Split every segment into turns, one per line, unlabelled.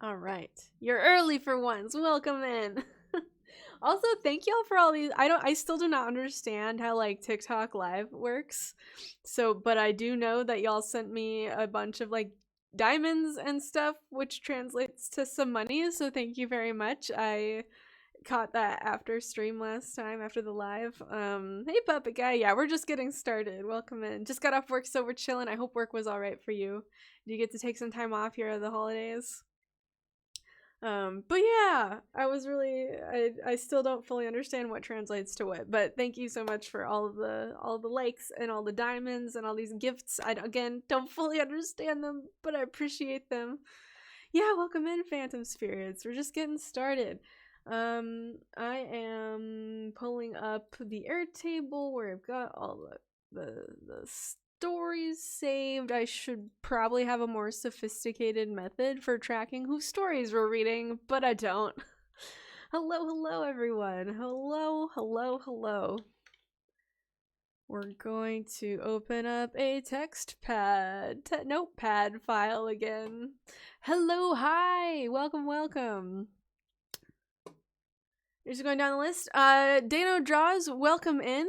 All right. You're early for once. Welcome in. Also, thank y'all for all these. I still do not understand how like TikTok live works. So, but I do know that y'all sent me a bunch of like diamonds and stuff, which translates to some money. So thank you very much. I caught that after stream last time, after the live. Hey puppet guy. Yeah, we're just getting started. Welcome in. Just got off work, so we're chilling. I hope work was all right for you. Do you get to take some time off here at the holidays? But yeah, I still don't fully understand what translates to what, but thank you so much for all the likes and all the diamonds and all these gifts. I again don't fully understand them, but I appreciate them. Yeah, welcome in, Phantom Spirits. We're just getting started. I am pulling up the Airtable where I've got all the stories saved. I should probably have a more sophisticated method for tracking whose stories we're reading, but I don't. Hello, everyone. Hello. We're going to open up a notepad file again. Hello, hi, welcome. You're just going down the list. Danodraws, welcome in.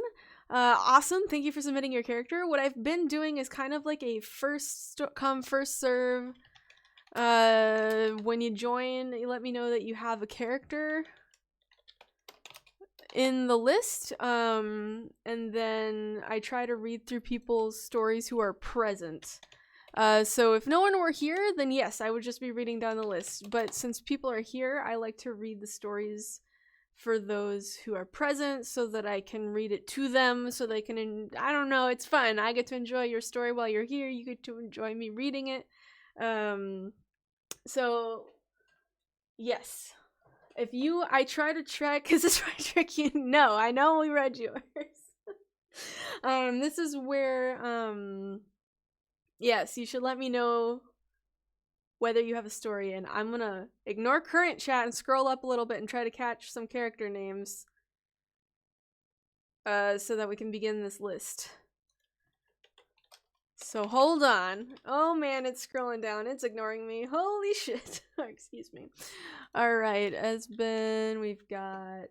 Awesome. Thank you for submitting your character. What I've been doing is kind of like a first come, first serve. When you join, you let me know that you have a character in the list. And then I try to read through people's stories who are present. So if no one were here, then yes, I would just be reading down the list. But since people are here, I like to read the stories for those who are present so that I can read it to them, so they can, I don't know, it's fun. I get to enjoy your story while you're here. You get to enjoy me reading it. So, yes. I try to track, because it's trying to trick you. No, I know we read yours. This is where, yes, you should let me know whether you have a story, and I'm gonna ignore current chat and scroll up a little bit and try to catch some character names so that we can begin this list. So hold on. Oh man, it's scrolling down. It's ignoring me. Holy shit. Excuse me. Alright, Esben, we've got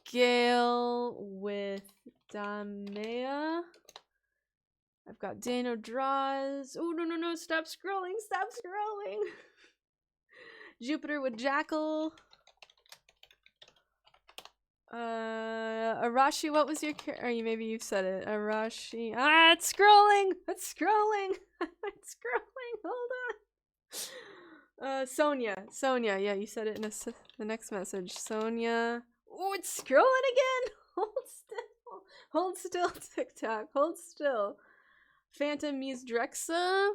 Gayle with Damaia. I've got Danodraws. Oh, no, stop scrolling. Jupiter with Jackal. Arashi, what was your character? Maybe you've said it. Arashi. It's scrolling! It's scrolling! Hold on. Sonia, yeah, you said it in the next message. Sonia. Oh, it's scrolling again! Hold still, TikTok. Hold still. Phantom Muse Drexa.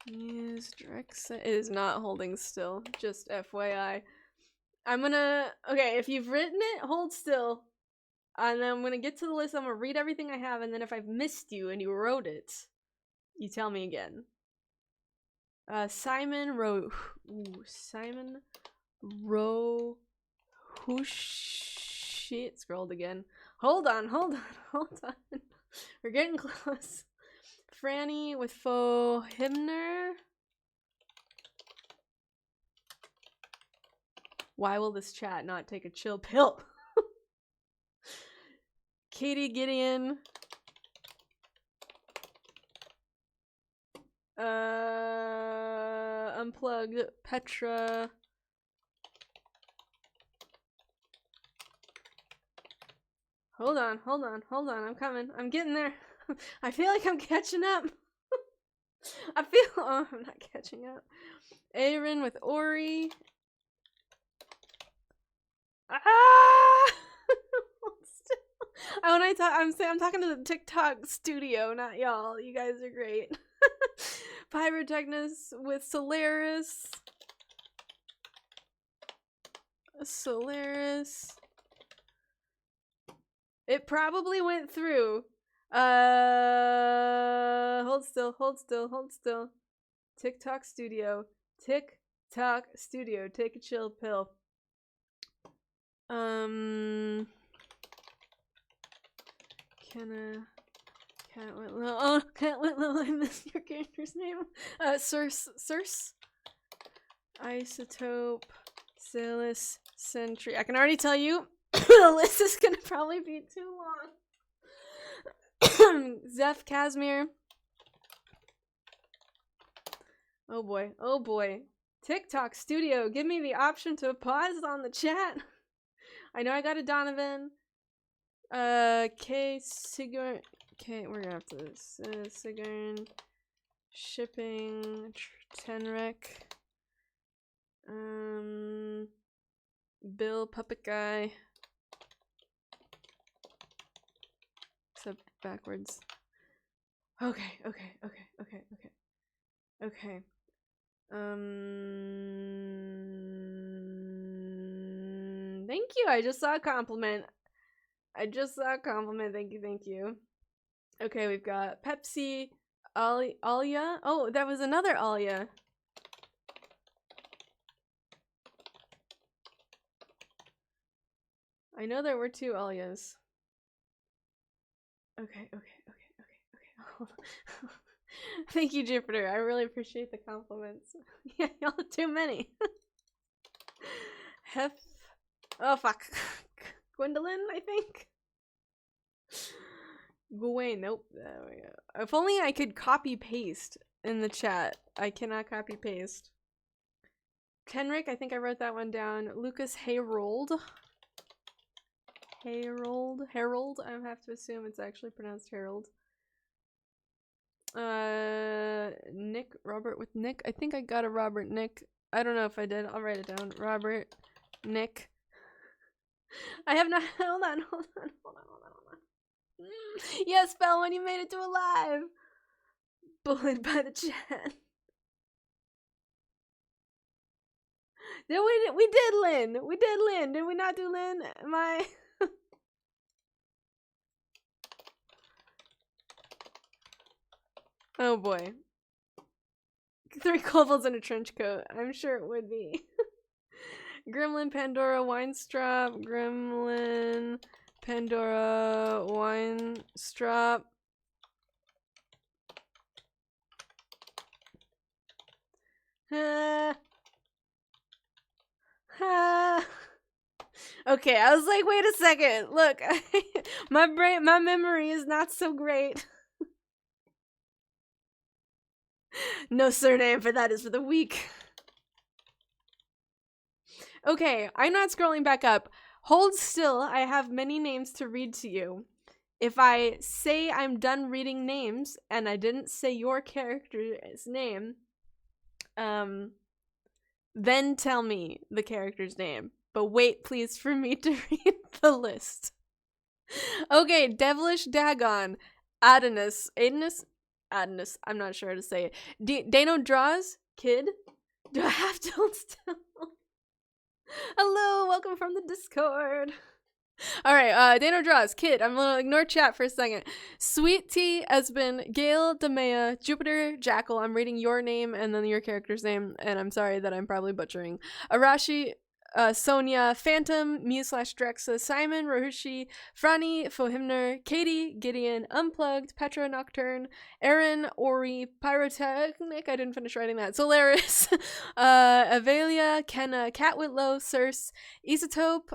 It is not holding still, just FYI. Okay, if you've written it, hold still. And then I'm gonna get to the list, I'm gonna read everything I have, and then if I've missed you and you wrote it, you tell me again. Simon wrote... Simon wrote... Shit, scrolled again. Hold on. We're getting close. Frannie with faux Hymnir. Why will this chat not take a chill pill? Katie Gideon. Unplugged. Petra. Hold on. I'm coming. I'm getting there. I feel like I'm catching up. Oh, I'm not catching up. Aeren with Ori. When I'm talking to the TikTok studio, not y'all. You guys are great. Pyrotechnus with Solaris. It probably went through. Hold still. TikTok studio. Take a chill pill. Can Cat Whitlow. Oh, Cat Whitlow, I missed your character's name. Circe. Isotope. Selis Sentry. I can already tell you, the list is gonna probably be too long. Zeph Casimir. Oh boy. Oh boy. TikTok Studio, give me the option to pause on the chat. I know I got a Donavan. Sigurn. Okay, we're gonna have to Sigurn. Shipping. Tenrek. Bill, Puppet Guy. Except backwards. Okay. Thank you. I just saw a compliment. Thank you. Okay, we've got Pepsi, Alia. Oh, that was another Alia. I know there were two Alias. Okay. Thank you, Jupiter. I really appreciate the compliments. Yeah, y'all too many. Oh, fuck. Gwendolyn, I think? Gawain, nope. There we go. If only I could copy-paste in the chat. I cannot copy-paste. Tenric, I think I wrote that one down. Lucas Harold. I have to assume it's actually pronounced Harold. Nick, Robert with Nick. I think I got a Robert Nick. I don't know if I did. I'll write it down. Robert Nick. I have not. Hold on. Yes, Belle, when you made it to a live. Bullied by the chat. Then we did Lynn. Did we not do Lynn? Am I? Oh boy. 3 kobolds in a trench coat. I'm sure it would be. Gremlin, Pandora, Winestrop. Gremlin, Pandora, Winestrop. Okay, I was like, wait a second. Look, my memory is not so great. No surname for that is for the weak. Okay, I'm not scrolling back up. Hold still, I have many names to read to you. If I say I'm done reading names and I didn't say your character's name, then tell me the character's name. But wait, please, for me to read the list. Okay, Devilish Dagon, Adenus, I'm not sure how to say it. Danodraws, Kid. Do I have to hold still? Hello, welcome from the Discord. Alright, Danodraws, Kid. I'm gonna ignore chat for a second. Sweet Tea, Esben, Gayle, Damaia, Jupiter, Jackal. I'm reading your name and then your character's name, and I'm sorry that I'm probably butchering. Arashi, Sonia, Phantom, Mew/Drexa, Simon, Rohushi, Frannie, Hymnir, Katie, Gideon, Unplugged, Petra, Nocturne, Aeren, Ori, Pyrotechnic, I didn't finish writing that, Solaris, Avelia, Kenna, Cat Whitlow, Circe, Isotope,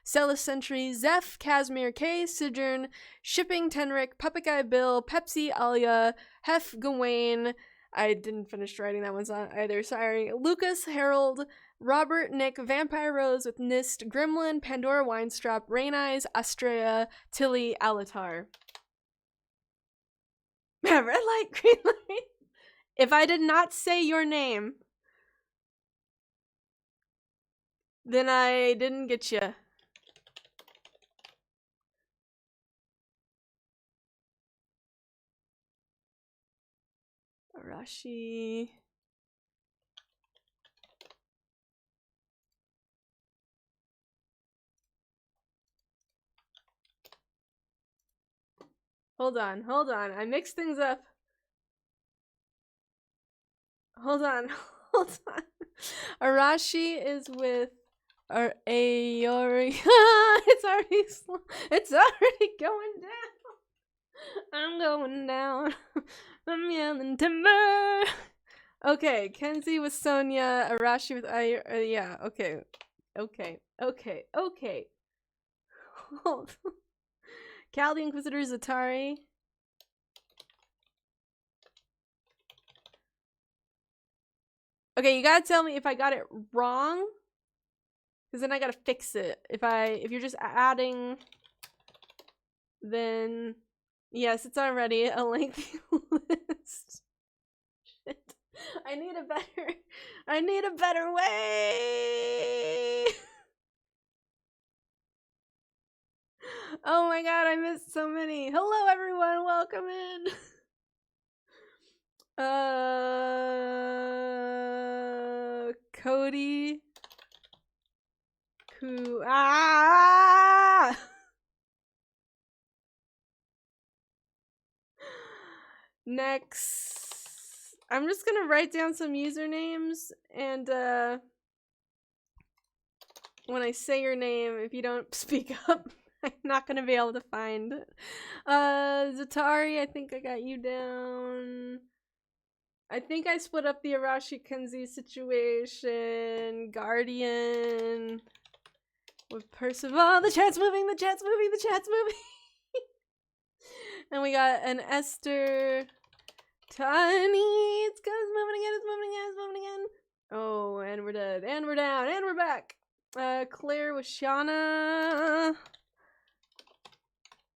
Selis Sentry, Zeph, Casimir, K, Sojourn, Shipping, Tenric, Puppet Guy Bill, Pepsi, Alia, Hef, Gawain, I didn't finish writing that one either, sorry, Lucas, Harold, Robert, Nick, Vampire Rose with Nist, Gremlin, Pandora Winestrop, Rain Eyes, Astrea, Tilly, Alatar. Red light, green light. If I did not say your name, then I didn't get you. Arashi. Hold on. I mixed things up. Hold on. Arashi is with Ayori. It's already going down. I'm going down. I'm yelling timber. Okay, Kenzie with Sonia, Arashi with yeah, okay. Okay. Hold. Cal the Inquisitor, Zatari. Okay, you gotta tell me if I got it wrong. Because then I gotta fix it. If you're just adding, then yes, it's already a lengthy list. Shit. I need a better way. Oh my god, I missed so many. Hello everyone, welcome in. Cody. Next, I'm just gonna write down some usernames, and when I say your name, if you don't speak up, I'm not gonna be able to find it. Zatari, I think I got you down. I think I split up the Arashi Kenzie situation. Guardian with Percival. The chat's moving. And we got an Esther. Tiny. It's moving again. Oh, and we're dead. And we're down. And we're back. Claire with Shauna.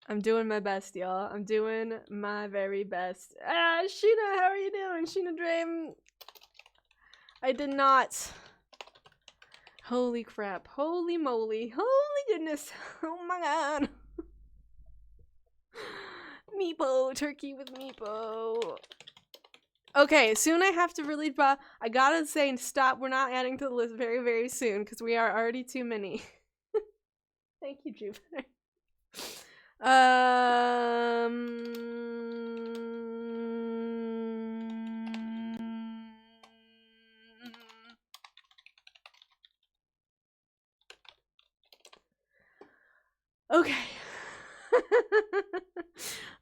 I'm doing my best, y'all. I'm doing my very best. Sheena, how are you doing? Sineadraven. I did not. Holy crap. Holy moly. Holy goodness. Oh my god. Meepo. Turkey with Meepo. Okay, soon I have to really I gotta say stop. We're not adding to the list very, very soon because we are already too many. Thank you, Jupiter. Okay.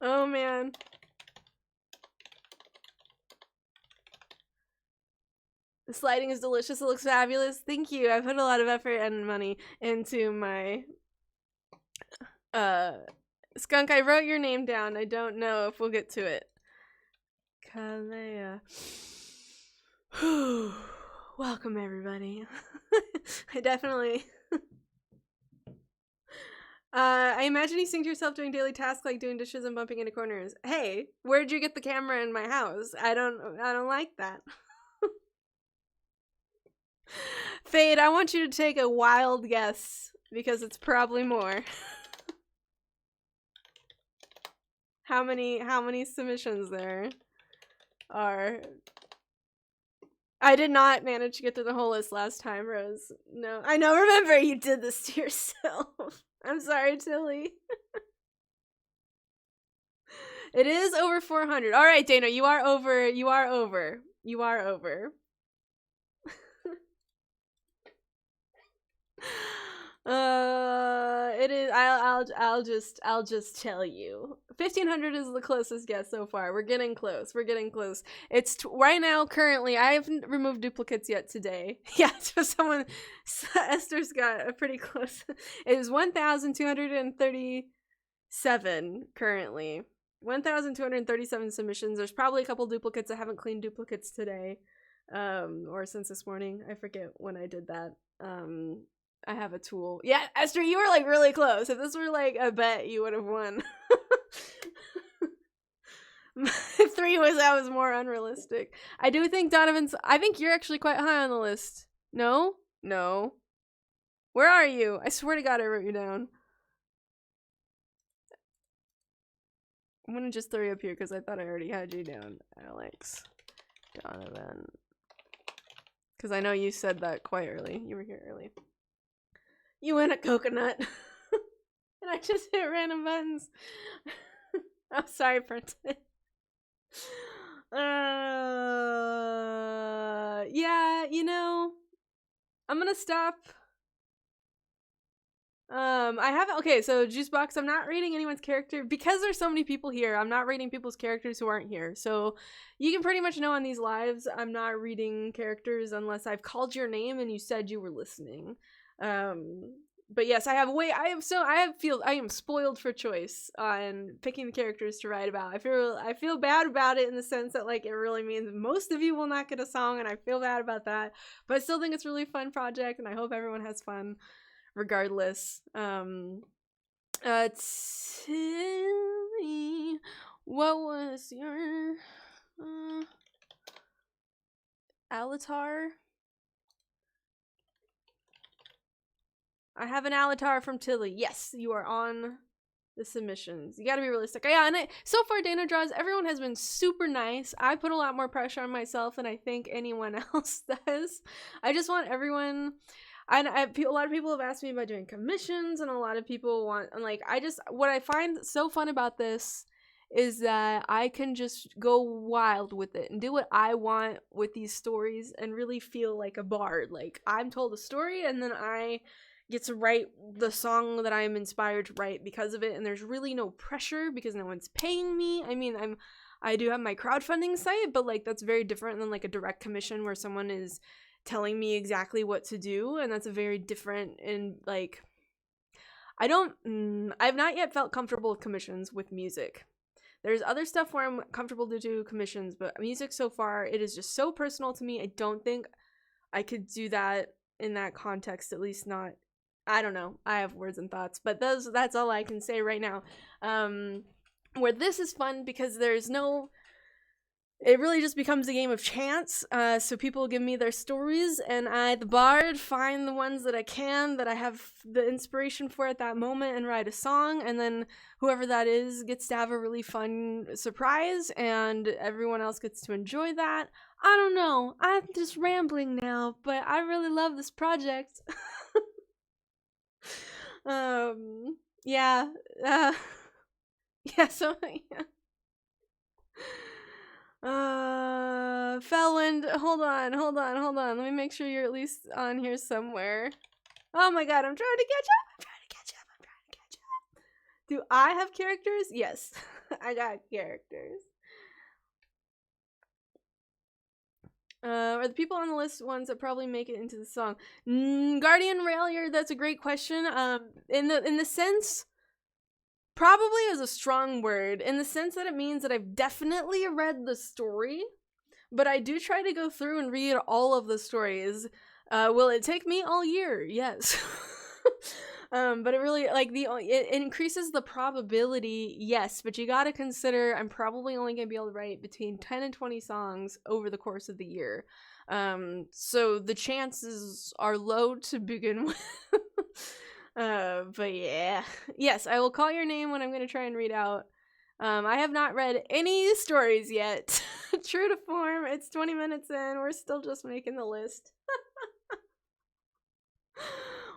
Oh man. The sliding is delicious. It looks fabulous. Thank you. I put a lot of effort and money into my Skunk, I wrote your name down. I don't know if we'll get to it. Kalea. Welcome, everybody. I definitely... I imagine you sing to yourself doing daily tasks like doing dishes and bumping into corners. Hey, where'd you get the camera in my house? I don't like that. Fade, I want you to take a wild guess because it's probably more. How many submissions there are? I did not manage to get through the whole list last time, Rose. No, I know. Remember, you did this to yourself. I'm sorry, Tilly. It is over 400. All right, Dana, you are over. You are over. You are over. It is. I'll just tell you. 1500 is the closest guess so far. We're getting close. We're getting close. It's right now. Currently, I haven't removed duplicates yet today. Yeah, so Esther's got a pretty close. It is 1,237 currently. 1,237 submissions. There's probably a couple duplicates. I haven't cleaned duplicates today, or since this morning. I forget when I did that. I have a tool. Yeah, Esther, you were like really close. If this were like a bet, you would have won. 3 was more unrealistic. I do think Donovan's. I think you're actually quite high on the list. No? No. Where are you? I swear to God I wrote you down. I'm gonna just throw you up here because I thought I already had you down. Alex. Donavan. Because I know you said that quite early. You were here early. You win a coconut. And I just hit random buttons. I'm sorry, Princess. Yeah, you know, I'm gonna stop I haven't. Okay, so Juicebox, I'm not reading anyone's character because there's so many people here. I'm not reading people's characters who aren't here. So you can pretty much know on these lives, I'm not reading characters unless I've called your name and you said you were listening. But yes, I am spoiled for choice on picking the characters to write about. I feel bad about it in the sense that like it really means most of you will not get a song, and I feel bad about that. But I still think it's a really fun project, and I hope everyone has fun regardless. Tilly, what was your avatar? I have an avatar from Tilly. Yes, you are on the submissions. You gotta be realistic. Yeah, and so far, Danodraws, everyone has been super nice. I put a lot more pressure on myself than I think anyone else does. I just want everyone... a lot of people have asked me about doing commissions, and a lot of people want... And like, what I find so fun about this is that I can just go wild with it and do what I want with these stories and really feel like a bard. Like, I'm told a story, and then I get to write the song that I'm inspired to write because of it, and there's really no pressure because no one's paying me. I mean, I do have my crowdfunding site, but like that's very different than like a direct commission where someone is telling me exactly what to do, and that's a very different, and like I've not yet felt comfortable with commissions with music. There's other stuff where I'm comfortable to do commissions, but music so far, it is just so personal to me. I don't think I could do that in that context, at least not. I don't know. I have words and thoughts, but that's all I can say right now. Where this is fun because there's no... It really just becomes a game of chance. So people give me their stories, and I, the bard, find the ones that I can, that I have the inspiration for at that moment, and write a song, and then whoever that is gets to have a really fun surprise, and everyone else gets to enjoy that. I don't know. I'm just rambling now, but I really love this project. Yeah. Yeah, so, yeah. Felland, hold on. Let me make sure you're at least on here somewhere. Oh my god, I'm trying to catch up. Do I have characters? Yes, I got characters. Are the people on the list ones that probably make it into the song? Guardian Railier, that's a great question. In the sense... Probably is a strong word, in the sense that it means that I've definitely read the story, but I do try to go through and read all of the stories. Will it take me all year? Yes. But it really, like, it increases the probability, yes, but you gotta consider I'm probably only gonna be able to write between 10 and 20 songs over the course of the year. So the chances are low to begin with. But yeah. Yes, I will call your name when I'm gonna try and read out. I have not read any stories yet. True to form, it's 20 minutes in, we're still just making the list.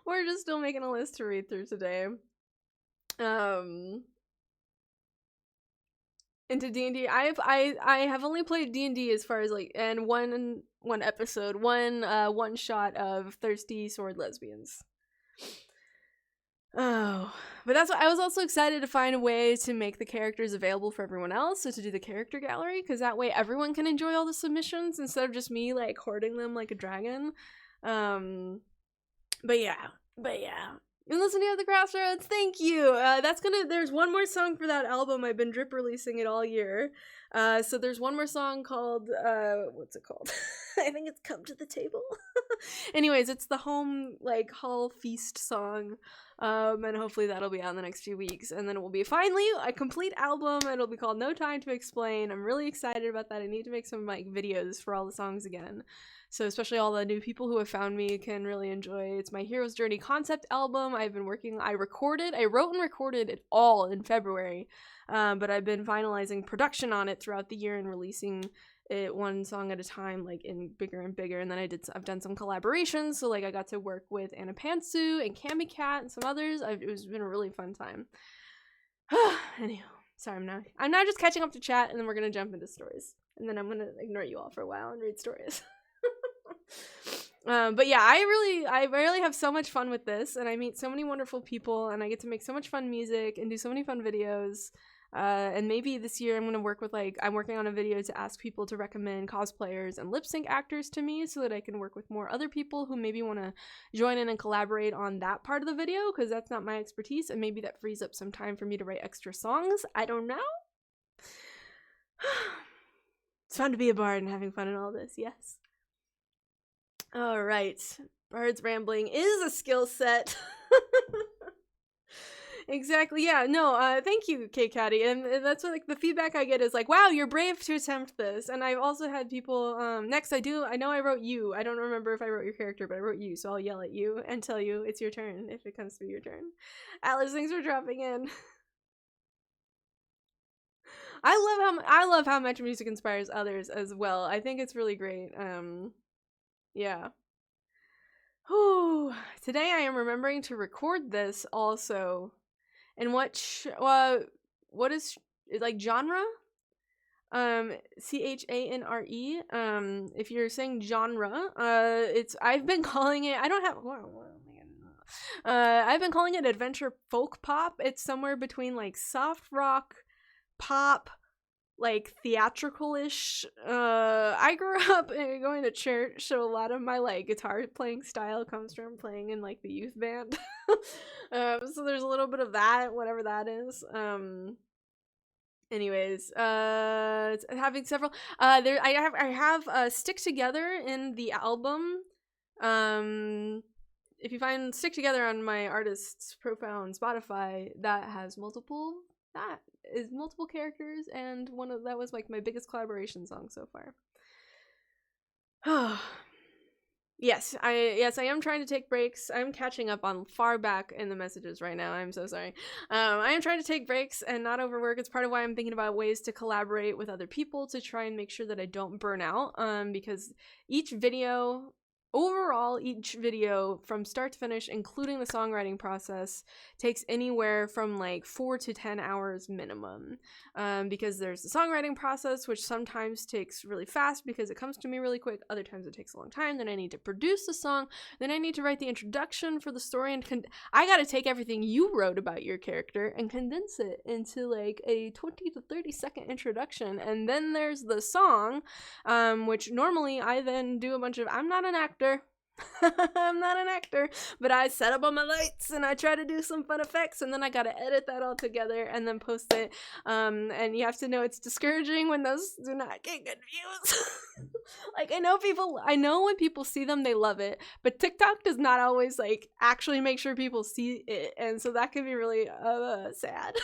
We're just still making a list to read through today. Into D&D, I have only played D&D as far as like, and one episode, one shot of Thirsty Sword Lesbians. Oh, but that's what I was also excited to find a way to make the characters available for everyone else, so to do the character gallery, because that way everyone can enjoy all the submissions instead of just me like hoarding them like a dragon. But yeah. You listen to The Crossroads, thank you. There's one more song for that album. I've been drip releasing it all year. So there's one more song called, what's it called? I think it's Come to the Table. Anyways, it's the home, like, hall feast song. And hopefully that'll be out in the next few weeks. And then it will be finally a complete album. It'll be called No Time to Explain. I'm really excited about that. I need to make some, like, videos for all the songs again. So especially all the new people who have found me can really enjoy. It's my Hero's Journey concept album. I wrote and recorded it all in February. But I've been finalizing production on it throughout the year and releasing it one song at a time, like in bigger and bigger. And then I've done some collaborations. So like I got to work with Anna Pantsu and Cammy Cat and some others. It's been a really fun time. Anyhow, sorry, I'm now just catching up to chat, and then we're gonna jump into stories. And then I'm gonna ignore you all for a while and read stories. But yeah, I really have so much fun with this, and I meet so many wonderful people, and I get to make so much fun music and do so many fun videos. And maybe this year I'm going to work with, like, I'm working on a video to ask people to recommend cosplayers and lip sync actors to me so that I can work with more other people who maybe want to join in and collaborate on that part of the video, because that's not my expertise, and maybe that frees up some time for me to write extra songs. I don't know. It's fun to be a bard and having fun in all this, yes. All right. Bard's rambling is a skill set. Exactly. Yeah. No. Thank you, K-Caddy. And that's what, like, the feedback I get is like, "Wow, you're brave to attempt this." And I've also had people. Next, I know I wrote you. I don't remember if I wrote your character, but I wrote you, so I'll yell at you and tell you it's your turn if it comes to be your turn. Alice, thanks for dropping in. I love how much music inspires others as well. I think it's really great. Yeah. Whew. Today I am remembering to record this also. And what is like genre? CHANRE. If you're saying genre, I've been calling it, I've been calling it adventure folk pop. It's somewhere between like soft rock, pop, like theatrical-ish. I grew up going to church, so a lot of my like guitar playing style comes from playing in like the youth band. So there's a little bit of that, whatever that is. Anyways, having several I have Stick Together in the album. If you find Stick Together on my artist's profile on Spotify, that has multiple characters, and that was like my biggest collaboration song so far. Yes, I am trying to take breaks. I'm catching up on far back in the messages right now. I'm so sorry. I am trying to take breaks and not overwork. It's part of why I'm thinking about ways to collaborate with other people to try and make sure that I don't burn out. Because each video from start to finish, including the songwriting process, takes anywhere from like 4 to 10 hours minimum. Because there's the songwriting process, which sometimes takes really fast because it comes to me really quick. Other times it takes a long time. Then I need to produce the song. Then I need to write the introduction for the story, and I gotta take everything you wrote about your character and condense it into like a 20 to 30 second introduction. And then there's the song, which normally I then do a bunch of, I'm not an actor. I'm not an actor, but I set up all my lights and I try to do some fun effects, and then I gotta edit that all together and then post it. And you have to know it's discouraging when those do not get good views. Like, I know when people see them, they love it, but TikTok does not always like actually make sure people see it, and so that can be really sad.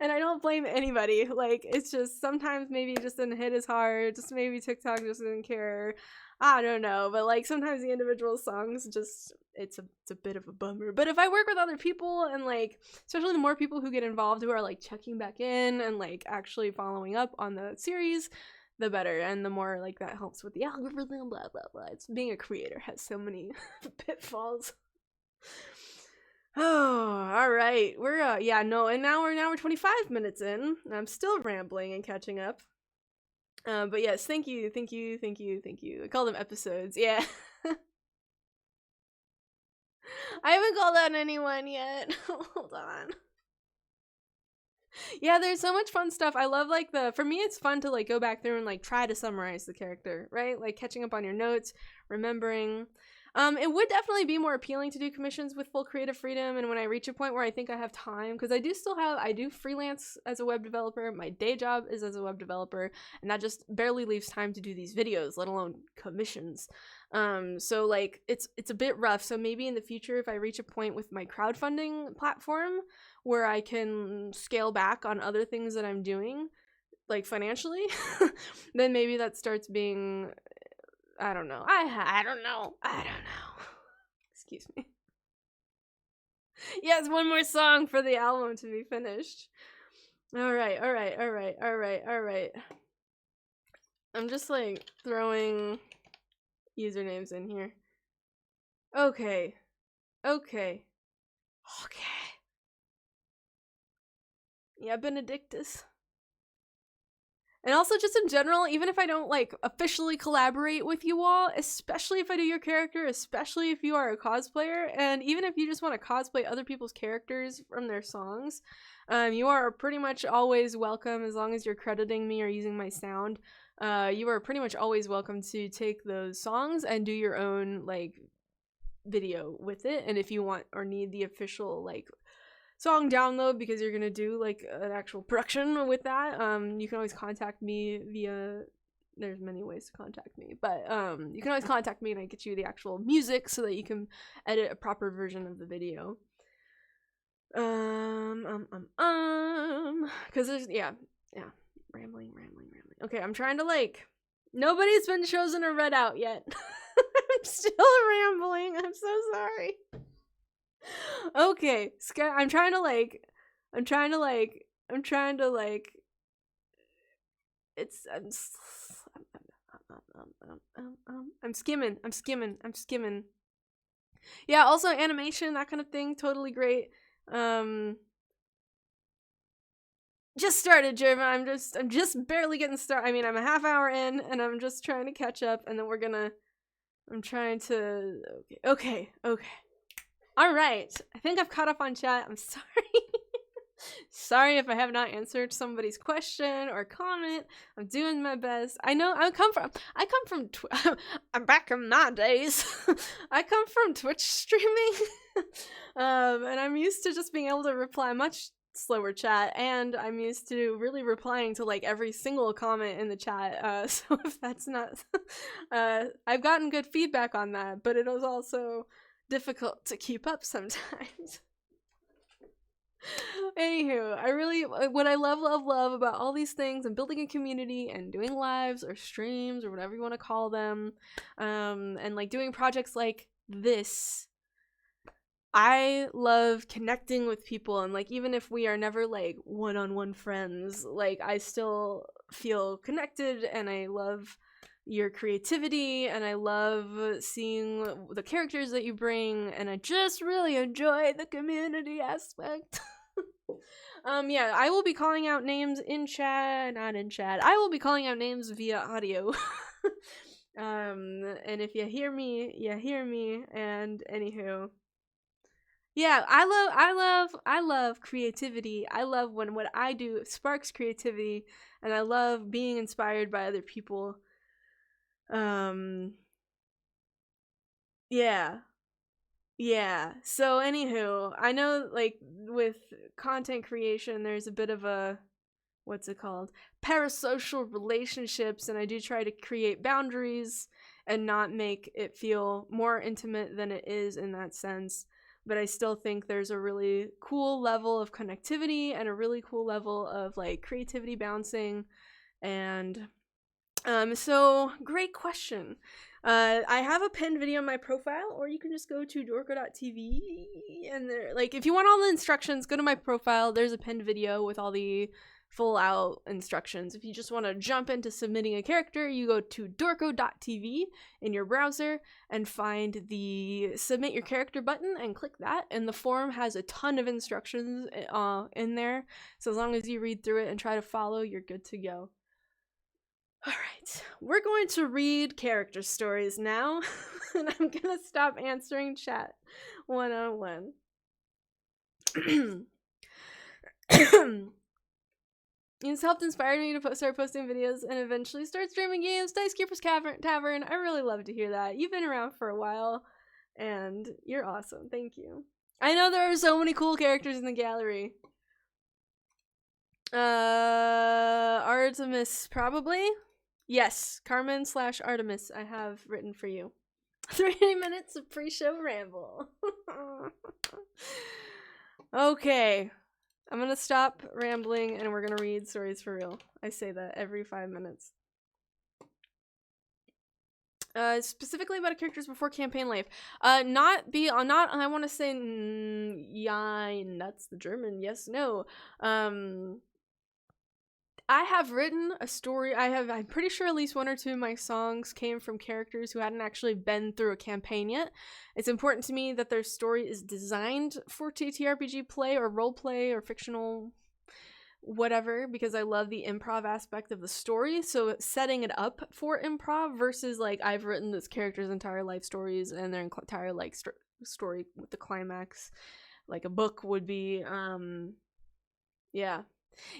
And I don't blame anybody. Like, it's just sometimes maybe it just didn't hit as hard. Just maybe TikTok just didn't care. I don't know, but like sometimes the individual songs just, it's a bit of a bummer. But if I work with other people, and like especially the more people who get involved who are like checking back in and like actually following up on the series, the better, and the more like that helps with the algorithm, blah blah blah. It's being a creator has so many pitfalls. Oh, all right. We're and now we're 25 minutes in. I'm still rambling and catching up. But yes, thank you. I call them episodes, yeah. I haven't called out anyone yet. Hold on. Yeah, there's so much fun stuff. I love like for me it's fun to like go back through and like try to summarize the character, right? Like catching up on your notes, remembering. It would definitely be more appealing to do commissions with full creative freedom, and when I reach a point where I think I have time, because I do freelance as a web developer. My day job is as a web developer, and that just barely leaves time to do these videos, let alone commissions. So like it's a bit rough. So maybe in the future, if I reach a point with my crowdfunding platform where I can scale back on other things that I'm doing, like financially, then maybe that starts being, I don't know. I don't know. Excuse me. Yes, one more song for the album to be finished. All right. I'm just like throwing usernames in here. Okay. Yeah, Benidictus. And also just in general, even if I don't like officially collaborate with you all, especially if I do your character, especially if you are a cosplayer, and even if you just want to cosplay other people's characters from their songs, you are pretty much always welcome as long as you're crediting me or using my sound. You are pretty much always welcome to take those songs and do your own like video with it. And if you want or need the official like song download because you're gonna do like an actual production with that, you can always contact me via, there's many ways to contact me, but you can always contact me and I get you the actual music so that you can edit a proper version of the video. Because there's rambling. Okay, I'm trying to like, nobody's been chosen or read out yet. I'm still rambling, I'm so sorry. Okay, I'm trying to it's I'm skimming. Yeah, also animation, that kind of thing, totally great. Just started, Jeremy. I'm just barely getting started. I mean, I'm a half hour in and I'm just trying to catch up, and then I'm trying to okay. All right, I think I've caught up on chat. I'm sorry. Sorry if I have not answered somebody's question or comment. I'm doing my best. I know I'm back in my days. I come from Twitch streaming. And I'm used to just being able to reply much slower chat, and I'm used to really replying to like every single comment in the chat. So if that's not I've gotten good feedback on that, but it was also difficult to keep up sometimes. Anywho, what I love about all these things and building a community and doing lives or streams or whatever you want to call them, and like doing projects like this, I love connecting with people, and like even if we are never like one-on-one friends, like I still feel connected, and I love your creativity, and I love seeing the characters that you bring, and I just really enjoy the community aspect. Yeah, I will be calling out names in chat, not in chat. I will be calling out names via audio. And if you hear me, you hear me, and anywho. Yeah, I love creativity. I love when what I do sparks creativity, and I love being inspired by other people. Yeah. So anywho, I know like with content creation there's a bit of a, what's it called, parasocial relationships, and I do try to create boundaries and not make it feel more intimate than it is in that sense. But I still think there's a really cool level of connectivity and a really cool level of like creativity bouncing. And so great question. I have a pinned video on my profile, or you can just go to dorko.tv, and there, like, if you want all the instructions, go to my profile. There's a pinned video with all the full out instructions. If you just want to jump into submitting a character, you go to dorko.tv in your browser and find the submit your character button and click that, and the form has a ton of instructions in there, so as long as you read through it and try to follow, you're good to go. Alright, we're going to read character stories now, and I'm gonna stop answering chat one-on-one. It's helped inspire me to start posting videos and eventually start streaming games. Dice Keeper's Tavern, I really love to hear that. You've been around for a while, and you're awesome. Thank you. I know there are so many cool characters in the gallery. Artemis, probably? Yes, Carmen/Artemis, I have written for you. 30 minutes of pre-show ramble. Okay, I'm gonna stop rambling and we're gonna read stories for real. I say that every 5 minutes. Specifically about characters before campaign life. I want to say, yeah, that's the German, yes, no. I have written a story. I'm pretty sure at least one or two of my songs came from characters who hadn't actually been through a campaign yet. It's important to me that their story is designed for TTRPG play or role play or fictional whatever, because I love the improv aspect of the story. So setting it up for improv versus like I've written this character's entire life stories and their entire like story with the climax, like a book would be. Yeah.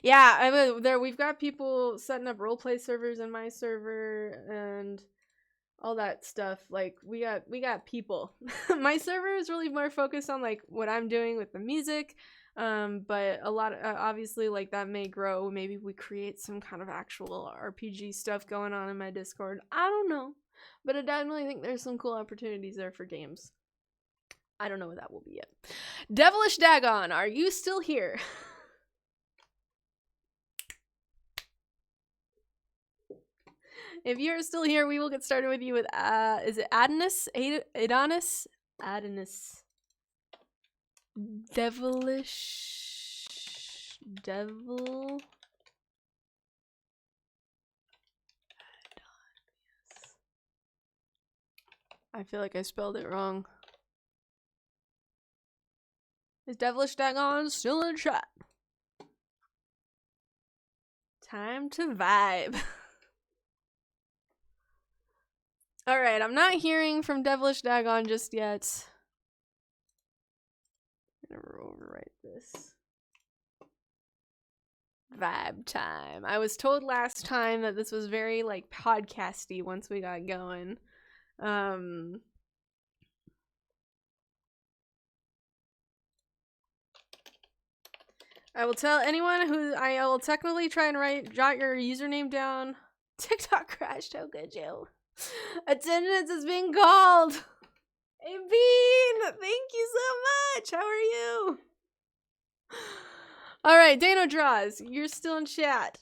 We've got people setting up roleplay servers in my server and all that stuff. Like we got people. My server is really more focused on like what I'm doing with the music. But a lot of, obviously like that may grow. Maybe we create some kind of actual RPG stuff going on in my Discord. I don't know, but I definitely think there's some cool opportunities there for games. I don't know what that will be yet. Devilish Dagon, are you still here? If you're still here, we will get started with you with, is it Adonis? Adonis. Devil. I feel like I spelled it wrong. Is Devilish Dagon still in chat? Time to vibe. Alright, I'm not hearing from Devilish Dagon just yet. I'm gonna overwrite this. Vibe time. I was told last time that this was very like podcasty once we got going. I will tell anyone who I will technically try and jot your username down. TikTok crashed, how could you? Attendance is being called. Hey Bean, thank you so much. How are you? Alright, Danodraws, you're still in chat.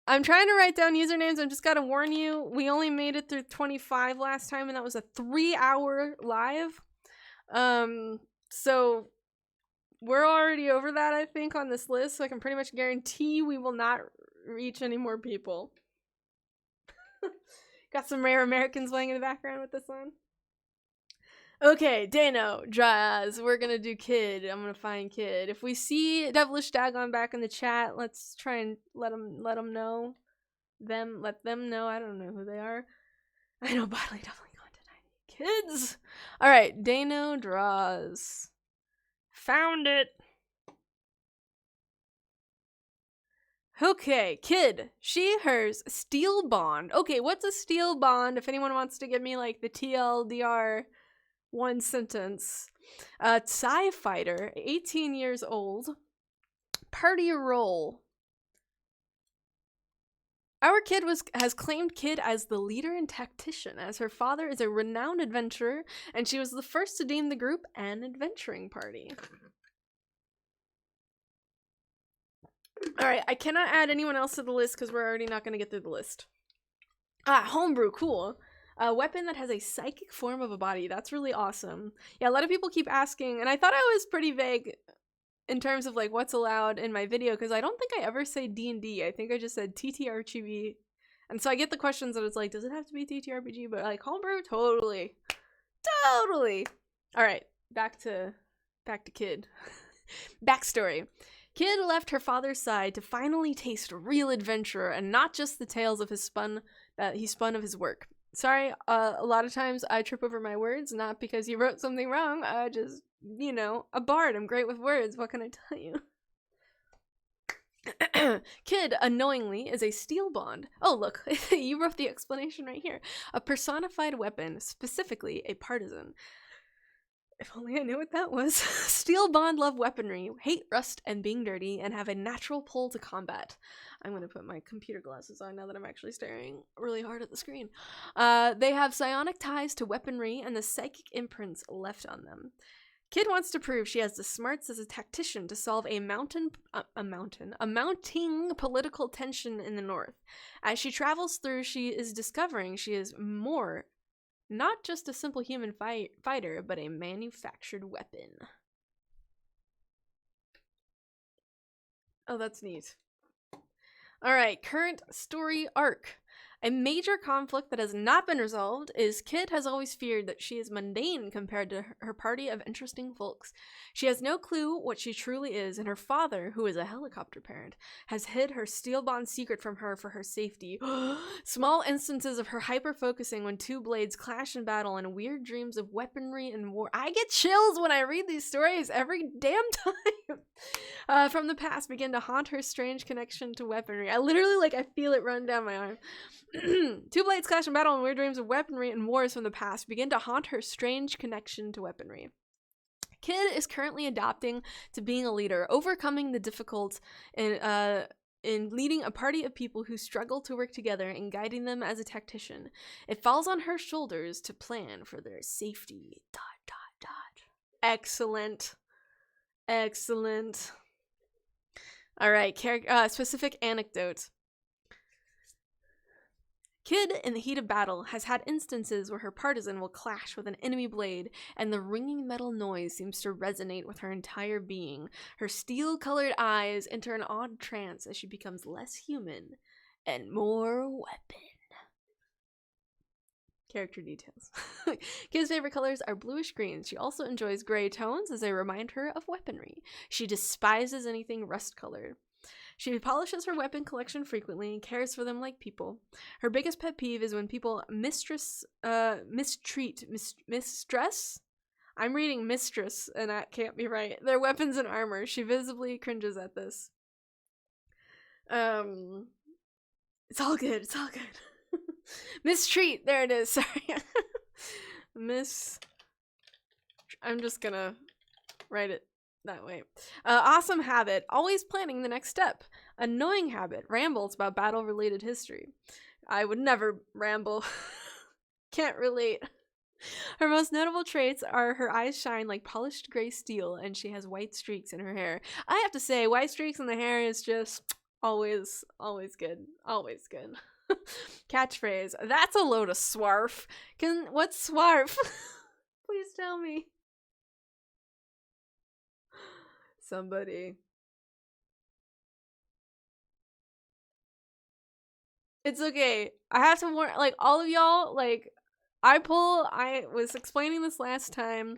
I'm trying to write down usernames. I'm just gotta warn you, we only made it through 25 last time, and that was a 3-hour live. So we're already over that, I think, on this list, so I can pretty much guarantee we will not reach any more people. Got some Rare Americans playing in the background with this one. Okay, Danodraws, we're gonna do Kid. I'm gonna find Kid. If we see Devilish Dagon back in the chat, let's try and let them know. Let them know. I don't know who they are. I know bodily definitely content. I need kids. Alright, Danodraws. Found it. Okay, Kid. She, hers, steel bond. Okay, what's a steel bond? If anyone wants to give me like the TLDR one sentence. Psy fighter, 18 years old. Party role. Our Kid has claimed Kid as the leader and tactician, as her father is a renowned adventurer, and she was the first to deem the group an adventuring party. Alright, I cannot add anyone else to the list because we're already not going to get through the list. Homebrew, cool. A weapon that has a psychic form of a body. That's really awesome. Yeah, a lot of people keep asking, and I thought I was pretty vague in terms of like what's allowed in my video, because I don't think I ever say D&D. I think I just said TTRPG. And so I get the questions that it's like, does it have to be TTRPG? But like homebrew, totally. Totally. Alright, back to Kid. Backstory. Kid left her father's side to finally taste real adventure and not just the tales of that he spun of his work. Sorry, a lot of times I trip over my words, not because you wrote something wrong, I just, you know, a bard, I'm great with words, what can I tell you? Kid, unknowingly, is a steel bond. Oh, look, you wrote the explanation right here. A personified weapon, specifically a partisan. If only I knew what that was. Steel bond love weaponry, hate rust and being dirty, and have a natural pull to combat. I'm going to put my computer glasses on now that I'm actually staring really hard at the screen. They have psionic ties to weaponry and the psychic imprints left on them. Kid wants to prove she has the smarts as a tactician to solve a mounting political tension in the north. As she travels through, she is discovering she is more not just a simple human fighter, but a manufactured weapon. Oh, that's neat. Alright, current story arc. A major conflict that has not been resolved is Kid has always feared that she is mundane compared to her party of interesting folks. She has no clue what she truly is, and her father, who is a helicopter parent, has hid her steel bond secret from her for her safety. Small instances of her hyper-focusing when two blades clash in battle and weird dreams of weaponry and war. I get chills when I read these stories every damn time. From the past begin to haunt her strange connection to weaponry. I literally, like, I feel it run down my arm. Two blades clash in battle and weird dreams of weaponry and wars from the past begin to haunt her strange connection to weaponry. Kid is currently adapting to being a leader, overcoming the difficult in leading a party of people who struggle to work together and guiding them as a tactician. It falls on her shoulders to plan for their safety. ... Excellent. Excellent. All right, specific anecdote. Kid, in the heat of battle, has had instances where her partisan will clash with an enemy blade, and the ringing metal noise seems to resonate with her entire being. Her steel-colored eyes enter an odd trance as she becomes less human and more weapon. Character details. Kid's favorite colors are bluish green. She also enjoys gray tones as they remind her of weaponry. She despises anything rust-colored. She polishes her weapon collection frequently and cares for them like people. Her biggest pet peeve is when people mistress. I'm reading mistress, and that can't be right. Their weapons and armor. She visibly cringes at this. It's all good. It's all good. Mistreat. There it is. Sorry. I'm just gonna write it that way. Awesome habit, always planning the next step. Annoying habit, rambles about battle-related history. I would never ramble. Can't relate. Her most notable traits are her eyes shine like polished gray steel, and she has white streaks in her hair. I have to say, white streaks in the hair is just always good. Always good. Catchphrase, that's a load of swarf. What's swarf? Please tell me. Somebody. It's okay. I have to warn, like, all of y'all, like, I was explaining this last time.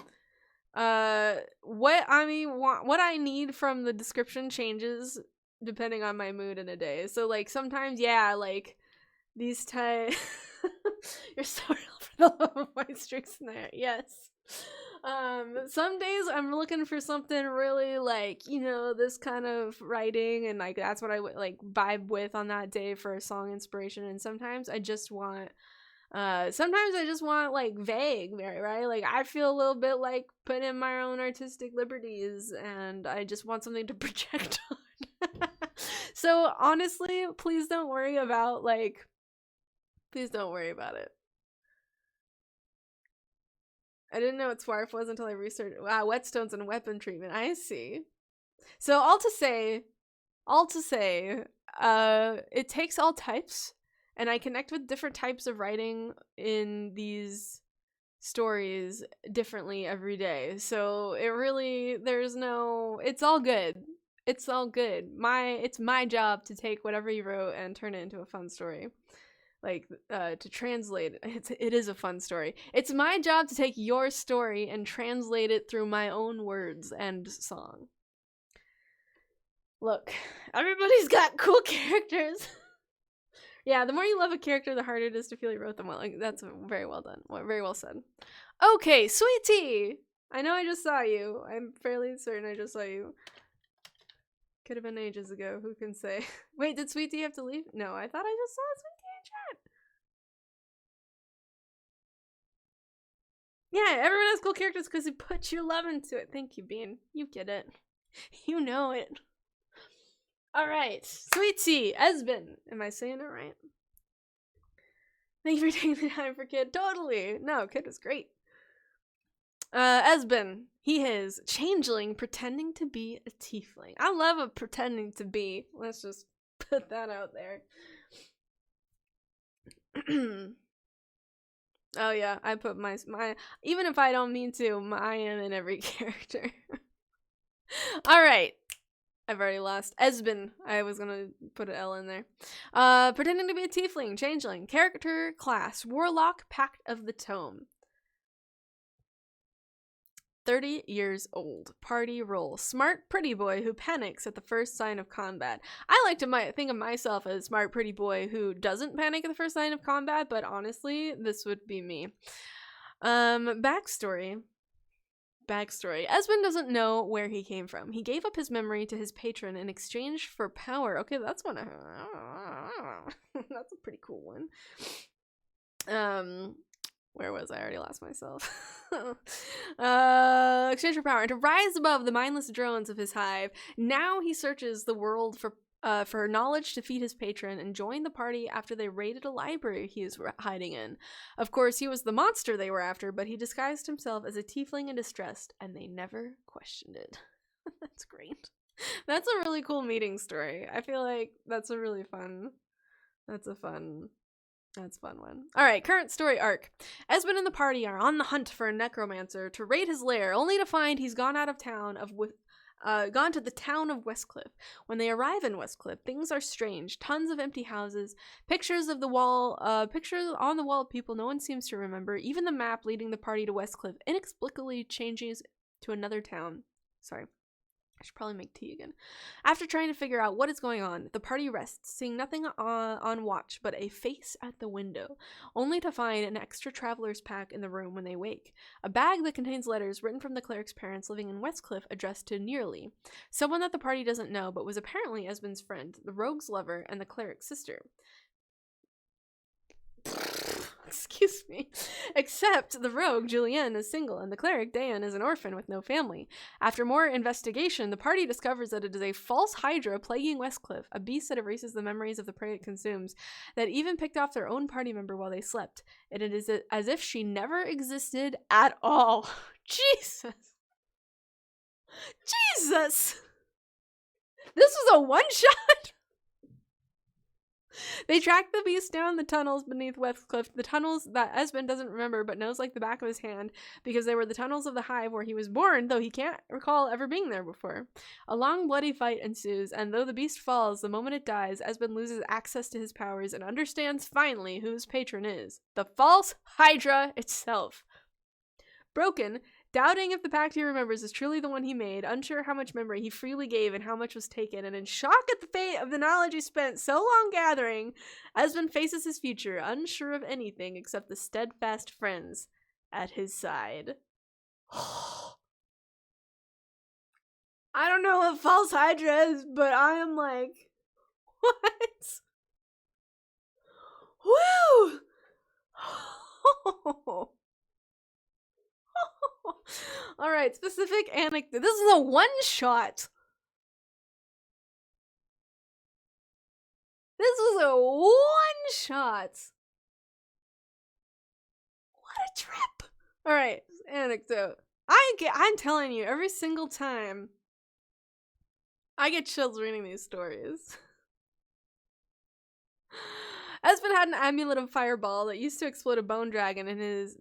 What I need from the description changes depending on my mood in a day. So, like, sometimes, yeah, like, these you're so real for the love of white streaks in there. Yes. Some days I'm looking for something really, like, you know, this kind of writing, and like that's what I would like vibe with on that day for a song inspiration. And sometimes I just want like vague, right? Like I feel a little bit like putting in my own artistic liberties, and I just want something to project on. So honestly, please don't worry about it. I didn't know what swarf was until I researched. Wow, whetstones and weapon treatment. I see. So all to say, it takes all types, and I connect with different types of writing in these stories differently every day. So it really, it's all good. It's all good. It's my job to take whatever you wrote and turn it into a fun story. Like, to translate it is a fun story. It's my job to take your story and translate it through my own words and song. Look, everybody's got cool characters. Yeah, the more you love a character, the harder it is to feel you wrote them well. Like, that's very well done. Very well said. Okay, Sweetie! I know I just saw you. I'm fairly certain I just saw you. Could have been ages ago. Who can say? Wait, did Sweetie have to leave? No, I thought I just saw Sweetie in chat. Yeah, everyone has cool characters because you put your love into it. Thank you, Bean. You get it. You know it. Alright, Sweetie, Esben. Am I saying it right? Thank you for taking the time for Kid. Totally. No, Kid was great. Esben. He is changeling pretending to be a tiefling. I love a pretending to be. Let's just put that out there. Oh yeah, I put my even if I don't mean to, I am in every character. All right. I've already lost. Esben. I was gonna put an L in there. Pretending to be a tiefling, changeling. Character class, warlock, pact of the tome. 30 years old. Party role. Smart pretty boy who panics at the first sign of combat. I like to think of myself as smart pretty boy who doesn't panic at the first sign of combat, but honestly, this would be me. Backstory. Esben doesn't know where he came from. He gave up his memory to his patron in exchange for power. Okay, that's one of that's a pretty cool one. Where was I? Already lost myself. Exchange for power. And to rise above the mindless drones of his hive, now he searches the world for knowledge to feed his patron and join the party after they raided a library he was hiding in. Of course, he was the monster they were after, but he disguised himself as a tiefling in distress, and they never questioned it. That's great. That's a really cool meeting story. I feel like that's a really fun... That's a fun one. Alright, current story arc. Esben and the party are on the hunt for a necromancer to raid his lair, only to find he's gone to the town of Westcliff. When they arrive in Westcliff, things are strange. Tons of empty houses, pictures on the wall of people no one seems to remember. Even the map leading the party to Westcliff inexplicably changes to another town. Sorry. I should probably make tea again. After trying to figure out what is going on, the party rests, seeing nothing on watch but a face at the window, only to find an extra traveler's pack in the room when they wake. A bag that contains letters written from the cleric's parents living in Westcliff addressed to Nearly, someone that the party doesn't know but was apparently Esben's friend, the rogue's lover, and the cleric's sister. Excuse me. Except the rogue, Julienne, is single, and the cleric, Dayan, is an orphan with no family. After more investigation, the party discovers that it is a false hydra plaguing Westcliff, a beast that erases the memories of the prey it consumes, that even picked off their own party member while they slept. And it is as if she never existed at all. Jesus! This was a one-shot! They track the beast down the tunnels beneath Westcliff, the tunnels that Esben doesn't remember but knows like the back of his hand because they were the tunnels of the hive where he was born, though he can't recall ever being there before. A long bloody fight ensues, and though the beast falls the moment it dies, Esben loses access to his powers and understands finally who his patron is. The false Hydra itself. Broken, doubting if the pact he remembers is truly the one he made, unsure how much memory he freely gave and how much was taken, and in shock at the fate of the knowledge he spent so long gathering, Esben faces his future, unsure of anything except the steadfast friends at his side. I don't know what false Hydra is, but I am like, what? Woo! Alright, specific anecdote. This is a one-shot. This was a one-shot. What a trip. Alright, anecdote. I'm telling you, every single time I get chills reading these stories. Esben had an amulet of fireball that used to explode a bone dragon in his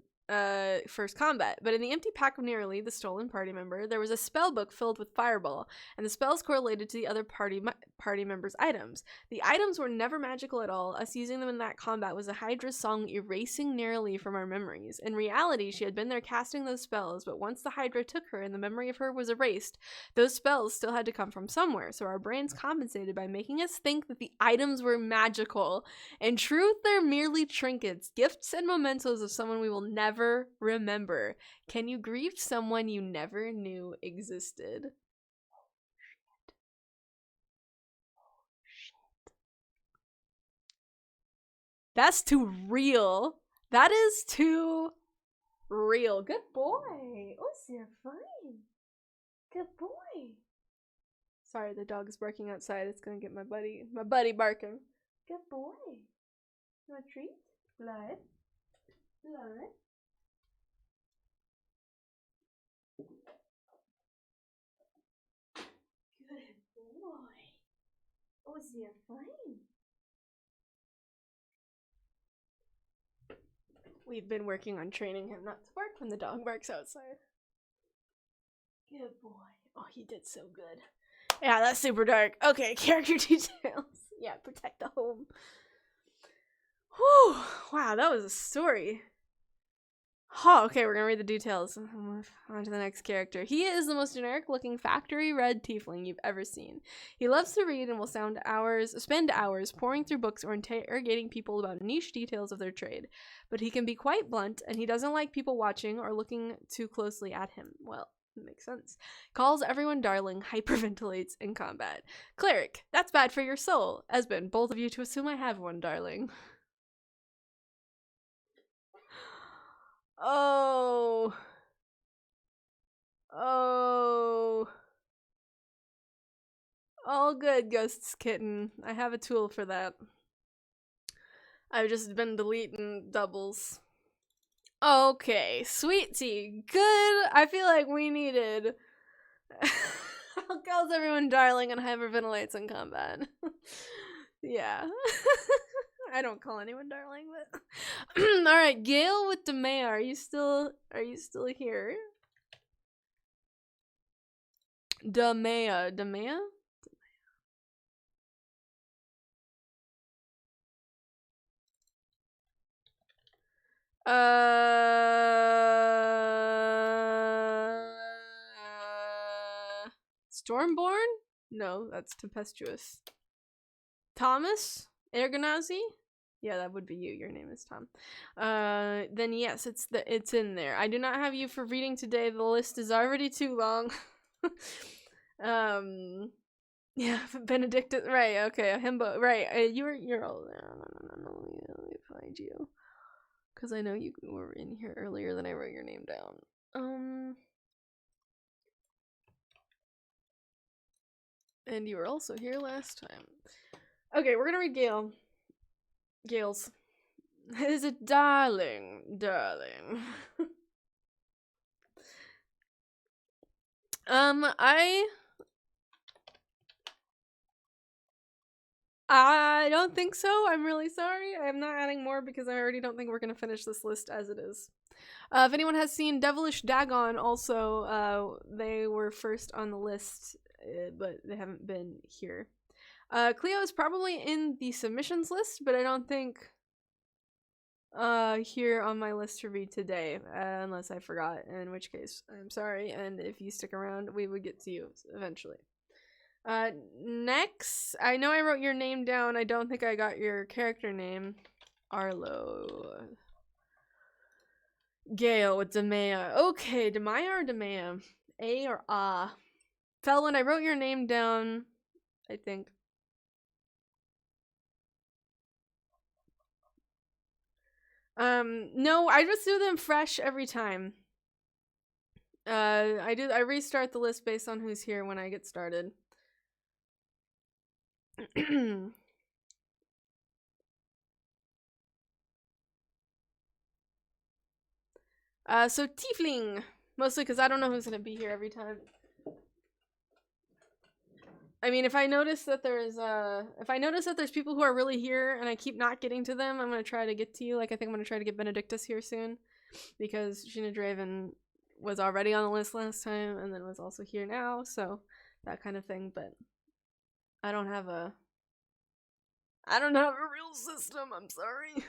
first combat, but in the empty pack of Nearly, the stolen party member, there was a spell book filled with fireball, and the spells correlated to the other party members' items. The items were never magical at all. Us using them in that combat was a Hydra's song erasing Nearly from our memories. In reality, she had been there casting those spells, but once the Hydra took her and the memory of her was erased, those spells still had to come from somewhere, so our brains compensated by making us think that the items were magical. In truth, they're merely trinkets, gifts, and mementos of someone we will never remember. Can you grieve someone you never knew existed? Shit. That's too real. That is too real. Good boy. Oh, you're fine. Good boy. Sorry, the dog is barking outside. It's gonna get my buddy barking. Good boy. You want a treat? Blood. Blood. Good boy. Oh, you're fine. We've been working on training him not to bark when the dog barks outside. Good boy. Oh, he did so good. Yeah, that's super dark. Okay, character details. Yeah, protect the home. Whew. Wow, that was a story. Oh, okay, we're gonna read the details. Move on to the next character. He is the most generic-looking factory red tiefling you've ever seen. He loves to read and will spend hours poring through books or interrogating people about niche details of their trade. But he can be quite blunt, and he doesn't like people watching or looking too closely at him. Well, makes sense. Calls everyone darling, hyperventilates in combat. Cleric, that's bad for your soul. Esben, bold of you to assume I have one, darling. Oh. Oh. All good, Ghosts Kitten. I have a tool for that. I've just been deleting doubles. Okay, sweet tea. Good. I feel like we needed... Calls everyone darling and hyperventilates in combat. Yeah. I don't call anyone darling, but... Alright, Gayle with Damaia. Are you still here? Damaia? Stormborn? No, that's tempestuous. Thomas? Ergonazi? Yeah, that would be you. Your name is Tom. Then yes, it's in there. I do not have you for reading today. The list is already too long. Yeah, Benedictus. Right. Okay, a himbo. Right. You're all there. No. Let me find you. Because I know you were in here earlier than I wrote your name down. And you were also here last time. Okay, we're gonna read Gayle. Gayle's. Is it darling? I don't think so. I'm really sorry. I'm not adding more because I already don't think we're going to finish this list as it is. If anyone has seen Devilish Dagon, also, they were first on the list, but they haven't been here. Cleo is probably in the submissions list, but I don't think here on my list to read today, unless I forgot, in which case I'm sorry, and if you stick around, we would get to you eventually. Next, I know I wrote your name down. I don't think I got your character name. Arlo. Gayle with Damaia. Okay, Damaia or Damaia? A or ah? Felwyn, I wrote your name down, I think. No, I just do them fresh every time. I restart the list based on who's here when I get started. So Tiefling, mostly because I don't know who's gonna be here every time. I mean, if I notice that there's people who are really here and I keep not getting to them, I'm gonna try to get to you. Like I think I'm gonna try to get Benedictus here soon, because Sineadraven was already on the list last time and then was also here now, so that kind of thing. But I don't have a real system. I'm sorry.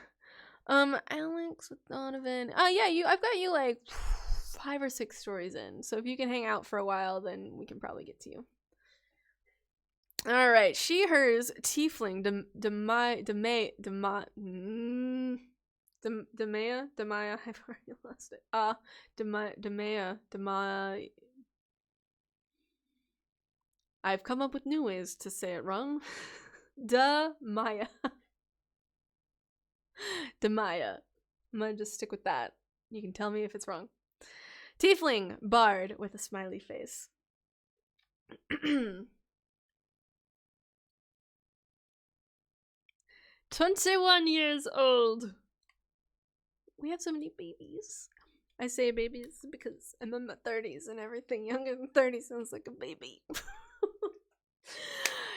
Alex with Donavan. Oh yeah, I've got you like 5 or 6 stories in. So if you can hang out for a while, then we can probably get to you. All right, she, hers, tiefling, Damaia. I've already lost it. Damaia. I've come up with new ways to say it wrong. Damaia. Damaia. I'm gonna just stick with that. You can tell me if it's wrong. Tiefling, bard with a smiley face. 21 years old. We have so many babies. I say babies because I'm in my 30s and everything younger than 30 sounds like a baby.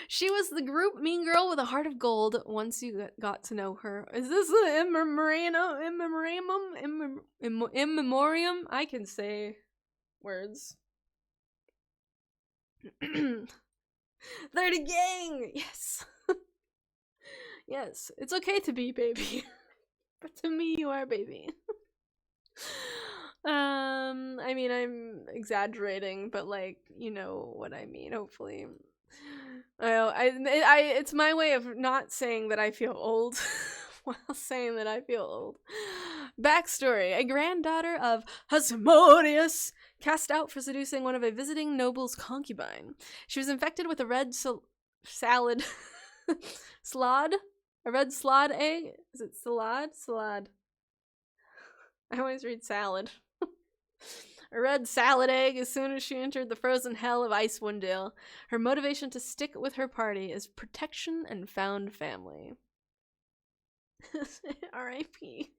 She was the group mean girl with a heart of gold once you got to know her. Is this an in memoriam? I can say words. They're the gang! Yes. Yes, it's okay to be baby. But to me, you are baby. I mean, I'm exaggerating, but like, you know what I mean, hopefully. It's my way of not saying that I feel old while saying that I feel old. Backstory: a granddaughter of Asmodeus, cast out for seducing one of a visiting noble's concubine. She was infected with a red salad slod? A red slod egg? Is it salad? Salad. I always read salad. A red salad egg as soon as she entered the frozen hell of Icewind Dale. Her motivation to stick with her party is protection and found family. R.I.P.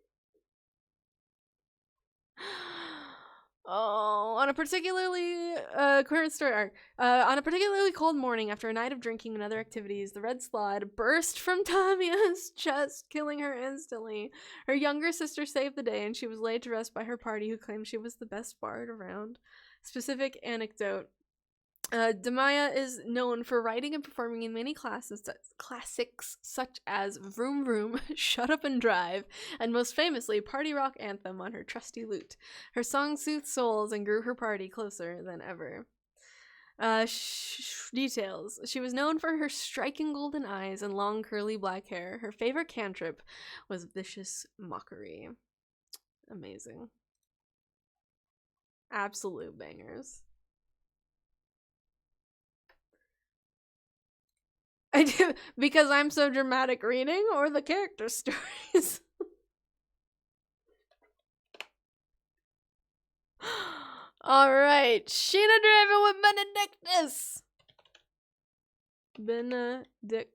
Oh, on a particularly current story arc. On a particularly cold morning after a night of drinking and other activities, the red slod burst from Tamia's chest, killing her instantly. Her younger sister saved the day, and she was laid to rest by her party, who claimed she was the best bard around. Specific anecdote. Damaia is known for writing and performing in many classics such as Vroom Vroom, Shut Up and Drive, and most famously Party Rock Anthem on her trusty lute. Her song soothed souls and grew her party closer than ever. Details. She was known for her striking golden eyes and long curly black hair. Her favorite cantrip was Vicious Mockery. Amazing. Absolute bangers. I do, because I'm so dramatic reading, or the character stories. Alright, Sineadraven with Benidictus! Benedictus.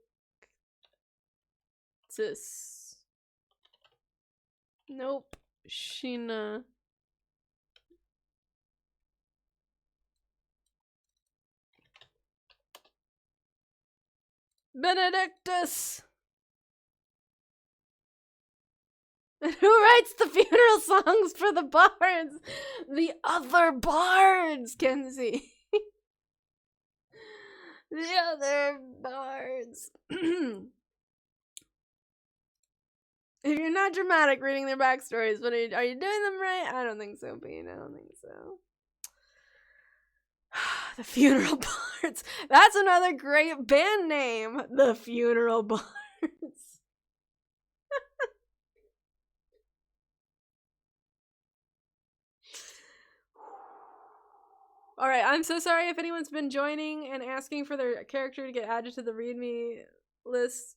Nope. Sheena. Benedictus! Who writes the funeral songs for the bards? The other bards, Kenzie. The other bards. If you're not dramatic reading their backstories, but are you doing them right? I don't think so, Bean. I don't think so. The Funeral Bards. That's another great band name. The Funeral Bards. Alright, I'm so sorry if anyone's been joining and asking for their character to get added to the readme list.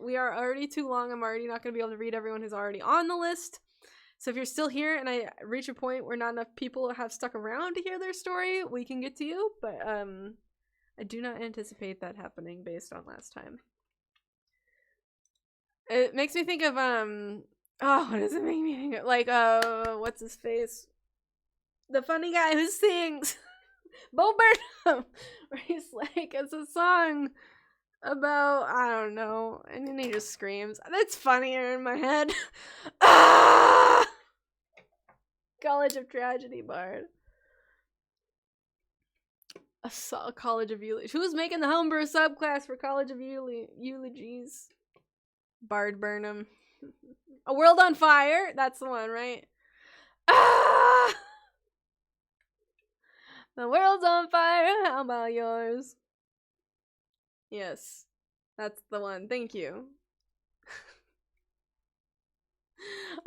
We are already too long. I'm already not going to be able to read everyone who's already on the list. So if you're still here and I reach a point where not enough people have stuck around to hear their story, we can get to you. But I do not anticipate that happening based on last time. It makes me think of what does it make me think of? Like what's his face? The funny guy who sings Bo Burnham, where he's like, it's a song about, I don't know, and then he just screams. That's funnier in my head. Ah! College of Tragedy Bard. A College of Eulogies. Who's making the homebrew subclass for College of Eulogies? Bard Burnham. A World on Fire? That's the one, right? Ah! The world's on fire, how about yours? Yes, that's the one. Thank you.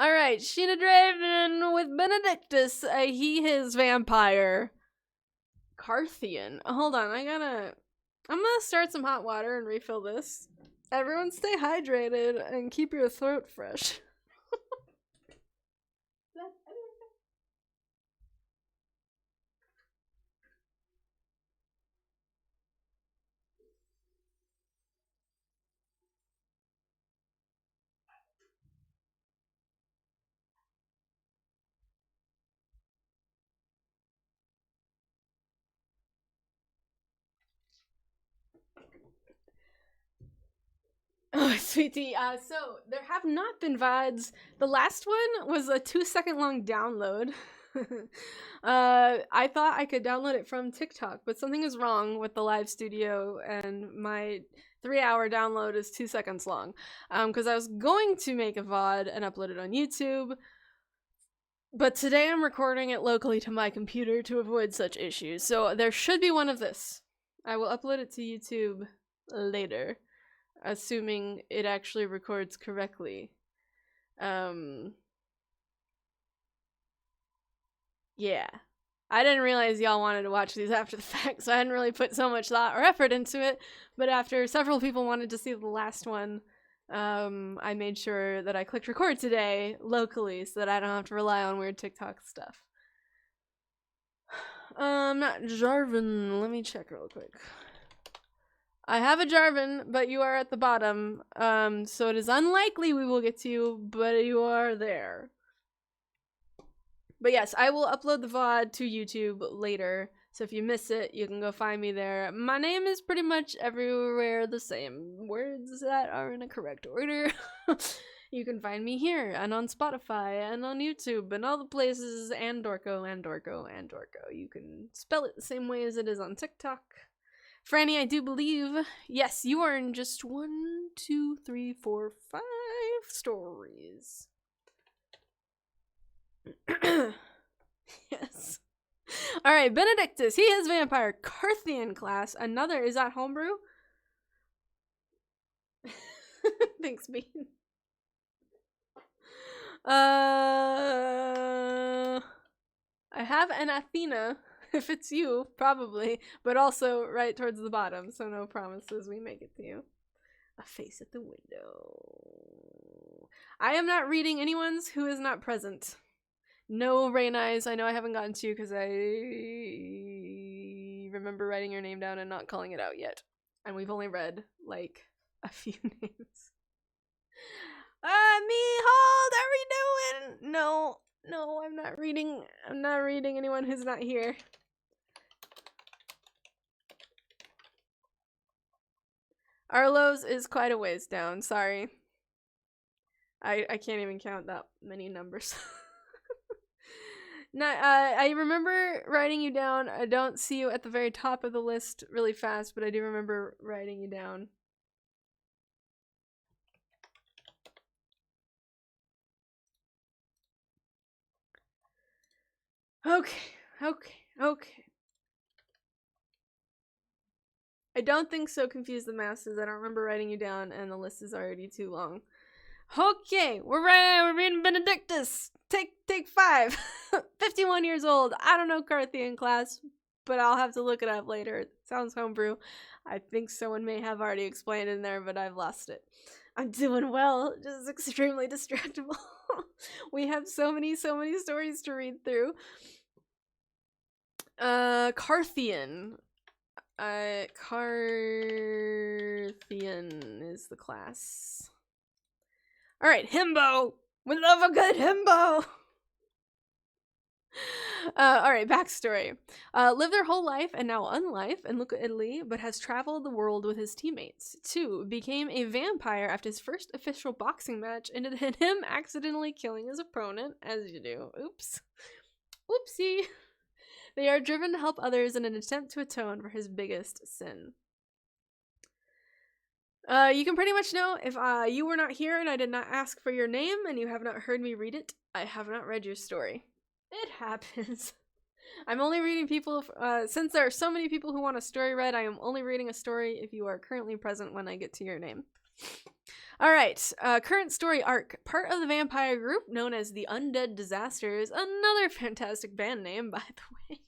Alright, Sineadraven with Benedictus, he, his vampire. Carthian. Hold on, I'm gonna start some hot water and refill this. Everyone stay hydrated and keep your throat fresh. Oh, sweetie. So there have not been VODs. The last one was a 2-second long download. I thought I could download it from TikTok, but something is wrong with the live studio, and my 3-hour download is 2 seconds long. Because I was going to make a VOD and upload it on YouTube, but today I'm recording it locally to my computer to avoid such issues. So there should be one of this. I will upload it to YouTube later, assuming it actually records correctly. Yeah. I didn't realize y'all wanted to watch these after the fact, so I hadn't really put so much thought or effort into it, but after several people wanted to see the last one, I made sure that I clicked record today locally so that I don't have to rely on weird TikTok stuff. Not Jarvan. Let me check real quick. I have a Jarvan, but you are at the bottom, so it is unlikely we will get to you, but you are there. But yes, I will upload the VOD to YouTube later, so if you miss it, you can go find me there. My name is pretty much everywhere the same. Words that are in a correct order. You can find me here, and on Spotify, and on YouTube, and all the places, and Dorko, and Dorko, and Dorko. You can spell it the same way as it is on TikTok. Frannie, I do believe, yes, you are in just 1, 2, 3, 4, 5 stories. Yes. Alright, Benidictus. He is vampire. Carthian class. Another. Is that homebrew? Thanks, Bean. I have an Athena. If it's you, probably. But also right towards the bottom, so no promises we make it to you. A face at the window. I am not reading anyone's who is not present. No rain eyes. I know I haven't gotten to you because I remember writing your name down and not calling it out yet. And we've only read, like, a few names. Me, hold, are we doing? No, I'm not reading anyone who's not here. Arlo's is quite a ways down, sorry. I can't even count that many numbers. No, I remember writing you down. I don't see you at the very top of the list really fast, but I do remember writing you down. Okay. I don't think so. Confuse the masses. I don't remember writing you down, and the list is already too long. Okay, we're reading Benidictus. Take 5. 51 years old. I don't know Carthian class, but I'll have to look it up later. It sounds homebrew. I think someone may have already explained in there, but I've lost it. I'm doing well, just extremely distractible. We have so many stories to read through. Carthian. Carthian is the class. Alright, himbo! We love a good himbo! Alright, backstory. Lived their whole life and now unlife in Luca, Italy, but has traveled the world with his teammates. 2. Became a vampire after his first official boxing match ended in him accidentally killing his opponent, as you do. Oops. Whoopsie. They are driven to help others in an attempt to atone for his biggest sin. You can pretty much know if you were not here and I did not ask for your name and you have not heard me read it, I have not read your story. It happens. I'm only reading people, since there are so many people who want a story read, I am only reading a story if you are currently present when I get to your name. Alright, current story arc. Part of the vampire group known as the Undead Disasters, another fantastic band name, by the way.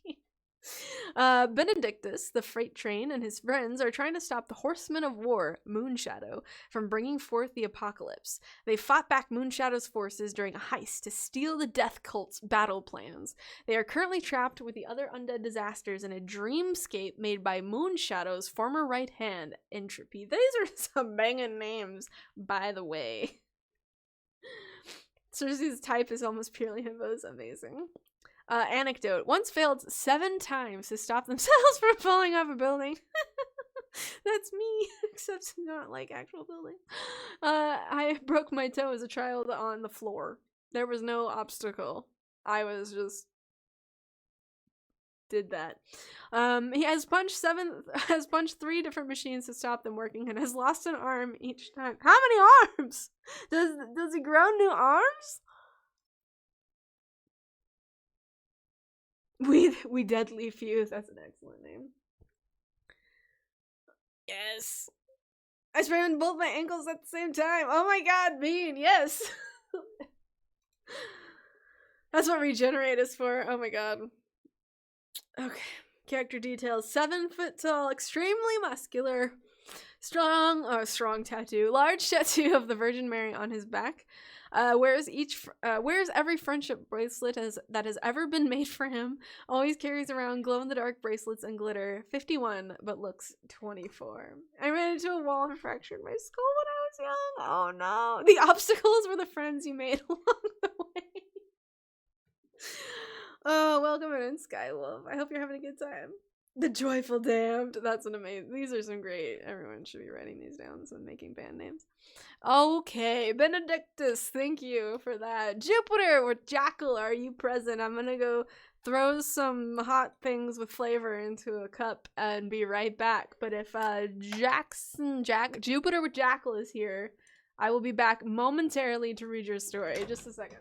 Benidictus, the freight train, and his friends are trying to stop the Horsemen of War, Moonshadow, from bringing forth the apocalypse. They fought back Moonshadow's forces during a heist to steal the Death Cult's battle plans. They are currently trapped with the other undead disasters in a dreamscape made by Moonshadow's former right hand, Entropy. These are some banging names, by the way. Cersei's type is almost purely himbos. Amazing. Anecdote. Once failed 7 times to stop themselves from falling off a building. That's me, except not like actual building. I broke my toe as a child on the floor. There was no obstacle. I was just did that. He has punched 3 different machines to stop them working and has lost an arm each time. How many arms? Does he grow new arms? We deadly fuse. That's an excellent name. Yes. I sprained both my ankles at the same time. Oh my god, Bean, yes. That's what regenerate is for. Oh my god. Okay. Character details. 7 foot tall, extremely muscular, strong tattoo. Large tattoo of the Virgin Mary on his back. Wears every friendship bracelet that has ever been made for him. Always carries around glow-in-the-dark bracelets and glitter. 51, but looks 24. I ran into a wall and fractured my skull when I was young. Oh no. The obstacles were the friends you made along the way. Oh, welcome in, Skywolf. I hope you're having a good time. The Joyful Damned. That's an amazing. These are some great. Everyone should be writing these down and making band names. Okay, Benidictus. Thank you for that. Jupiter with Jackal. Are you present? I'm gonna go throw some hot things with flavor into a cup and be right back. But if Jupiter with Jackal is here, I will be back momentarily to read your story. Just a second.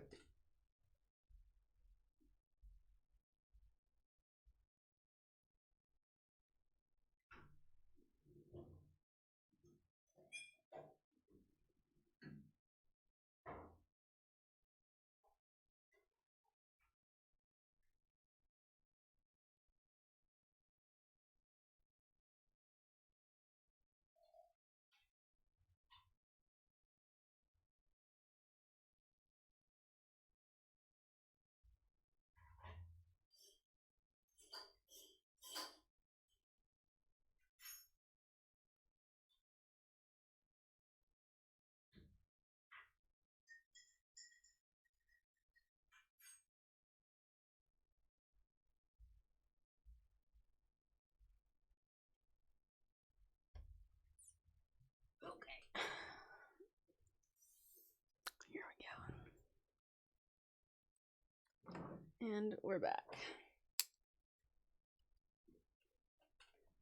And we're back.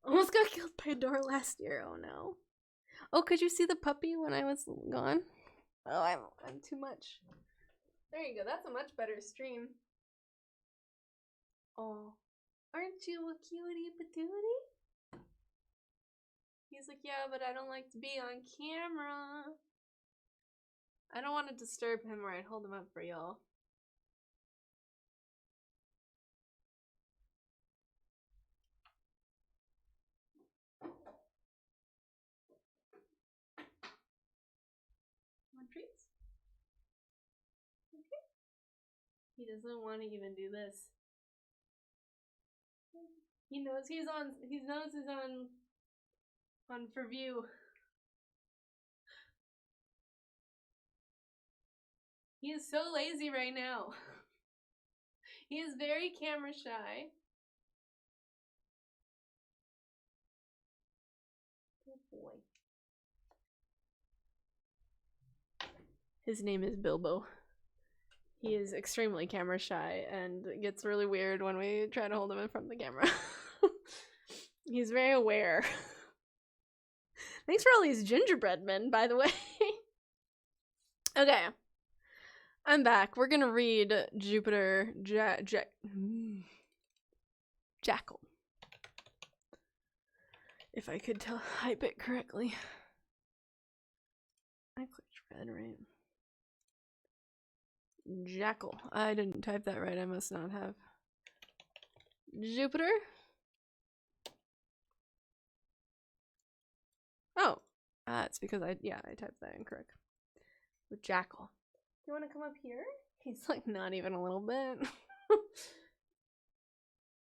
Almost got killed by a door last year. Oh no. Oh, could you see the puppy when I was gone? Oh, I'm too much. There you go. That's a much better stream. Oh, aren't you a cutie patootie? He's like, yeah, but I don't like to be on camera. I don't want to disturb him or I'd hold him up for y'all. Treats? Okay. He doesn't want to even do this. He knows he's on for view. He is so lazy right now. He is very camera shy. Good boy. His name is Bilbo. He is extremely camera shy and gets really weird when we try to hold him in front of the camera. He's very aware. Thanks for all these gingerbread men, by the way. Okay. I'm back. We're gonna read Jupiter Jackal. If I could type it correctly. I clicked red, right? Jackal. I didn't type that right. I must not have. Jupiter. Oh, it's because I typed that incorrect. With Jackal. Do you want to come up here? He's like, not even a little bit.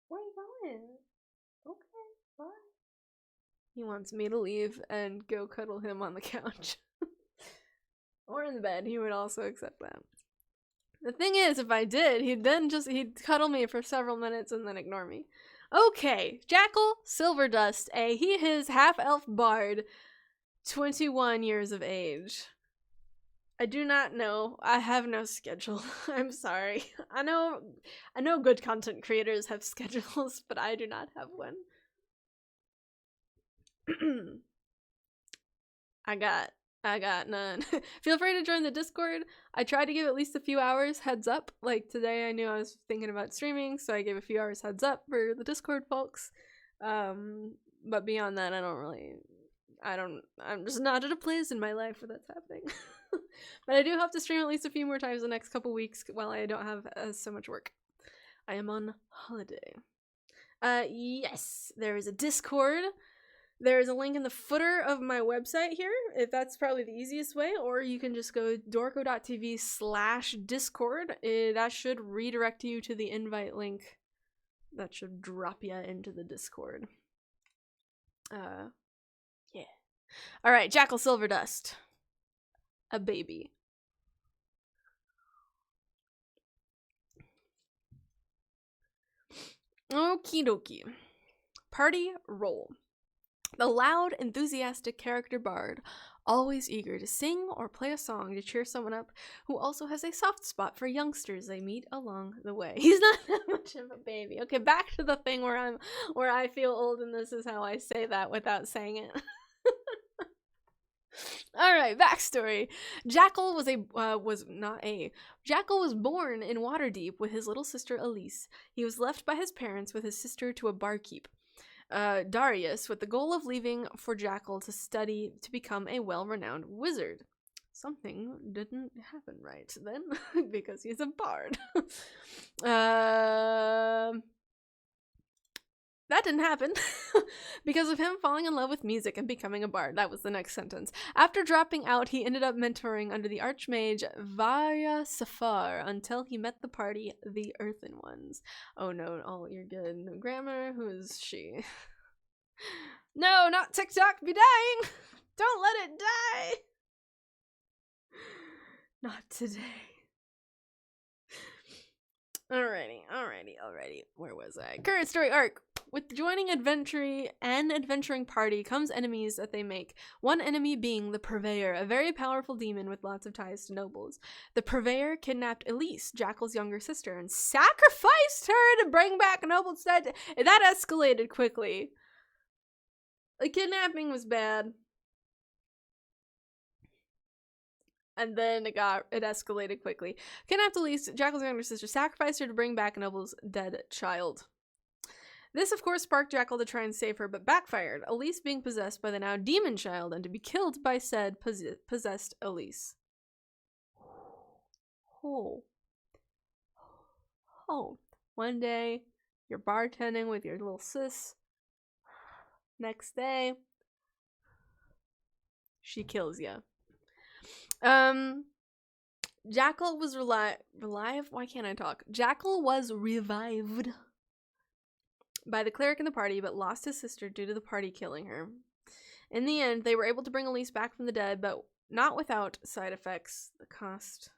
Where are you going? Okay, bye. He wants me to leave and go cuddle him on the couch. Or in the bed. He would also accept that. The thing is, if I did, he'd cuddle me for several minutes and then ignore me. Okay, Jackal, Silverdust, he is half-elf bard, 21 years of age. I do not know. I have no schedule. I'm sorry. I know good content creators have schedules, but I do not have one. I got none. Feel free to join the Discord. I tried to give at least a few hours heads up. Like today I knew I was thinking about streaming, so I gave a few hours heads up for the Discord folks. But beyond that, I'm just not at a place in my life where that's happening. But I do hope to stream at least a few more times the next couple weeks while I don't have so much work. I am on holiday. Yes, there is a Discord. There is a link in the footer of my website here, if that's probably the easiest way, or you can just go dorko.tv/discord. That should redirect you to the invite link. That should drop you into the Discord. Yeah. Alright, Jackal Silverdust. A baby. Okie dokie. Party roll. The loud, enthusiastic character bard, always eager to sing or play a song to cheer someone up, who also has a soft spot for youngsters they meet along the way. He's not that much of a baby. Okay, back to the thing where I feel old and this is how I say that without saying it. Alright, backstory. Jackal was born in Waterdeep with his little sister Elise. He was left by his parents with his sister to a barkeep, Darius, with the goal of leaving for Jackal to study to become a well-renowned wizard. Something didn't happen right then, because he's a bard. That didn't happen because of him falling in love with music and becoming a bard. That was the next sentence. After dropping out, he ended up mentoring under the Archmage Varya Safar until he met the party, the Earthen Ones. Oh no, oh, you're good. No grammar, who is she? No, not TikTok, be dying! Don't let it die! Not today. Alrighty. Where was I? Current story arc. With joining adventuring party comes enemies that they make. One enemy being the Purveyor, a very powerful demon with lots of ties to nobles. The Purveyor kidnapped Elise, Jackal's younger sister, and sacrificed her to bring back Noble's dead. That escalated quickly. The kidnapping was bad. And then it escalated quickly. Kidnapped Elise, Jackal's younger sister, sacrificed her to bring back Noble's dead child. This, of course, sparked Jackal to try and save her, but backfired, Elise being possessed by the now demon child and to be killed by said possessed Elise. Oh. One day, you're bartending with your little sis. Next day, she kills you. Jackal was Jackal was revived by the cleric in the party, but lost his sister due to the party killing her. In the end, they were able to bring Elise back from the dead, but not without side effects. The cost.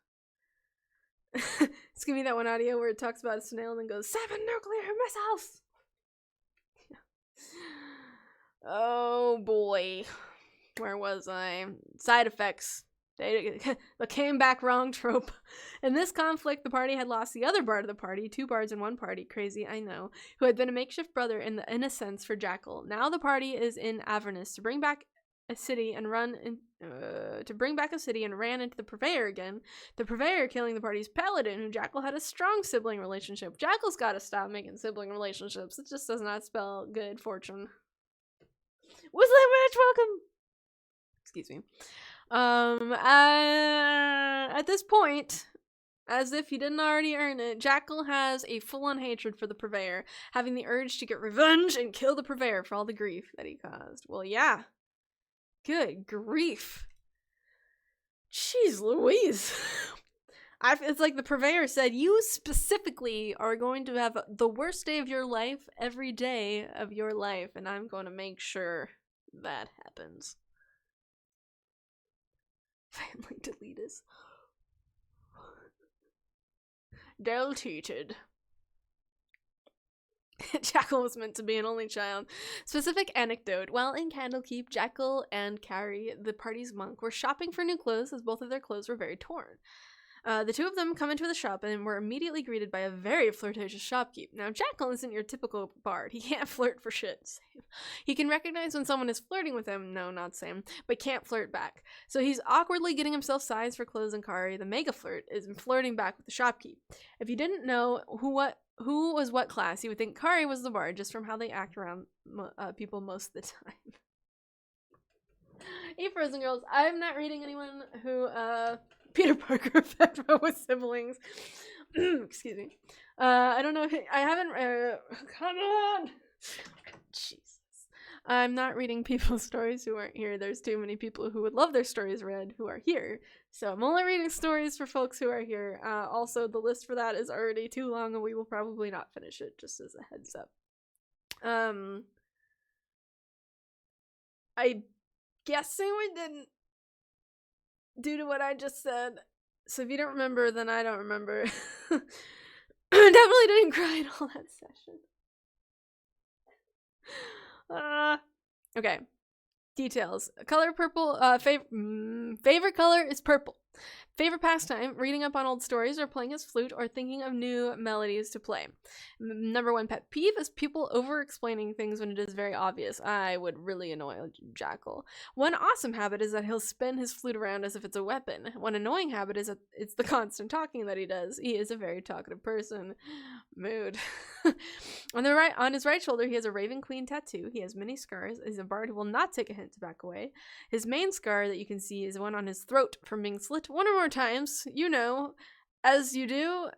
It's gonna be that one audio where it talks about a snail and then goes, 7 nuclear missiles! Oh boy. Where was I? Side effects. The came back wrong trope. In this conflict, the party had lost the other bard of the party, 2 bards in one party, crazy, I know, who had been a makeshift brother in a sense for Jackal. Now the party is in Avernus to bring back a city and ran into the Purveyor again. The Purveyor killing the party's paladin, who Jackal had a strong sibling relationship. Jackal's gotta stop making sibling relationships. It just does not spell good fortune. Whistling Witch, welcome! Excuse me. At this point, as if he didn't already earn it, Jackal has a full-on hatred for the Purveyor, having the urge to get revenge and kill the Purveyor for all the grief that he caused. Well, yeah. Good grief. Jeez Louise. It's like the Purveyor said, you specifically are going to have the worst day of your life every day of your life, and I'm going to make sure that happens. Family deletus. Delteated. Jackal was meant to be an only child. Specific anecdote. While in Candlekeep, Jackal and Carrie, the party's monk, were shopping for new clothes as both of their clothes were very torn. The two of them come into the shop and were immediately greeted by a very flirtatious shopkeep. Now, Jackal isn't your typical bard. He can't flirt for shit. Same. He can recognize when someone is flirting with him, no, not same, but can't flirt back. So he's awkwardly getting himself sized for clothes, and Kari, the mega flirt, is flirting back with the shopkeep. If you didn't know who was what class, you would think Kari was the bard just from how they act around people most of the time. Hey, Frozen Girls, I'm not reading anyone who, Peter Parker, Petra with siblings. Excuse me. I don't know if I haven't, come on! Jesus. I'm not reading people's stories who aren't here. There's too many people who would love their stories read who are here. So I'm only reading stories for folks who are here. Also, the list for that is already too long and we will probably not finish it, just as a heads up. I guessing we didn't, due to what I just said. So if you don't remember, then I don't remember. I definitely didn't cry at all that session. Okay. Details. Color purple. Favorite color is purple. Favorite pastime, reading up on old stories or playing his flute or thinking of new melodies to play. Number one pet peeve is people over-explaining things when it is very obvious. I would really annoy Jackal. One awesome habit is that he'll spin his flute around as if it's a weapon. One annoying habit is that it's the constant talking that he does. He is a very talkative person. Mood. On his right shoulder, he has a Raven Queen tattoo. He has many scars. He's a bard who will not take a hint to back away. His main scar that you can see is one on his throat from being slit one or more times, you know, as you do.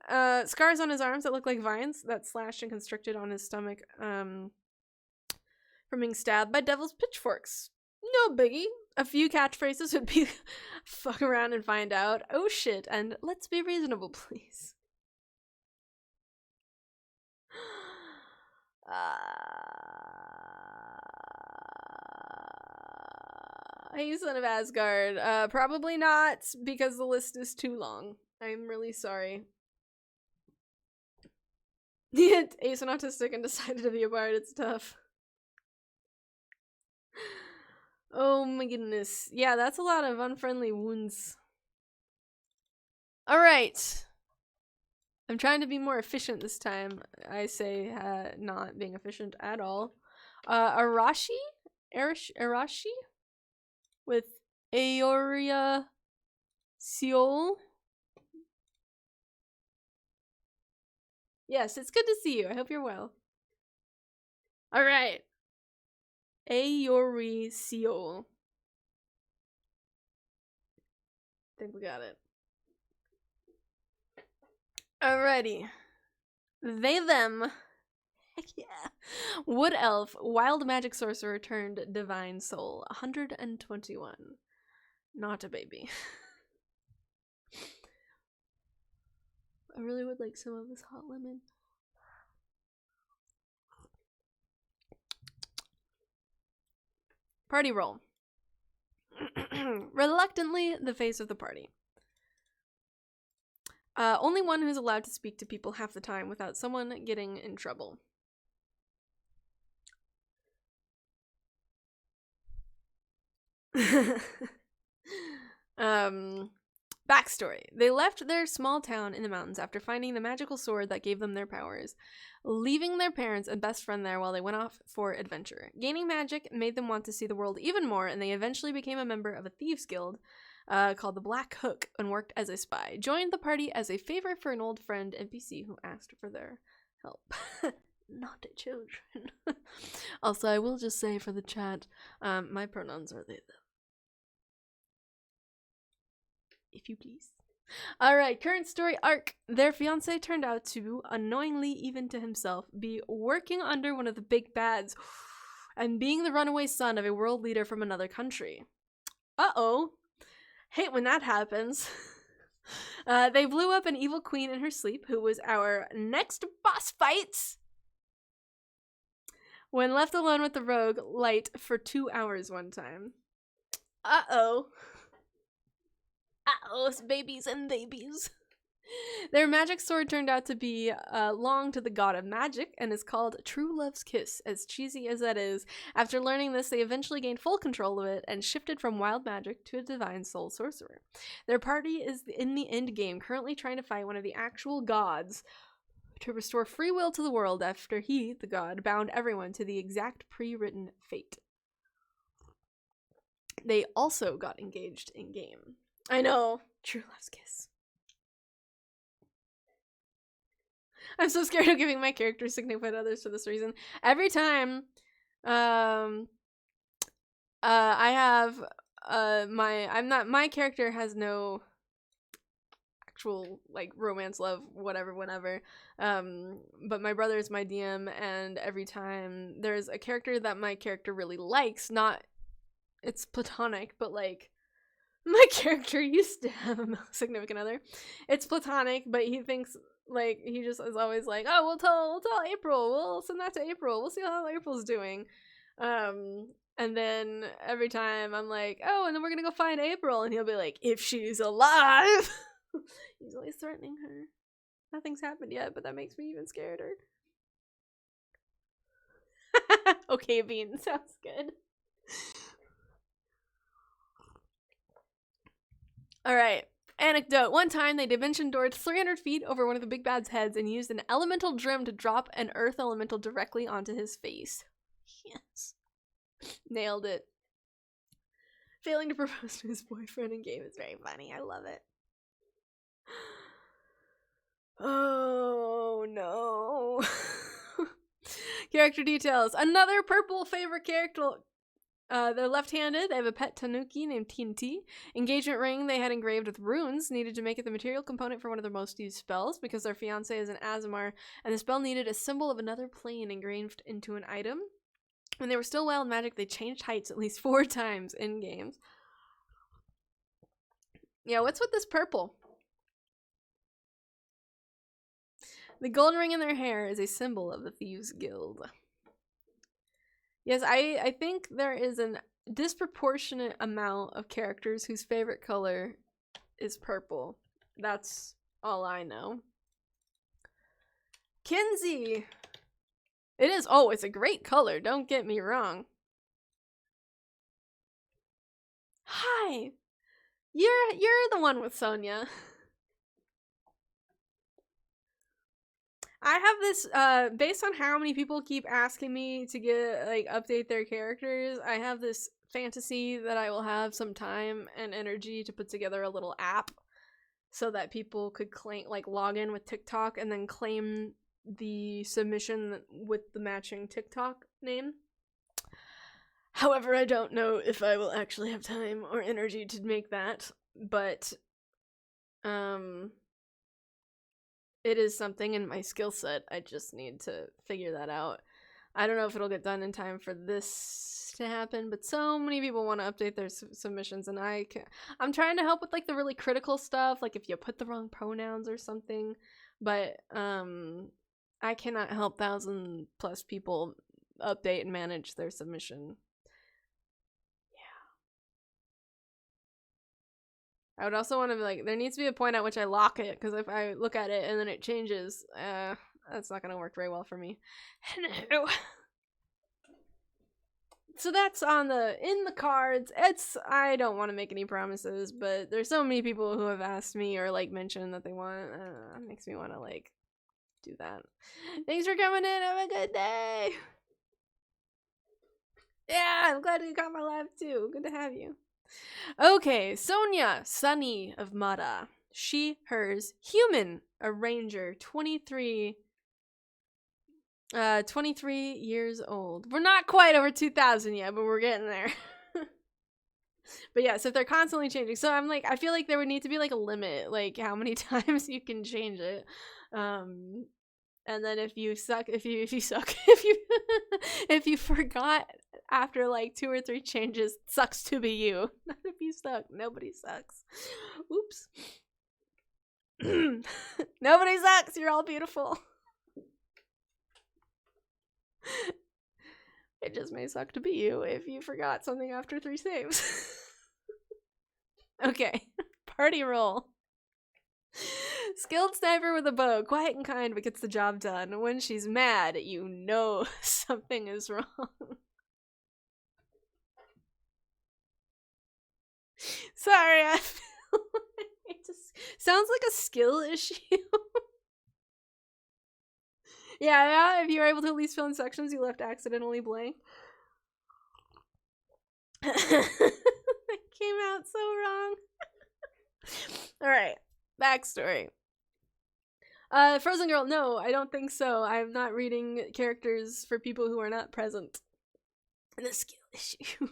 Scars on his arms that look like vines that slashed and constricted on his stomach from being stabbed by devil's pitchforks. No biggie. A few catchphrases would be fuck around and find out, oh shit, and let's be reasonable, please. Hey, son of Asgard. Probably not, because the list is too long. I'm really sorry. Yet, Ace and autistic and decided to be a bard. It's tough. Oh my goodness. Yeah, that's a lot of unfriendly wounds. Alright. I'm trying to be more efficient this time. I say not being efficient at all. Arashi? With Ayori, Syol. Yes, it's good to see you. I hope you're well. Alright. Ayori, Syol. I think we got it. Alrighty. They, them. Heck yeah. Wood Elf, Wild Magic Sorcerer turned Divine Soul. 121. Not a baby. I really would like some of this hot lemon. Party roll. Reluctantly, the face of the party. Only one who's allowed to speak to people half the time without someone getting in trouble. Backstory. They left their small town in the mountains after finding the magical sword that gave them their powers, leaving their parents and best friend there while they went off for adventure. Gaining magic made them want to see the world even more, and they eventually became a member of a thieves guild called the Black Hook and worked as a spy. Joined the party as a favor for an old friend NPC who asked for their help. Naughty children. Also, I will just say for the chat, my pronouns are they, them. If you please. Alright, current story arc. Their fiancé turned out to, unknowingly even to himself, be working under one of the big bads and being the runaway son of a world leader from another country. Uh-oh. Hate when that happens. They blew up an evil queen in her sleep, who was our next boss fight. When left alone with the rogue light for 2 hours one time. Uh-oh. Uh-oh, babies and babies. Their magic sword turned out to be long to the god of magic and is called True Love's Kiss, as cheesy as that is. After learning this, they eventually gained full control of it and shifted from wild magic to a divine soul sorcerer. Their party is in the end game, currently trying to fight one of the actual gods to restore free will to the world after he, the god, bound everyone to the exact pre-written fate. They also got engaged in game. I know. True Love's Kiss. I'm so scared of giving my characters significant others for this reason. Every time I have my character has no actual like romance, love, whatever, whenever. But my brother is my DM, and every time there's a character that my character really likes, it's platonic, but like my character used to have a significant other. It's platonic, but he thinks like he just is always like, oh, we'll tell April. We'll send that to April. We'll see how April's doing. And then every time I'm like, oh, and then we're gonna go find April, and he'll be like, if she's alive. He's always threatening her. Nothing's happened yet, but that makes me even scarier. Okay, Bean, sounds good. Alright. Anecdote. One time, they dimension doored 300 feet over one of the big bad's heads and used an elemental drum to drop an earth elemental directly onto his face. Yes. Nailed it. Failing to propose to his boyfriend in game is very funny. I love it. Oh, no. Character details. Another purple favorite character. They're left-handed. They have a pet tanuki named TNT. Engagement ring they had engraved with runes needed to make it the material component for one of their most used spells because their fiancé is an Azamar, and the spell needed a symbol of another plane engraved into an item. When they were still wild magic, they changed heights at least 4 times in games. Yeah, what's with this purple? The gold ring in their hair is a symbol of the Thieves Guild. Yes, I think there is a disproportionate amount of characters whose favorite color is purple. That's all I know. Kenzie! It is, oh, it's a great color, don't get me wrong. Hi! You're the one with Sonia. I have this, based on how many people keep asking me to get, like, update their characters, I have this fantasy that I will have some time and energy to put together a little app so that people could claim, like, log in with TikTok and then claim the submission with the matching TikTok name. However, I don't know if I will actually have time or energy to make that, but, it is something in my skill set. I just need to figure that out. I don't know if it'll get done in time for this to happen, but so many people want to update their submissions, and I'm trying to help with like the really critical stuff, like if you put the wrong pronouns or something, but I cannot help 1,000+ people update and manage their submission. I would also want to be like, there needs to be a point at which I lock it, because if I look at it and then it changes, that's not going to work very well for me. No. So that's in the cards. I don't want to make any promises, but there's so many people who have asked me or like mentioned that they want, it makes me want to like do that. Thanks for coming in. Have a good day. Yeah, I'm glad you got my live too. Good to have you. Okay, Sonia, Sunni of Mada. She, hers, human, a ranger, 23 years old. We're not quite over 2,000 yet, but we're getting there. But yeah, so they're constantly changing. So I'm like, I feel like there would need to be like a limit, like how many times you can change it. And then if you suck, if you forgot after like 2 or 3 changes, sucks to be you. Not if you suck. Nobody sucks. Oops. Nobody sucks. You're all beautiful. It just may suck to be you if you forgot something after 3 saves. Okay. Party roll. Skilled sniper with a bow, quiet and kind, but gets the job done. When she's mad, you know something is wrong. Sorry, I feel like it just sounds like a skill issue. Yeah, if you were able to at least fill in sections you left accidentally blank. It came out so wrong. Alright, backstory. Frozen Girl, no, I don't think so. I'm not reading characters for people who are not present. The skill issue.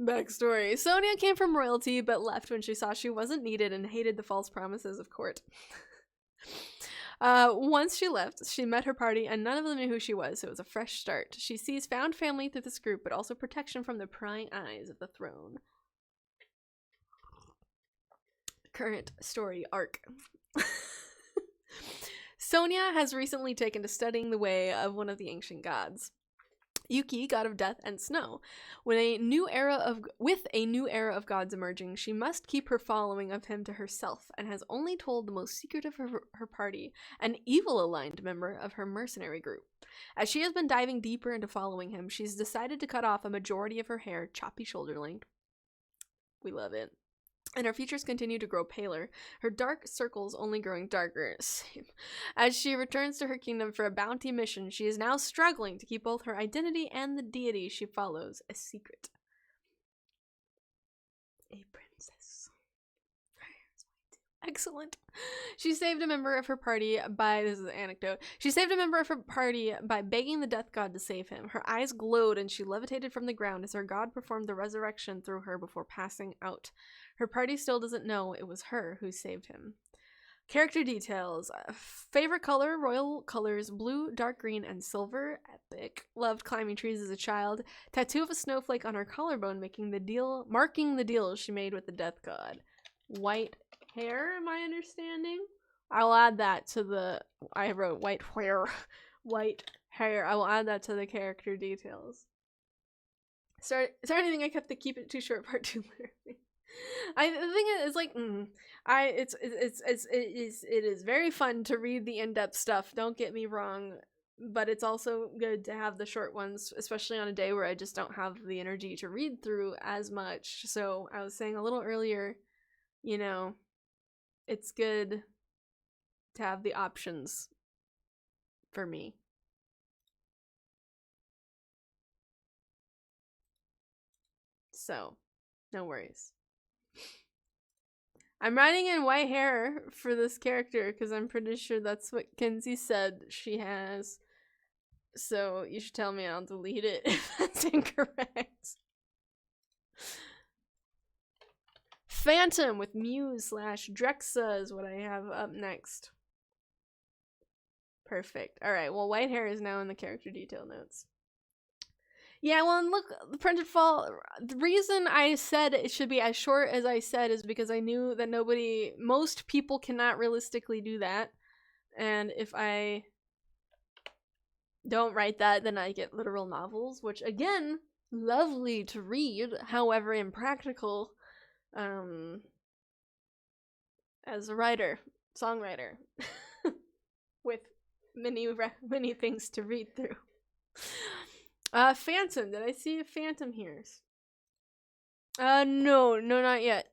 Backstory. Sonia came from royalty, but left when she saw she wasn't needed and hated the false promises of court. Once she left, she met her party, and none of them knew who she was, so it was a fresh start. She sees found family through this group, but also protection from the prying eyes of the throne. Current story arc. Sonia has recently taken to studying the way of one of the ancient gods, Yuki, god of death and snow. With a new era of gods emerging, she must keep her following of him to herself, and has only told the most secretive of her party, an evil-aligned member of her mercenary group. As she has been diving deeper into following him, she's decided to cut off a majority of her hair, choppy shoulder length. We love it. And her features continue to grow paler, her dark circles only growing darker. As she returns to her kingdom for a bounty mission, she is now struggling to keep both her identity and the deity she follows a secret. A princess. Excellent. She saved a member of her party by, this is an anecdote, she saved a member of her party by begging the death god to save him. Her eyes glowed and she levitated from the ground as her god performed the resurrection through her before passing out. Her party still doesn't know it was her who saved him. Character details. Favorite color, royal colors, blue, dark green, and silver. Epic. Loved climbing trees as a child. Tattoo of a snowflake on her collarbone marking the deal she made with the death god. White hair, am I understanding? I'll add that to the, I wrote white hair. White hair. I will add that to the character details. Is there anything I kept to keep it too short part 2 literally? The thing is, like, it is very fun to read the in-depth stuff, don't get me wrong, but it's also good to have the short ones, especially on a day where I just don't have the energy to read through as much. So I was saying a little earlier, you know, it's good to have the options for me. So, no worries. I'm writing in white hair for this character because I'm pretty sure that's what Kenzie said she has. So you should tell me and I'll delete it if that's incorrect. Phantom with Muse / Drexa is what I have up next. Perfect. Alright, well, white hair is now in the character detail notes. Yeah, well, and look, the printed fall, the reason I said it should be as short as I said is because I knew that most people cannot realistically do that. And if I don't write that, then I get literal novels, which, again, lovely to read, however impractical, as a writer, songwriter, with many things to read through. Phantom. Did I see a Phantom here? No, not yet.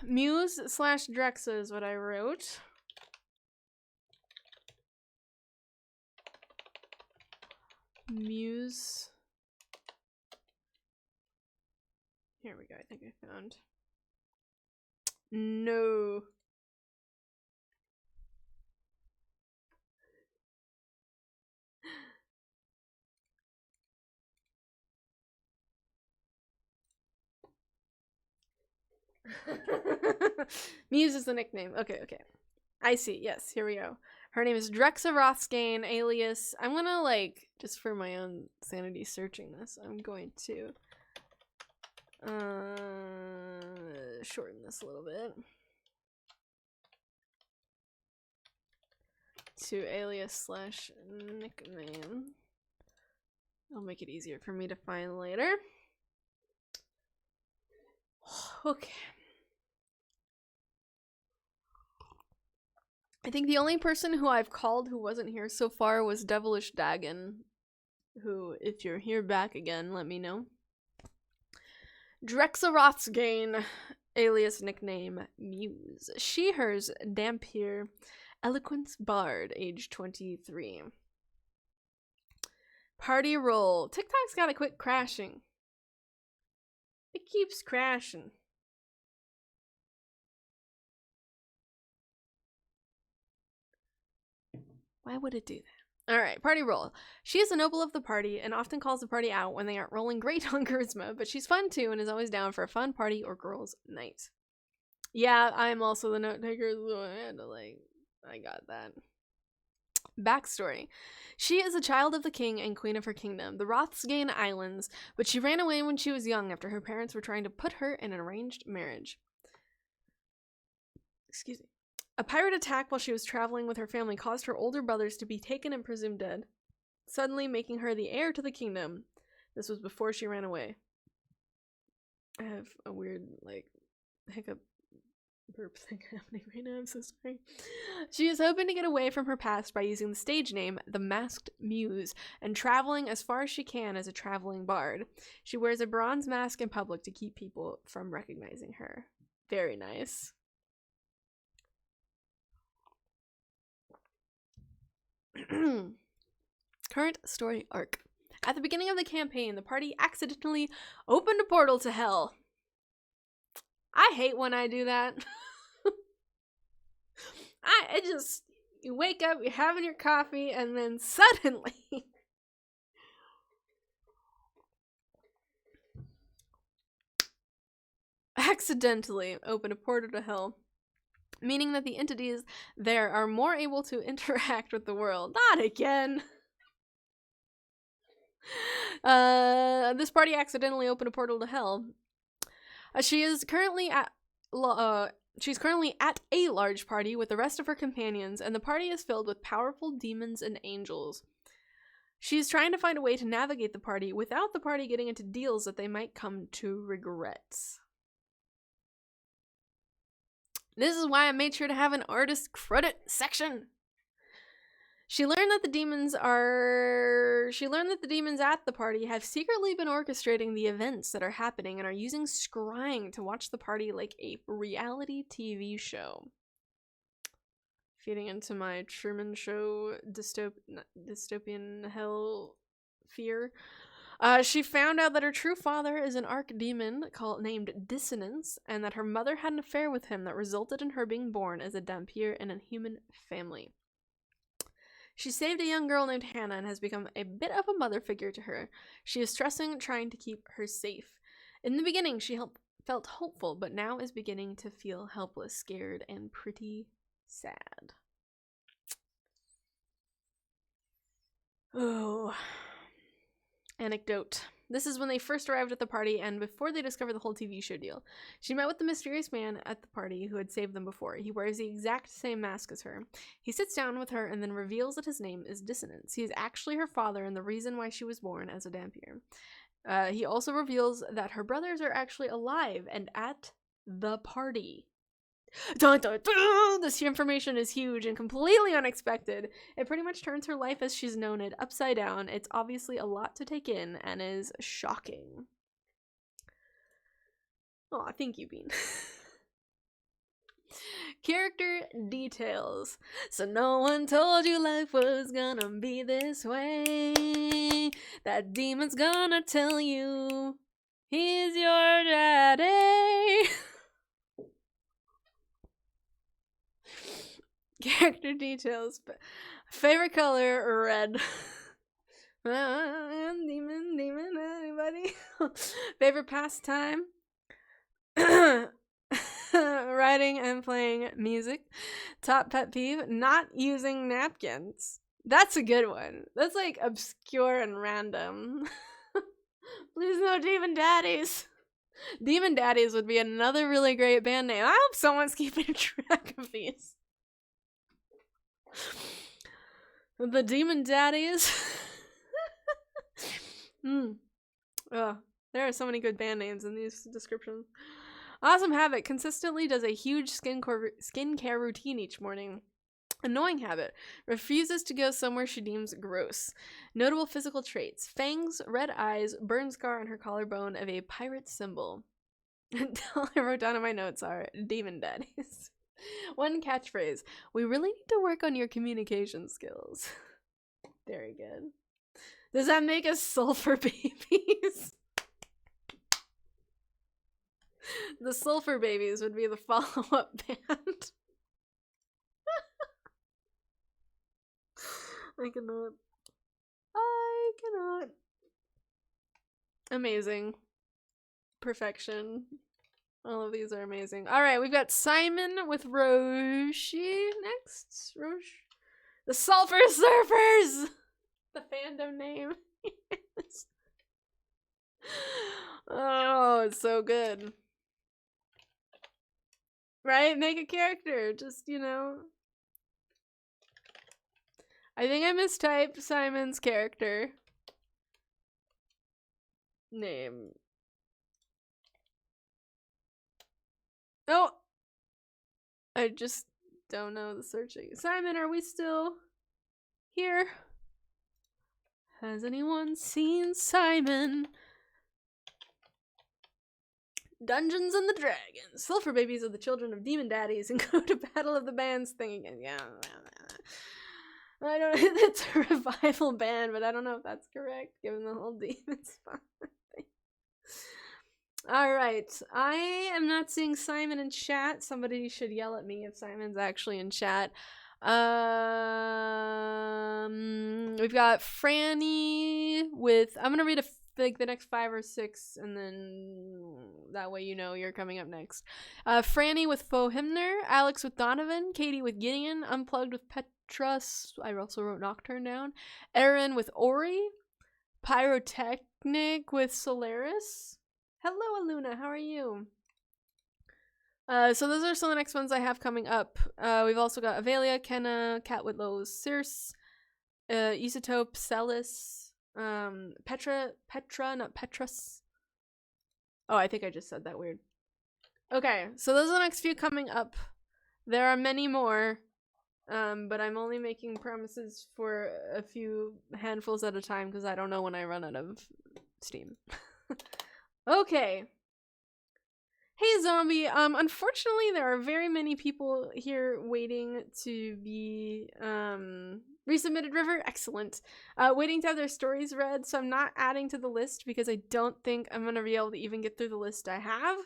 Muse / Drexa is what I wrote. Muse. Here we go, I think I found. No. Muse is the nickname. Okay. I see. Yes, here we go. Her name is Drexa Rothsgain, alias. I'm gonna, like, just for my own sanity searching this, I'm going to shorten this a little bit. to alias slash nickname. I'll make it easier for me to find later. Okay. I think the only person who I've called who wasn't here so far was Devilish Dagon, who, if you're here back again, let me know. Drexa Rothsgain, alias nickname Muse. She, hers, Dampier, Eloquence Bard, age 23. Party roll. TikTok's gotta quit crashing. It keeps crashing. Why would it do that? Alright, party roll. She is a noble of the party and often calls the party out when they aren't rolling great on charisma, but she's fun too and is always down for a fun party or girls' night. Yeah, I'm also the note taker, so I had to, I got that. Backstory. She is a child of the king and queen of her kingdom, the Rothsgain Islands, but she ran away when she was young after her parents were trying to put her in an arranged marriage. Excuse me. A pirate attack while she was traveling with her family caused her older brothers to be taken and presumed dead, suddenly making her the heir to the kingdom. This was before she ran away. I have a weird, hiccup burp thing happening right now. I'm so sorry. She is hoping to get away from her past by using the stage name, the Masked Muse, and traveling as far as she can as a traveling bard. She wears a bronze mask in public to keep people from recognizing her. Very nice. Current story arc. At the beginning of the campaign, the party accidentally opened a portal to hell. I hate when I do that. You wake up, you're having your coffee, and then suddenly accidentally open a portal to hell, meaning that the entities there are more able to interact with the world. Not again. This party accidentally opened a portal to hell. She's currently at a large party with the rest of her companions, and the party is filled with powerful demons and angels. She's trying to find a way to navigate the party without the party getting into deals that they might come to regret. This is why I made sure to have an artist credit section. She learned that the demons at the party have secretly been orchestrating the events that are happening and are using scrying to watch the party like a reality TV show. Feeding into my Truman Show dystopian hell fear. She found out that her true father is an archdemon named Dissonance, and that her mother had an affair with him that resulted in her being born as a Dampier in a human family. She saved a young girl named Hannah and has become a bit of a mother figure to her. She is stressing trying to keep her safe. In the beginning, she felt hopeful, but now is beginning to feel helpless, scared, and pretty sad. Oh. Anecdote. This is when they first arrived at the party and before they discovered the whole TV show deal. She met with the mysterious man at the party who had saved them before. He wears the exact same mask as her. He sits down with her and then reveals that his name is Dissonance. He is actually her father and the reason why she was born as a Dampier. He also reveals that her brothers are actually alive and at the party. Dun, dun, dun! This information is huge and completely unexpected. It pretty much turns her life as she's known it upside down. It's obviously a lot to take in and is shocking. Aw, thank you, Bean. Character details. So no one told you life was gonna be this way. That demon's gonna tell you he's your daddy. Character details. Favorite color, red. Demon, anybody? Favorite pastime? Writing and playing music. Top pet peeve, not using napkins. That's a good one. That's like obscure and random. Please no Demon Daddies. Demon Daddies would be another really great band name. I hope someone's keeping track of these. The Demon Daddies. Oh, there are so many good band names in these descriptions. Awesome Habit consistently does a huge skincare routine each morning. Annoying Habit refuses to go somewhere she deems gross. Notable physical traits: fangs, red eyes, burn scar on her collarbone of a pirate symbol. All I wrote down in my notes are Demon Daddies. One catchphrase: we really need to work on your communication skills. Very good. Does that make us sulfur babies? The Sulfur Babies would be the follow-up band. I cannot. Amazing. Perfection. All of these are amazing. Alright, we've got Simon with Roshi next. Roche. The Sulfur Surfers! The fandom name. Yes. Oh, it's so good. Right? Make a character. Just, you know. I think I mistyped Simon's character name. Oh! I just don't know the searching. Simon, are we still here? Has anyone seen Simon? Dungeons and the Dragons. Sulfur Babies are the children of demon daddies and go to Battle of the Bands thing again. Yeah. I don't know. It's a revival band, but I don't know if that's correct given the whole demon spot thing. Alright. I am not seeing Simon in chat. Somebody should yell at me if Simon's actually in chat. We've got Frannie with, I'm gonna read like the next 5 or 6, and then that way you know you're coming up next. Frannie with Hymnir, Alex with Donavan, Katie with Gideon, Unplugged with Petra, I also wrote Nocturne down, Aeren with Ori, Pyrotechnic with Solaris. Hello, Aluna, how are you? So those are some of the next ones I have coming up. We've also got Avelia, Kenna, Cat with Lowe's, Circe, Isotope, Selis, Petra, not Petrus. Oh, I think I just said that weird. Okay, so those are the next few coming up. There are many more, but I'm only making promises for a few handfuls at a time because I don't know when I run out of steam. Okay. Hey, Zombie. Unfortunately, there are very many people here waiting to be, resubmitted, River. Excellent. Waiting to have their stories read, so I'm not adding to the list because I don't think I'm gonna be able to even get through the list I have.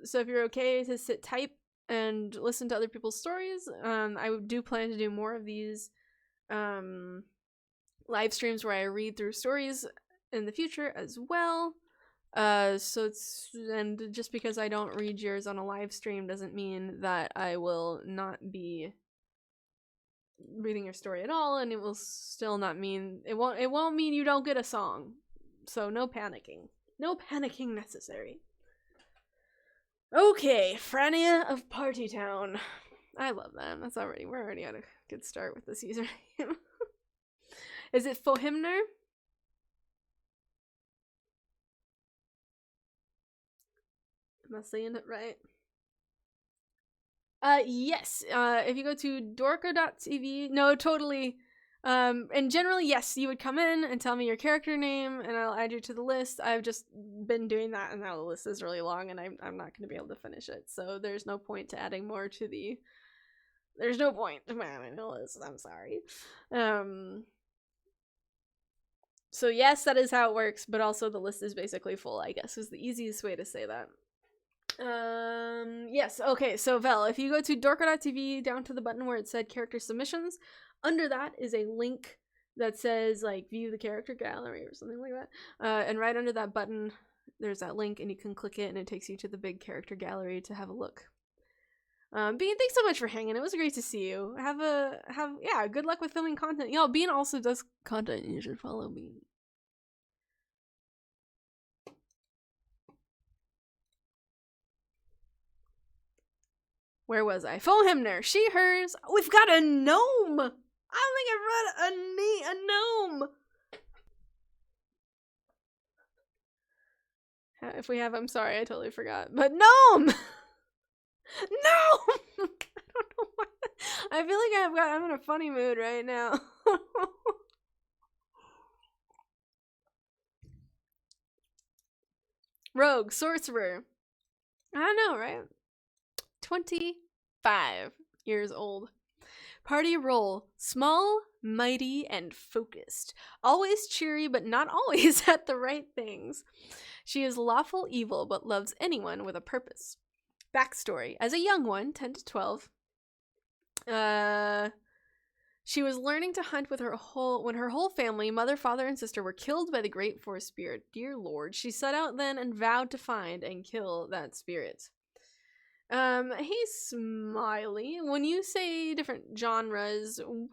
So if you're okay to sit tight and listen to other people's stories, I do plan to do more of these, live streams where I read through stories in the future as well. So it's, and just because I don't read yours on a live stream doesn't mean that I will not be reading your story at all, and it will still not mean, it won't mean you don't get a song. So no panicking. No panicking necessary. Okay, Frannie of Partytown. I love that. We're already at a good start with this username. Is it Hymnir? Am I saying it right? Yes. If you go to dorka.tv, no, totally. And generally, yes, you would come in and tell me your character name, and I'll add you to the list. I've just been doing that, and now the list is really long, and I'm not going to be able to finish it. So there's no point to adding more to the. There's no point to adding the list. I'm sorry. So yes, that is how it works, but also the list is basically full, I guess, is the easiest way to say that. Yes, okay, so Vel, if you go to dorka.tv down to the button where it said character submissions, under that is a link that says like view the character gallery or something like that. And right under that button there's that link, and you can click it and it takes you to the big character gallery to have a look. Bean, thanks so much for hanging. It was great to see you. Yeah, good luck with filming content. Y'all, Bean also does content, and you should follow Bean. Where was I? Hymnir. She, hers. We've got a gnome! I don't think I read a gnome. If we have, I'm sorry, I totally forgot. But gnome! Gnome! I don't know why. I feel like I'm in a funny mood right now. Rogue, sorcerer. I don't know, right? 25 years old. Party role: small, mighty, and focused. Always cheery, but not always at the right things. She is lawful evil, but loves anyone with a purpose. Backstory: as a young one, 10 to 12, she was learning to hunt with when her whole family, mother, father, and sister, were killed by the great forest spirit. Dear Lord, she set out then and vowed to find and kill that spirit. Hey Smiley, when you say different genres, what do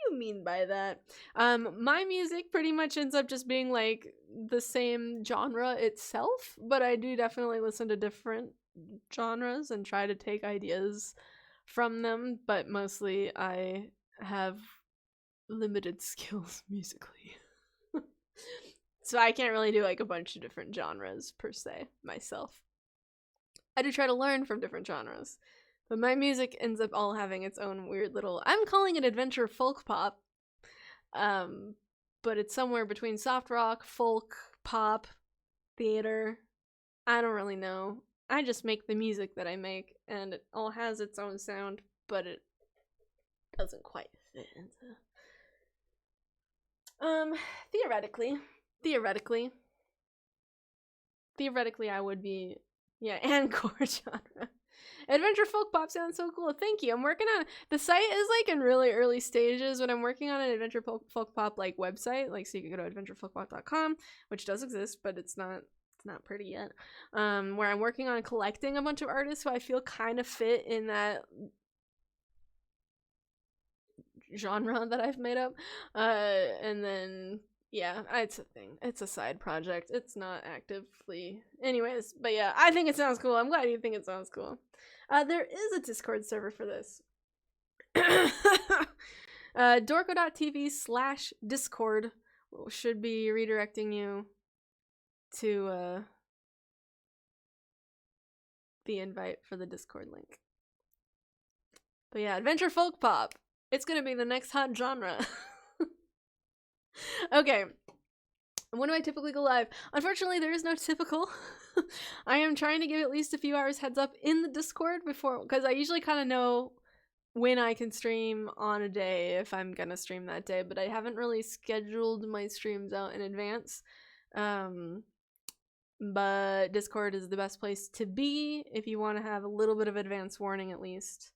you mean by that? My music pretty much ends up just being like the same genre itself, but I do definitely listen to different genres and try to take ideas from them, but mostly I have limited skills musically. So I can't really do like a bunch of different genres per se myself. I do try to learn from different genres, but my music ends up all having its own weird little, I'm calling it adventure folk pop, but it's somewhere between soft rock, folk, pop, theater. I don't really know. I just make the music that I make, and it all has its own sound, but it doesn't quite fit into... Theoretically, I would be, yeah, and core genre. Adventure folk pop sounds so cool. Thank you. I'm working on, the site is like in really early stages, but I'm working on an adventure folk pop like website, like so you can go to adventurefolkpop.com, which does exist, but it's not pretty yet. Where I'm working on collecting a bunch of artists who I feel kind of fit in that genre that I've made up. And then yeah, it's a thing. It's a side project. It's not actively anyways, but yeah, I think it sounds cool. I'm glad you think it sounds cool. There is a Discord server for this. Dorko.tv/Discord should be redirecting you to the invite for the Discord link. But yeah, adventure folk pop. It's gonna be the next hot genre. Okay. When do I typically go live? Unfortunately, there is no typical. I am trying to give at least a few hours heads up in the Discord before, because I usually kind of know when I can stream on a day if I'm gonna stream that day, but I haven't really scheduled my streams out in advance. But Discord is the best place to be if you want to have a little bit of advance warning at least.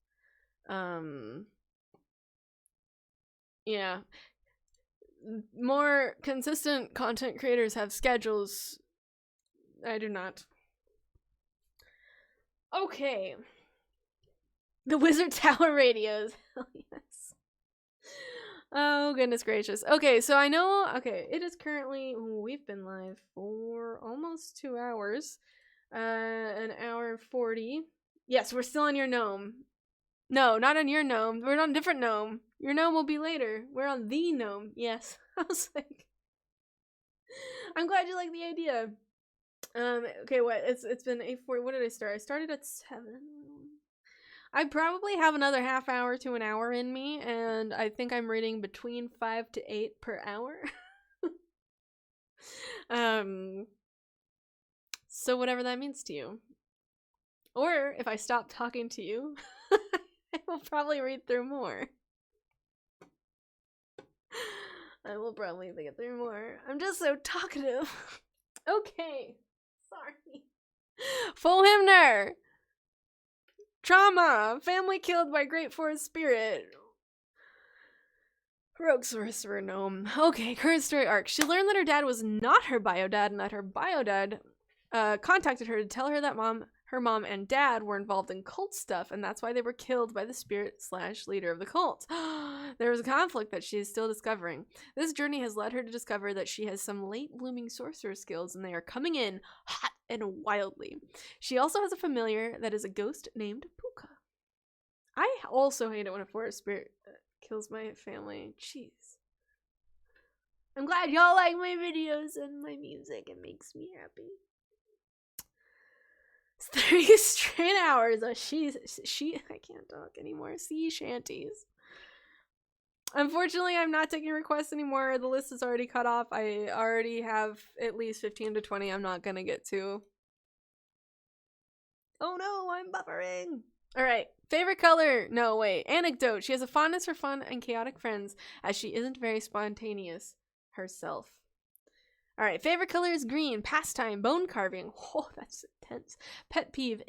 Yeah. More consistent content creators have schedules. I do not. Okay. The Wizard Tower radios. Hell yes. Oh, goodness gracious. Okay, so I know, okay, it is currently, we've been live for almost 2 hours. An hour and 40. Yes, we're still on your gnome. No, not on your gnome. We're on a different gnome. Your gnome will be later. We're on the gnome. Yes. I was like, I'm glad you like the idea. Okay, what? It's been 8:40. What did I start? I started at 7. I probably have another half hour to an hour in me, and I think I'm reading between 5 to 8 per hour. So whatever that means to you. Or if I stop talking to you, I will probably read through more. I will probably get through more. I'm just so talkative. Okay. Sorry. Full Hymnir. Trauma. Family killed by great forest spirit. Rogue sorcerer gnome. Okay, current story arc. She learned that her dad was not her bio dad and that her bio dad contacted her to tell her that her mom and dad were involved in cult stuff, and that's why they were killed by the spirit/leader of the cult. There was a conflict that she is still discovering. This journey has led her to discover that she has some late-blooming sorcerer skills, and they are coming in hot and wildly. She also has a familiar that is a ghost named Puka. I also hate it when a forest spirit Kills my family. Jeez. I'm glad y'all like my videos and my music. It makes me happy. It's 30 straight hours of I can't talk anymore. Sea shanties. Unfortunately, I'm not taking requests anymore. The list is already cut off. I already have at least 15 to 20 I'm not gonna get to. Oh no, I'm buffering. Alright, favorite color. No, wait. Anecdote. She has a fondness for fun and chaotic friends, as she isn't very spontaneous herself. Alright, favorite color is green. Pastime. Bone carving. Oh, that's intense. Pet peeve.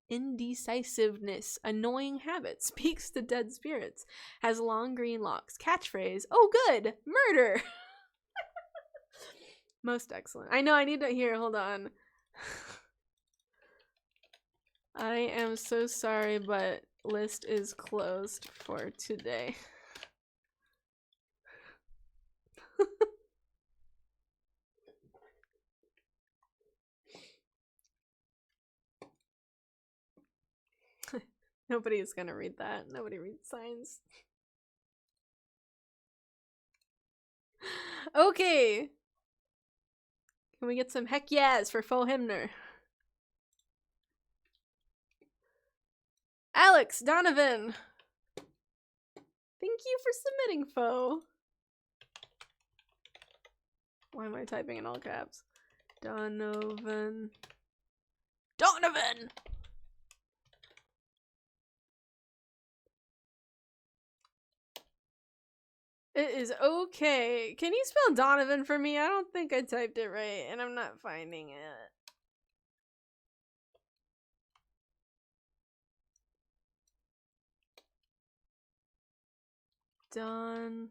Indecisiveness. Annoying habit. Speaks to dead spirits. Has long green locks. Catchphrase. Oh, good. Murder. Most excellent. I know, I need to hear. Hold on. I am so sorry, but list is closed for today. Nobody is gonna read that. Nobody reads signs. Okay. Can we get some heck yes for faux Hymnir? Alex, Donavan. Thank you for submitting, faux. Why am I typing in all caps? Donavan. Donavan! It is okay. Can you spell Donavan for me? I don't think I typed it right, and I'm not finding it. Donavan.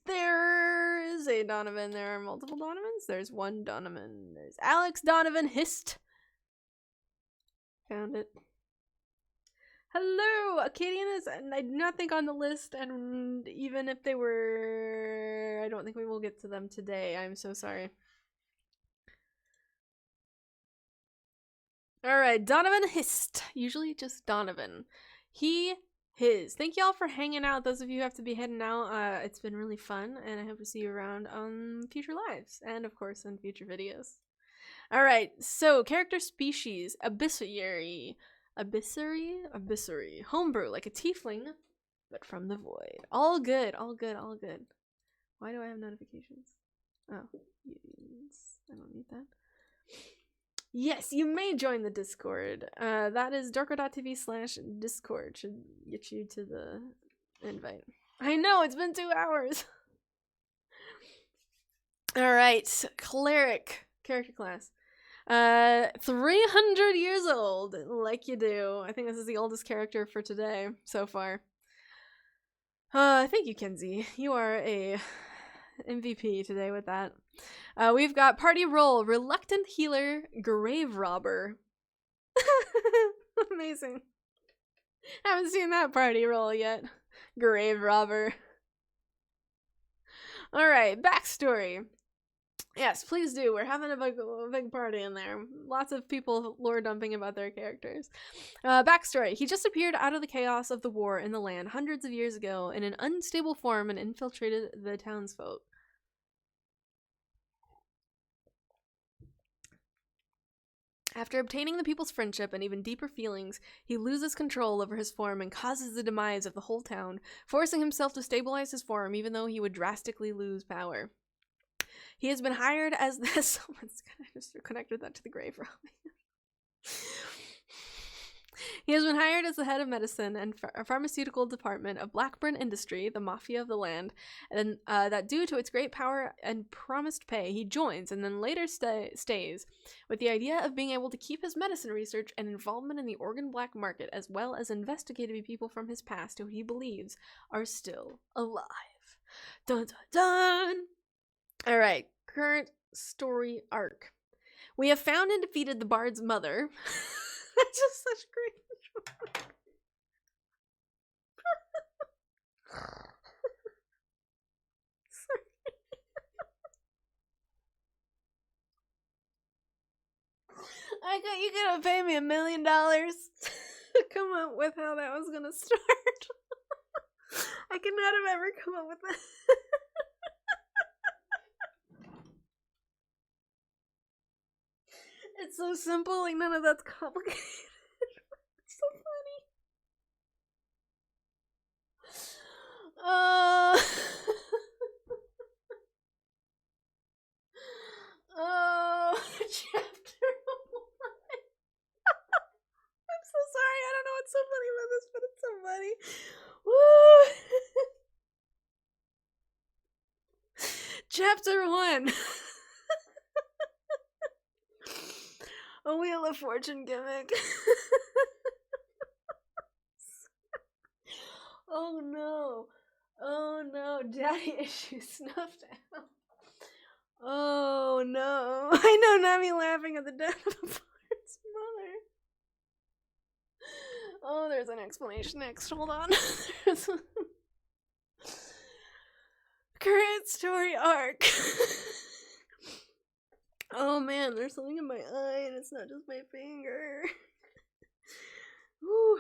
There is a Donavan. There are multiple Donavans. There's one Donavan. There's Alex Donavan Histe. Found it. Hello! Acadian is, I do not think, on the list, and even if they were, I don't think we will get to them today. I'm so sorry. Alright, Donavan Histe. Usually just Donavan. He, his. Thank y'all for hanging out. Those of you who have to be heading out, it's been really fun, and I hope to see you around on future lives, and of course in future videos. Alright, so character species, Abyssary. Abyssary. Homebrew, like a tiefling, but from the void. All good, all good, all good. Why do I have notifications? Oh, yes, I don't need that. Yes, you may join the Discord. That is dorko.tv/discord. Should get you to the invite. I know, it's been 2 hours. Alright, cleric. Character class. 300 years old, like you do. I think this is the oldest character for today so far. Thank you, Kenzie. You are a MVP today with that. We've got party role, reluctant healer, grave robber. Amazing. Haven't seen that party role yet. Grave robber. Alright, backstory. Yes, please do. We're having a big party in there. Lots of people lore dumping about their characters. Backstory. He just appeared out of the chaos of the war in the land hundreds of years ago in an unstable form and infiltrated the townsfolk. After obtaining the people's friendship and even deeper feelings, he loses control over his form and causes the demise of the whole town, forcing himself to stabilize his form even though he would drastically lose power. He has been hired as the someone's gonna just connected that to the grave robbing. He has been hired as the head of medicine and pharmaceutical department of Blackburn Industry, the mafia of the land, and that due to its great power and promised pay, he joins and then later stays with the idea of being able to keep his medicine research and involvement in the organ black market, as well as investigating people from his past who he believes are still alive. Dun dun dun! Alright, current story arc. We have found and defeated the bard's mother. That's just such great. You gonna pay me $1 million? come up with how that was gonna start. I could not have ever come up with that. It's so simple, like none of that's complicated. It's so funny. Oh, chapter 1. I'm so sorry. I don't know what's so funny about this, but it's so funny. Woo! Chapter 1. A Wheel of Fortune gimmick. Oh no. Oh no. Daddy issues snuffed out. Oh no. I know, not me laughing at the death of Bart's mother. Oh, there's an explanation next. Hold on. Current story arc. Oh man, there's something in my eye and it's not just my finger. Ooh.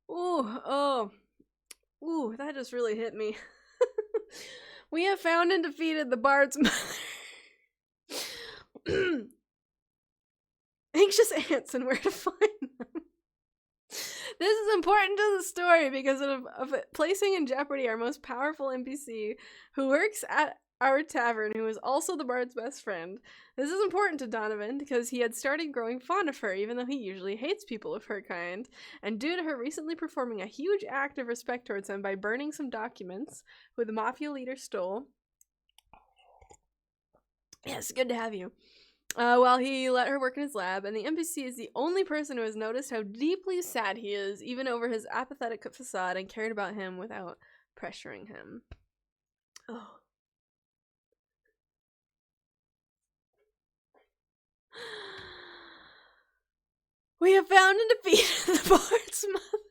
Ooh, oh. Ooh, that just really hit me. We have found and defeated the Bard's mother. Anxious ants and where to find them. This is important to the story because of placing in jeopardy our most powerful NPC who works at our tavern, who is also the Bard's best friend. This is important to Donavan because he had started growing fond of her, even though he usually hates people of her kind, and due to her recently performing a huge act of respect towards him by burning some documents who the mafia leader stole. Yes, good to have you. While he let her work in his lab, and the NPC is the only person who has noticed how deeply sad he is, even over his apathetic facade, and cared about him without pressuring him. Oh. We have found and defeated the Bard's mother.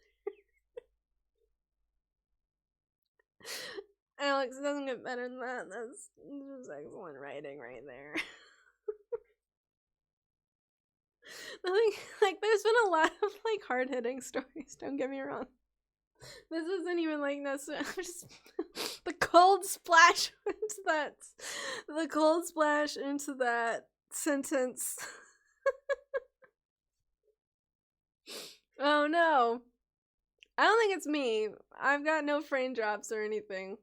Alex, it doesn't get better than that. That's excellent writing right there. Nothing, like, there's been a lot of, like, hard-hitting stories, don't get me wrong. This isn't even, like, necessarily, just, the cold splash into that sentence. Oh, no. I don't think it's me. I've got no frame drops or anything.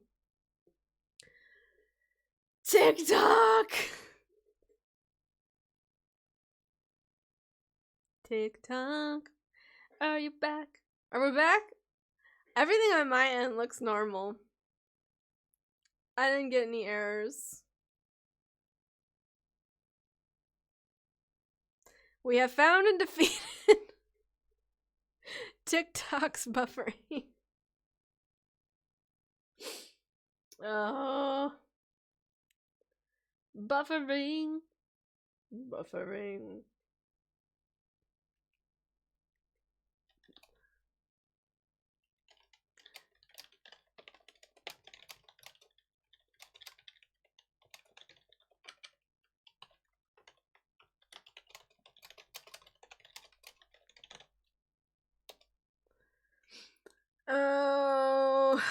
TikTok! TikTok, are you back? Are we back? Everything on my end looks normal. I didn't get any errors. We have found and defeated TikTok's buffering. Oh. Buffering. Buffering. Oh.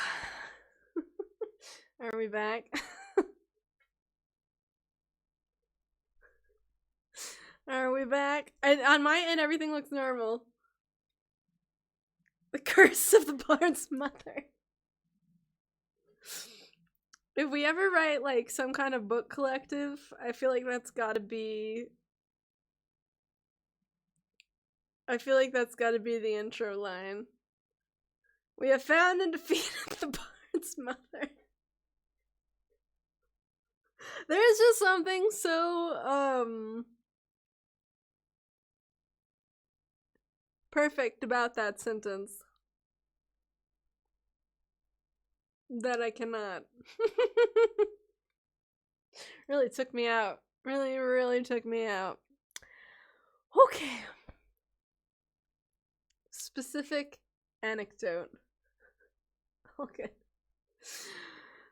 Are we back? Are we back? On my end, everything looks normal. The curse of the Bard's mother. If we ever write, like, some kind of book collective, I feel like that's gotta be... the intro line. We have found and defeated the Bard's mother. There is just something so, perfect about that sentence that I cannot. Really took me out. Really took me out. Okay. Specific anecdote. Okay.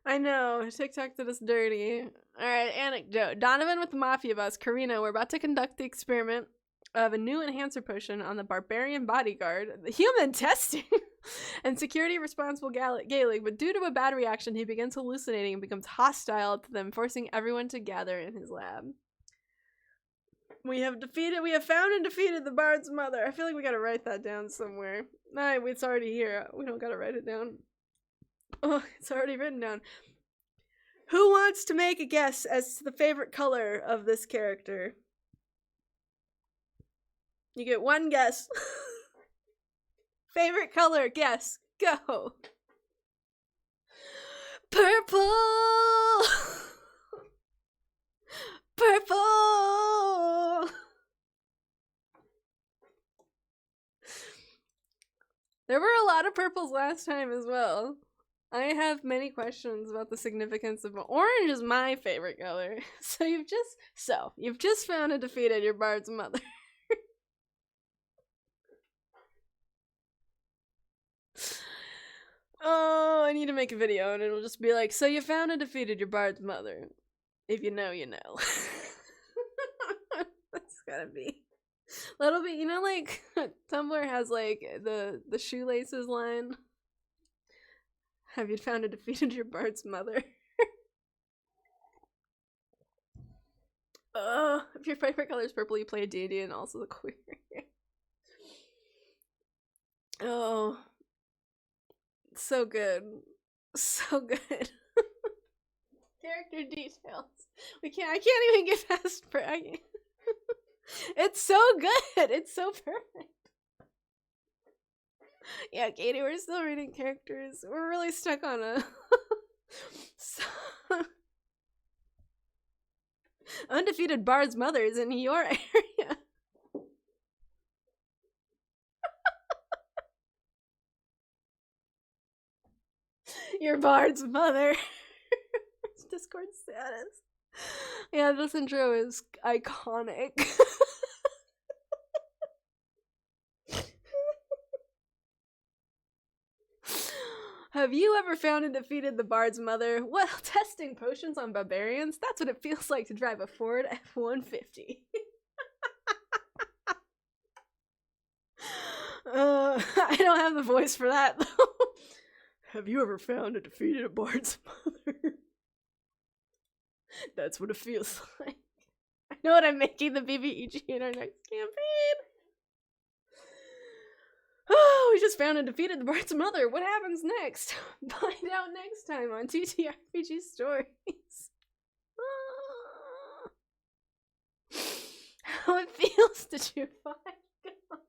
I know, TikTok did us dirty. Alright, anecdote. Donavan with the mafia boss, Karina, we're about to conduct the experiment of a new enhancer potion on the barbarian bodyguard, the human testing, and security responsible Gayle, but due to a bad reaction, he begins hallucinating and becomes hostile to them, forcing everyone to gather in his lab. We have found and defeated the bard's mother. I feel like we gotta write that down somewhere. Nah, it's already here. We don't gotta write it down. Oh, it's already written down. Who wants to make a guess as to the favorite color of this character? You get one guess. Favorite color, guess. Go. Purple! Purple! There were a lot of purples last time as well. I have many questions about the significance of orange is my favorite color. So you've just found and defeated your bard's mother. Oh, I need to make a video and it'll just be like, so you found and defeated your bard's mother. If you know, you know. That's gotta be. That'll be, you know, like, Tumblr has, like, the shoelaces line. Have you found and defeated your bard's mother? Oh, if your favorite color is purple, you play D&D and also the queer. Oh. So good. So good. Character details. I can't even get past It's so good. It's so perfect. Yeah, Katie, we're still reading characters. We're really stuck on a undefeated bard's mothers in your area. Your bard's mother. Discord status. Yeah, this intro is iconic. Have you ever found and defeated the bard's mother? Well, testing potions on barbarians, that's what it feels like to drive a Ford F-150. I don't have the voice for that, though. Have you ever found and defeated a bard's mother? That's what it feels like. I know what I'm making the BBEG in our next campaign. Oh, we just found and defeated the bard's mother. What happens next? Find out next time on TTRPG Stories. How it feels to chew 5 gum.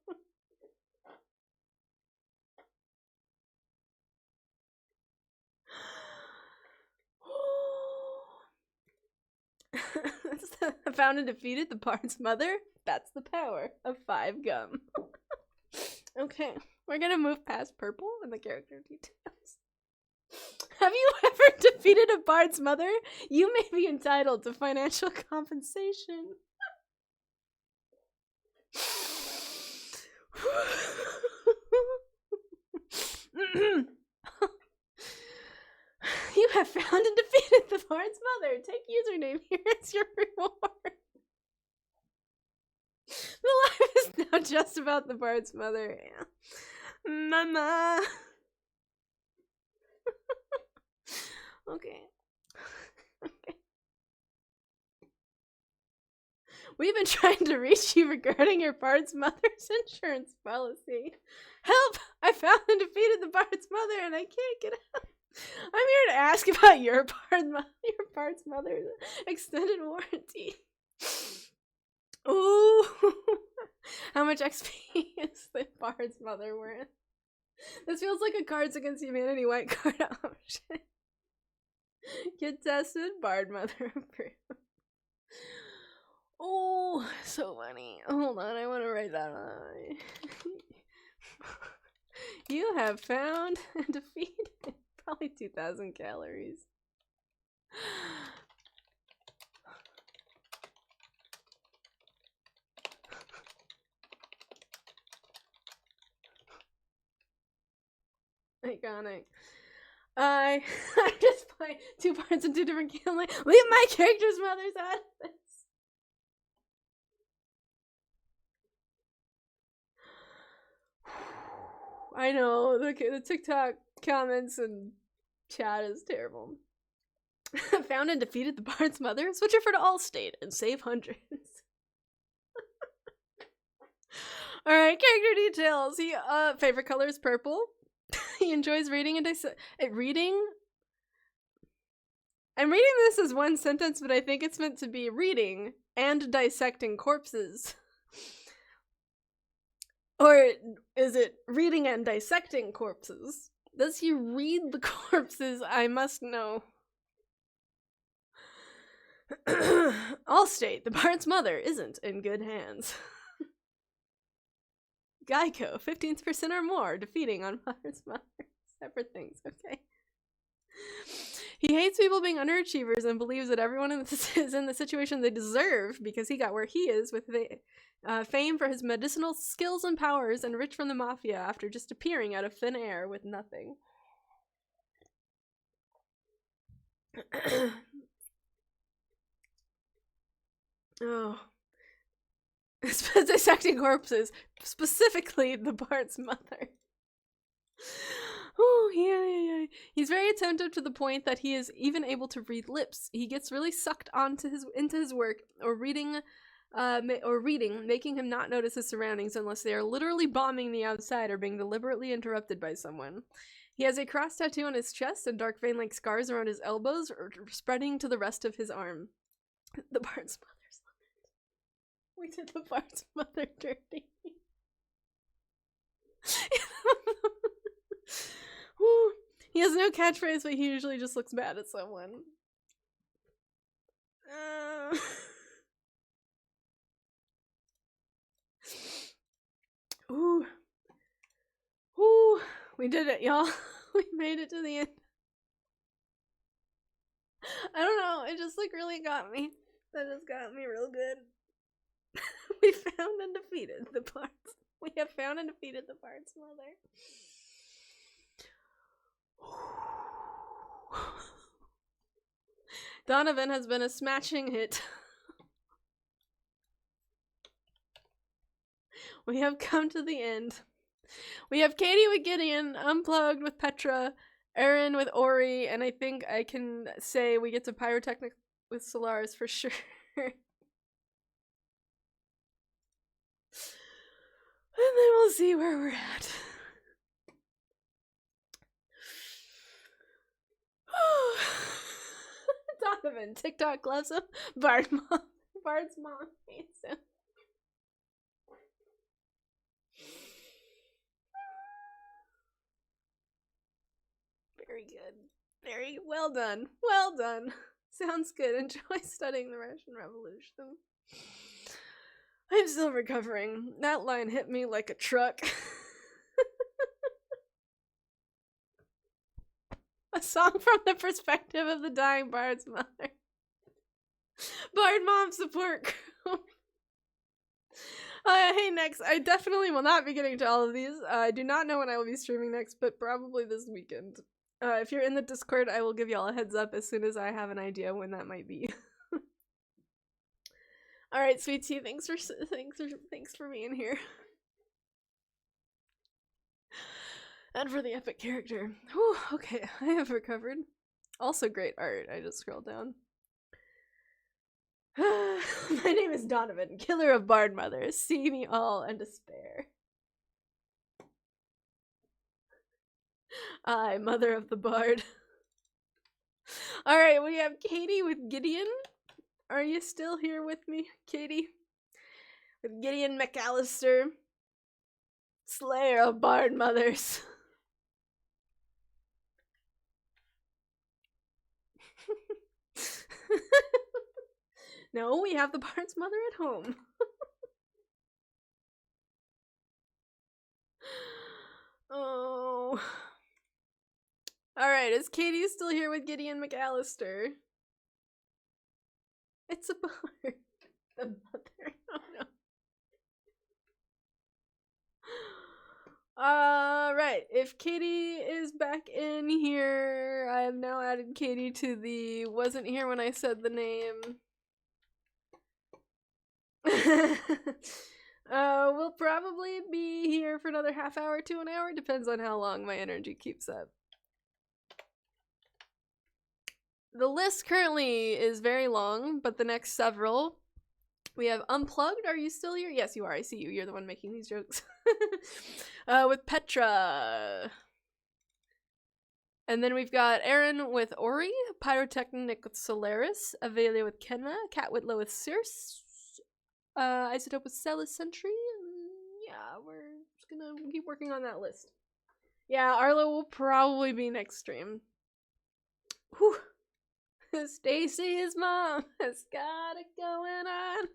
Found and defeated the bard's mother? That's the power of 5 gum. Okay, we're gonna move past purple and the character details. Have you ever defeated a bard's mother? You may be entitled to financial compensation. You have found and defeated the bard's mother. Take username here as your reward. The life is now just about the bard's mother. Mama. Okay. We've been trying to reach you regarding your bard's mother's insurance policy. Help! I found and defeated the bard's mother and I can't get out. I'm here to ask about your bard's mother's extended warranty. Ooh. How much XP is the bard's mother worth? This feels like a Cards Against Humanity white card option. Get tested, bard mother approved. Oh, so funny. Hold on, I want to write that on. You have found and defeated probably 2,000 calories. Iconic. I'm just playing 2 parts and 2 different games. Like, leave my character's mother's out of this. I know, the TikTok comments and chat is terrible. Found and defeated the Bard's mother. Switch her to Allstate and save hundreds. Alright, character details. He, favorite color is purple. He enjoys reading and reading. I'm reading this as one sentence, but I think it's meant to be reading and dissecting corpses. Or is it reading and dissecting corpses? Does he read the corpses? I must know. Allstate, the Bard's mother, isn't in good hands. Geico, 15% or more, defeating on Bard's mother. Separate things, okay. He hates people being underachievers and believes that everyone is in the situation they deserve because he got where he is with fame for his medicinal skills and powers and rich from the mafia after just appearing out of thin air with nothing. Oh. Dissecting corpses, specifically the Bard's mother. Oh, yeah. He's very attentive to the point that he is even able to read lips. He gets really sucked into his work or reading, making him not notice his surroundings unless they are literally bombing the outside or being deliberately interrupted by someone. He has a cross tattoo on his chest and dark vein-like scars around his elbows, or spreading to the rest of his arm. The Bard's mother's lament. We did the Bard's mother dirty. He has no catchphrase, but he usually just looks bad at someone. Ooh. We did it, y'all. We made it to the end. I don't know, it just like really got me. That just got me real good. We found and defeated the Bard's. We have found and defeated the Bard's mother. Donavan has been a smashing hit. We have come to the end. We have Katie with Gideon, Unplugged with Petra, Aeren with Ori, and I think I can say we get to Pyrotechnic with Solaris for sure. And then we'll see where we're at. Donovan, TikTok loves him. Bard's mom hates him. Very good. Very well done. Well done. Sounds good. Enjoy studying the Russian Revolution. I'm still recovering. That line hit me like a truck. A song from the perspective of the dying Bard's mother. Bard mom support crew. Hey, next. I definitely will not be getting to all of these. I do not know when I will be streaming next, but probably this weekend. If you're in the Discord, I will give y'all a heads up as soon as I have an idea when that might be. All right, Sweet Tea, thanks for being here. And for the epic character. Whew, okay, I have recovered. Also great art. I just scrolled down. My name is Donavan, killer of Bard mothers. See me all and despair. I, mother of the Bard. Alright, we have Katie with Gideon. Are you still here with me, Katie? With Gideon McAllister. Slayer of Bard mothers. No, we have the Bard's mother at home. Oh. Alright, is Katie still here with Gideon McAllister? It's a bard. The mother. Oh no. Right. If Katie is back in here, I have now added Katie to the wasn't here when I said the name. We'll probably be here for another half hour to an hour. Depends on how long my energy keeps up. The list currently is very long, but the next several, we have Unplugged. Are you still here? Yes, you are. I see you. You're the one making these jokes. With Petra. And then we've got Aeren with Ori, Pyrotechnic with Solaris, Avelia with Kenna, Cat Whitlow with Circe, Isotope with Selis Sentry, and yeah, we're just gonna keep working on that list. Yeah, Arlo will probably be next stream. Whew. Stacy's mom has got it going on.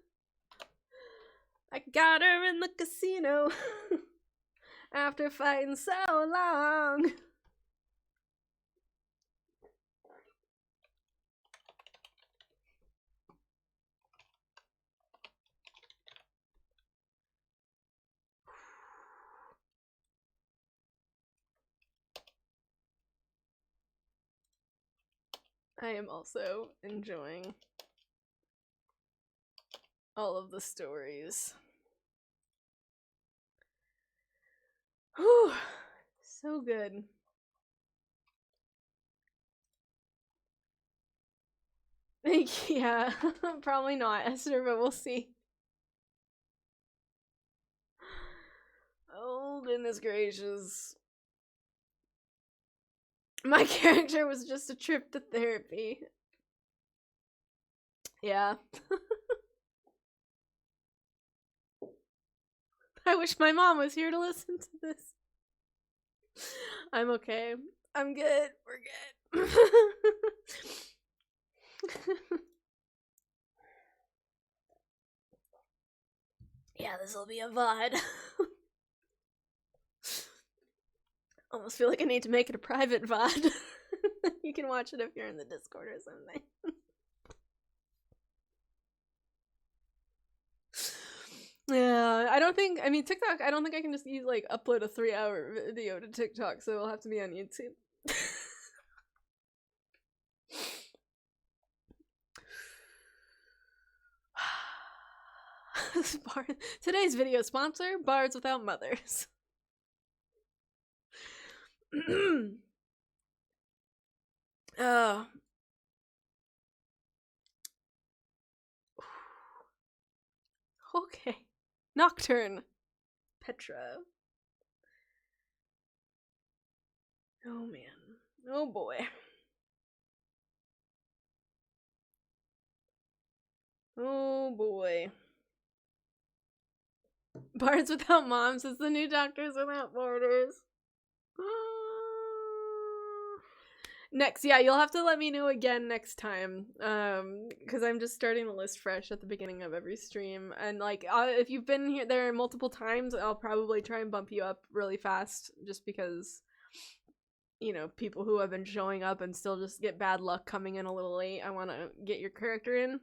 I got her in the casino after fighting so long. I am also enjoying all of the stories. Whew, so good. Yeah, probably not, Esther, but we'll see. Oh, goodness gracious. My character was just a trip to therapy. Yeah. I wish my mom was here to listen to this. I'm okay. I'm good. We're good. Yeah, this'll be a VOD. Almost feel like I need to make it a private VOD. You can watch it if you're in the Discord or something. Yeah, I mean, TikTok, I don't think I can just like, upload a 3-hour video to TikTok, so it'll have to be on YouTube. Today's video sponsor, Bards Without Mothers. Oh. Okay. Nocturne. Petra. Oh man. Oh boy. Oh boy. Bards Without Moms is the new Doctors Without Borders. Next, yeah, you'll have to let me know again next time, because I'm just starting the list fresh at the beginning of every stream, and like, if you've been here there multiple times, I'll probably try and bump you up really fast, just because, you know, people who have been showing up and still just get bad luck coming in a little late, I want to get your character in,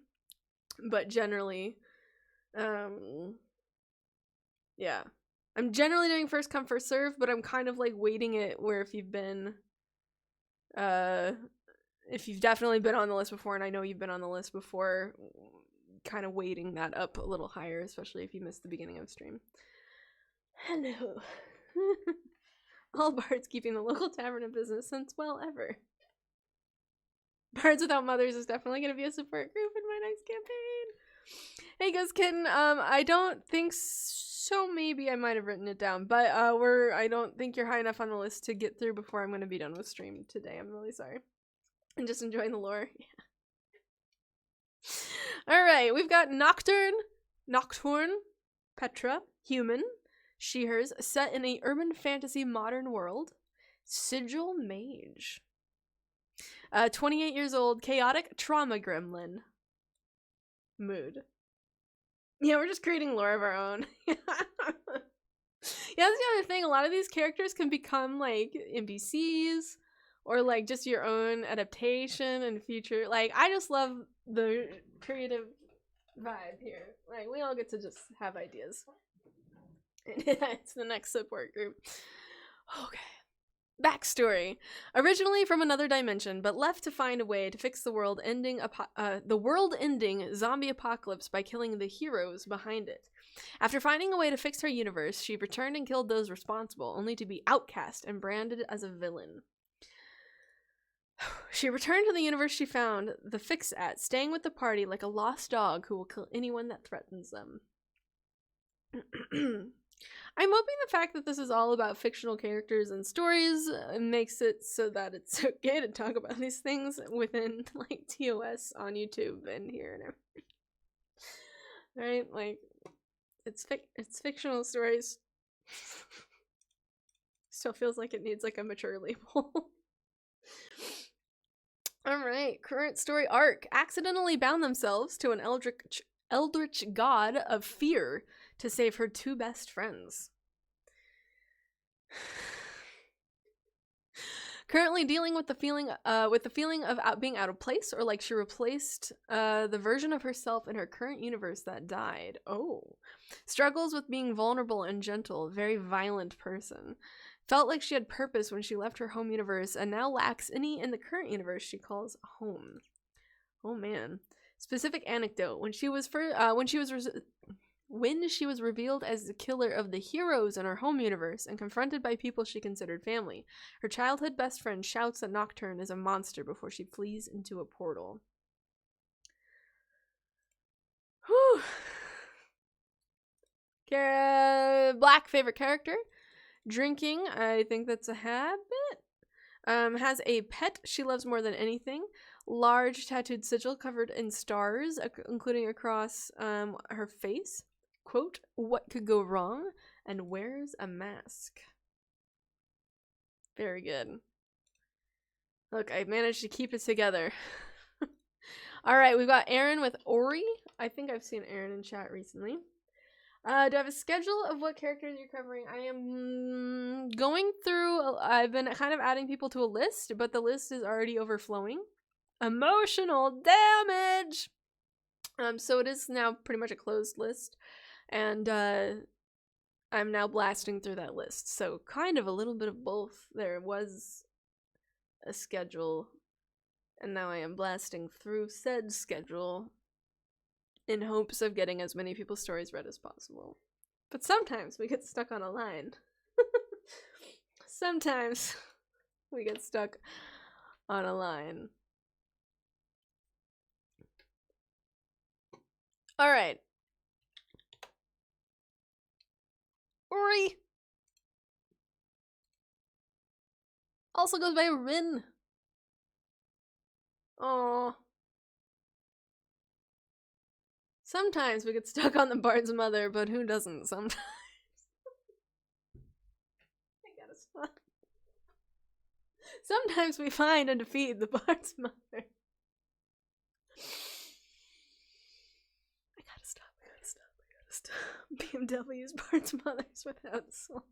but generally, yeah, I'm generally doing first come first serve, but I'm kind of like waiting it where if you've definitely been on the list before, and I know you've been on the list before, kind of weighting that up a little higher, especially if you missed the beginning of stream. Hello. All bards keeping the local tavern in business since, well, ever. Bards Without Mothers is definitely going to be a support group in my next campaign. Hey, Guzkin, I don't think so. Maybe I might have written it down, but I don't think you're high enough on the list to get through before I'm going to be done with stream today. I'm really sorry. I'm just enjoying the lore. Yeah. All right, we've got Nocturne, Petra, human, she/hers, set in a urban fantasy modern world. Sigil mage. 28 years old, chaotic trauma gremlin. Mood. Yeah, we're just creating lore of our own. Yeah, that's the other thing. A lot of these characters can become like NPCs or like just your own adaptation and future. Like, I just love the creative vibe here. Like, we all get to just have ideas. It's the next support group. Okay. Backstory. Originally from another dimension, but left to find a way to fix the world-ending zombie apocalypse by killing the heroes behind it. After finding a way to fix her universe, she returned and killed those responsible, only to be outcast and branded as a villain. She returned to the universe she found the fix at, staying with the party like a lost dog who will kill anyone that threatens them. I'm hoping the fact that this is all about fictional characters and stories makes it so that it's okay to talk about these things within, like, TOS on YouTube and here and everything. Right? Like, it's fictional stories. Still feels like it needs, like, a mature label. Alright, current story arc. Accidentally bound themselves to an eldritch god of fear to save her two best friends. Currently dealing with the feeling of being out of place, or like she replaced the version of herself in her current universe that died. Oh. Struggles with being vulnerable and gentle, very violent person. Felt like she had purpose when she left her home universe and now lacks any in the current universe she calls home. Oh man. Specific anecdote. When she was revealed as the killer of the heroes in her home universe and confronted by people she considered family, her childhood best friend shouts that Nocturne is a monster before she flees into a portal. Whew. Black favorite character. Drinking, I think that's a habit. Has a pet she loves more than anything. Large tattooed sigil covered in stars, including across her face. Quote, what could go wrong? And wears a mask. Very good. Look, I managed to keep it together. Alright, we've got Aeren with Ori. I think I've seen Aeren in chat recently. Do I have a schedule of what characters you're covering? I am going through, I've been kind of adding people to a list, but the list is already overflowing. Emotional damage! So it is now pretty much a closed list, and I'm now blasting through that list. So kind of a little bit of both. There was a schedule, and now I am blasting through said schedule in hopes of getting as many people's stories read as possible. But sometimes we get stuck on a line. Sometimes we get stuck on a line. Alright. Ori also goes by Rin. Aww. Sometimes we get stuck on the Bard's mother, but who doesn't sometimes? I gotta stop. Sometimes we find and defeat the Bard's mother. I gotta stop. BMW's Bard's mothers without souls.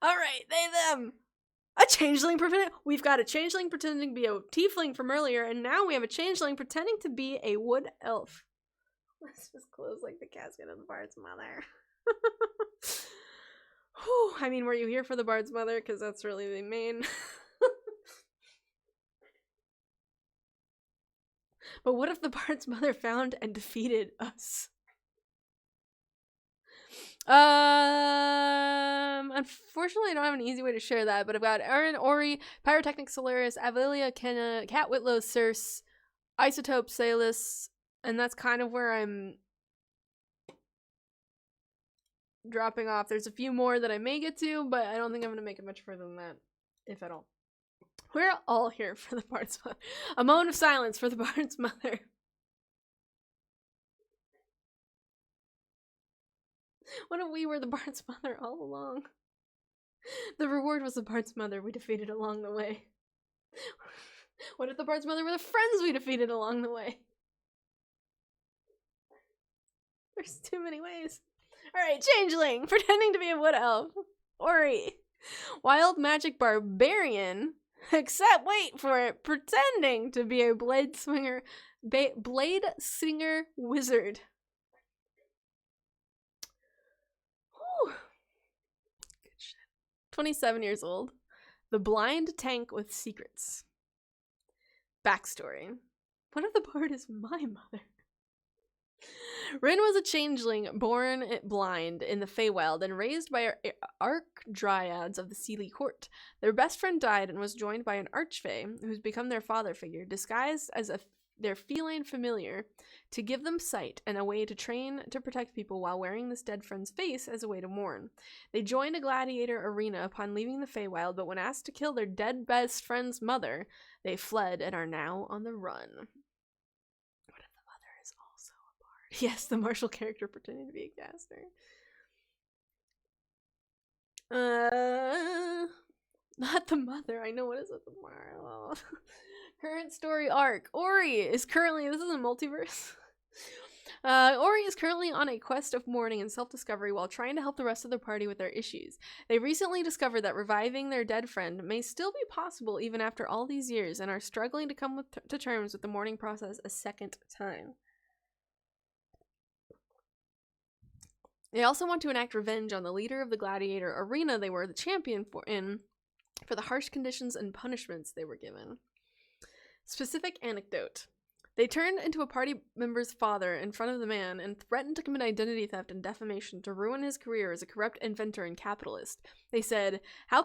Alright, they, them. A changeling pretending. We've got a changeling pretending to be a tiefling from earlier, and now we have a changeling pretending to be a wood elf. Let's just close like the casket of the Bard's mother. Whew, I mean, were you here for the Bard's mother? Because that's really the main. But what if the Bard's mother found and defeated us? Unfortunately I don't have an easy way to share that, but I've got Aeren, Ori, Pyrotechnic Solaris, Avelia, Kenna, Cat Whitlow, Circe, Isotope, Selis, and that's kind of where I'm dropping off. There's a few more that I may get to, but I don't think I'm going to make it much further than that, if at all. We're all here for the Bard's mother. A moment of silence for the Bard's mother. What if we were the Bard's mother all along? The reward was the Bard's mother we defeated along the way. What if the Bard's mother were the friends we defeated along the way? There's too many ways. Alright, changeling, pretending to be a wood elf. Ori, wild magic barbarian, except wait for it, pretending to be a blade singer wizard. 27 years old. The blind tank with secrets. Backstory. What if the bard is my mother? Rin was a changeling born blind in the Feywild and raised by archdryads of the Seelie court. Their best friend died and was joined by an archfey who's become their father figure, disguised as their feline familiar to give them sight and a way to train to protect people while wearing this dead friend's face as a way to mourn. They joined a gladiator arena upon leaving the Feywild, but when asked to kill their dead best friend's mother, they fled and are now on the run. What if the mother is also a bard? Yes, the martial character pretending to be a caster. Not the mother. I know what is it. The mother. Current story arc. Ori is currently, this is a multiverse. Ori is currently on a quest of mourning and self-discovery while trying to help the rest of the party with their issues. They recently discovered that reviving their dead friend may still be possible even after all these years and are struggling to come to terms with the mourning process a second time. They also want to enact revenge on the leader of the gladiator arena they were the champion for the harsh conditions and punishments they were given. Specific anecdote. They turned into a party member's father in front of the man and threatened to commit identity theft and defamation to ruin his career as a corrupt inventor and capitalist. They said, how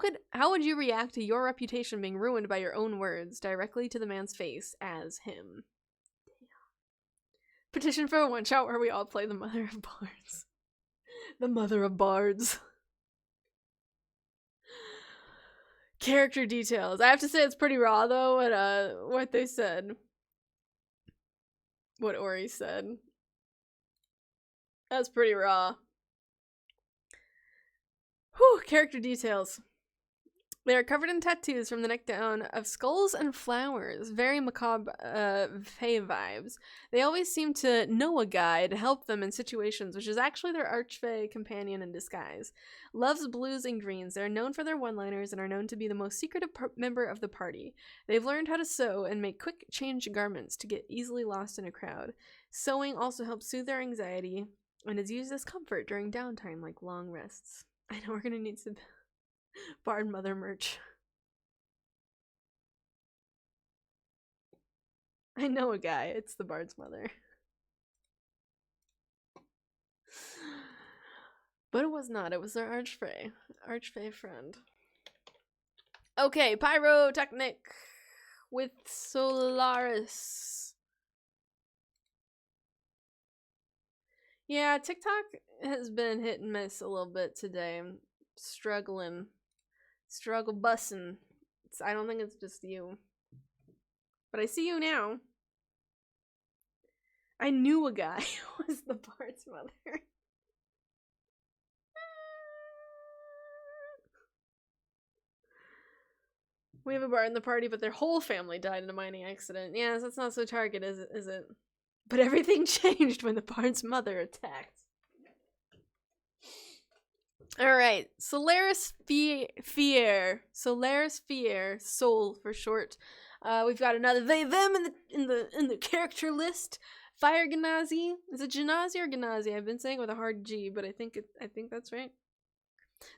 would you react to your reputation being ruined by your own words directly to the man's face as him? Petition for a one-shot where we all play the mother of bards. The mother of bards. Character details. I have to say it's pretty raw though, what they said. What Ori said. That's pretty raw. Whew, character details. They are covered in tattoos from the neck down of skulls and flowers. Very macabre fae vibes. They always seem to know a guy to help them in situations, which is actually their archfey companion in disguise. Loves blues and greens. They are known for their one-liners and are known to be the most secretive member of the party. They've learned how to sew and make quick change garments to get easily lost in a crowd. Sewing also helps soothe their anxiety and is used as comfort during downtime like long rests. I know we're gonna need some Bard Mother merch. I know a guy. It's the Bard's mother. But it was not. It was their archfey friend. Okay, Pyrotechnic with Solaris. Yeah, TikTok has been hit and miss a little bit today. I'm struggling. Struggle bussin'. I don't think it's just you. But I see you now. I knew a guy who was the Bard's mother. We have a bard in the party, but their whole family died in a mining accident. Yes, that's not so target, is it? But everything changed when the bard's mother attacked. Alright, Solaris Fier. Solaris Fier, Soul for short. We've got another they them in the character list. Fire Genasi. Is it Genasi or Genasi? I've been saying it with a hard G, but I think that's right.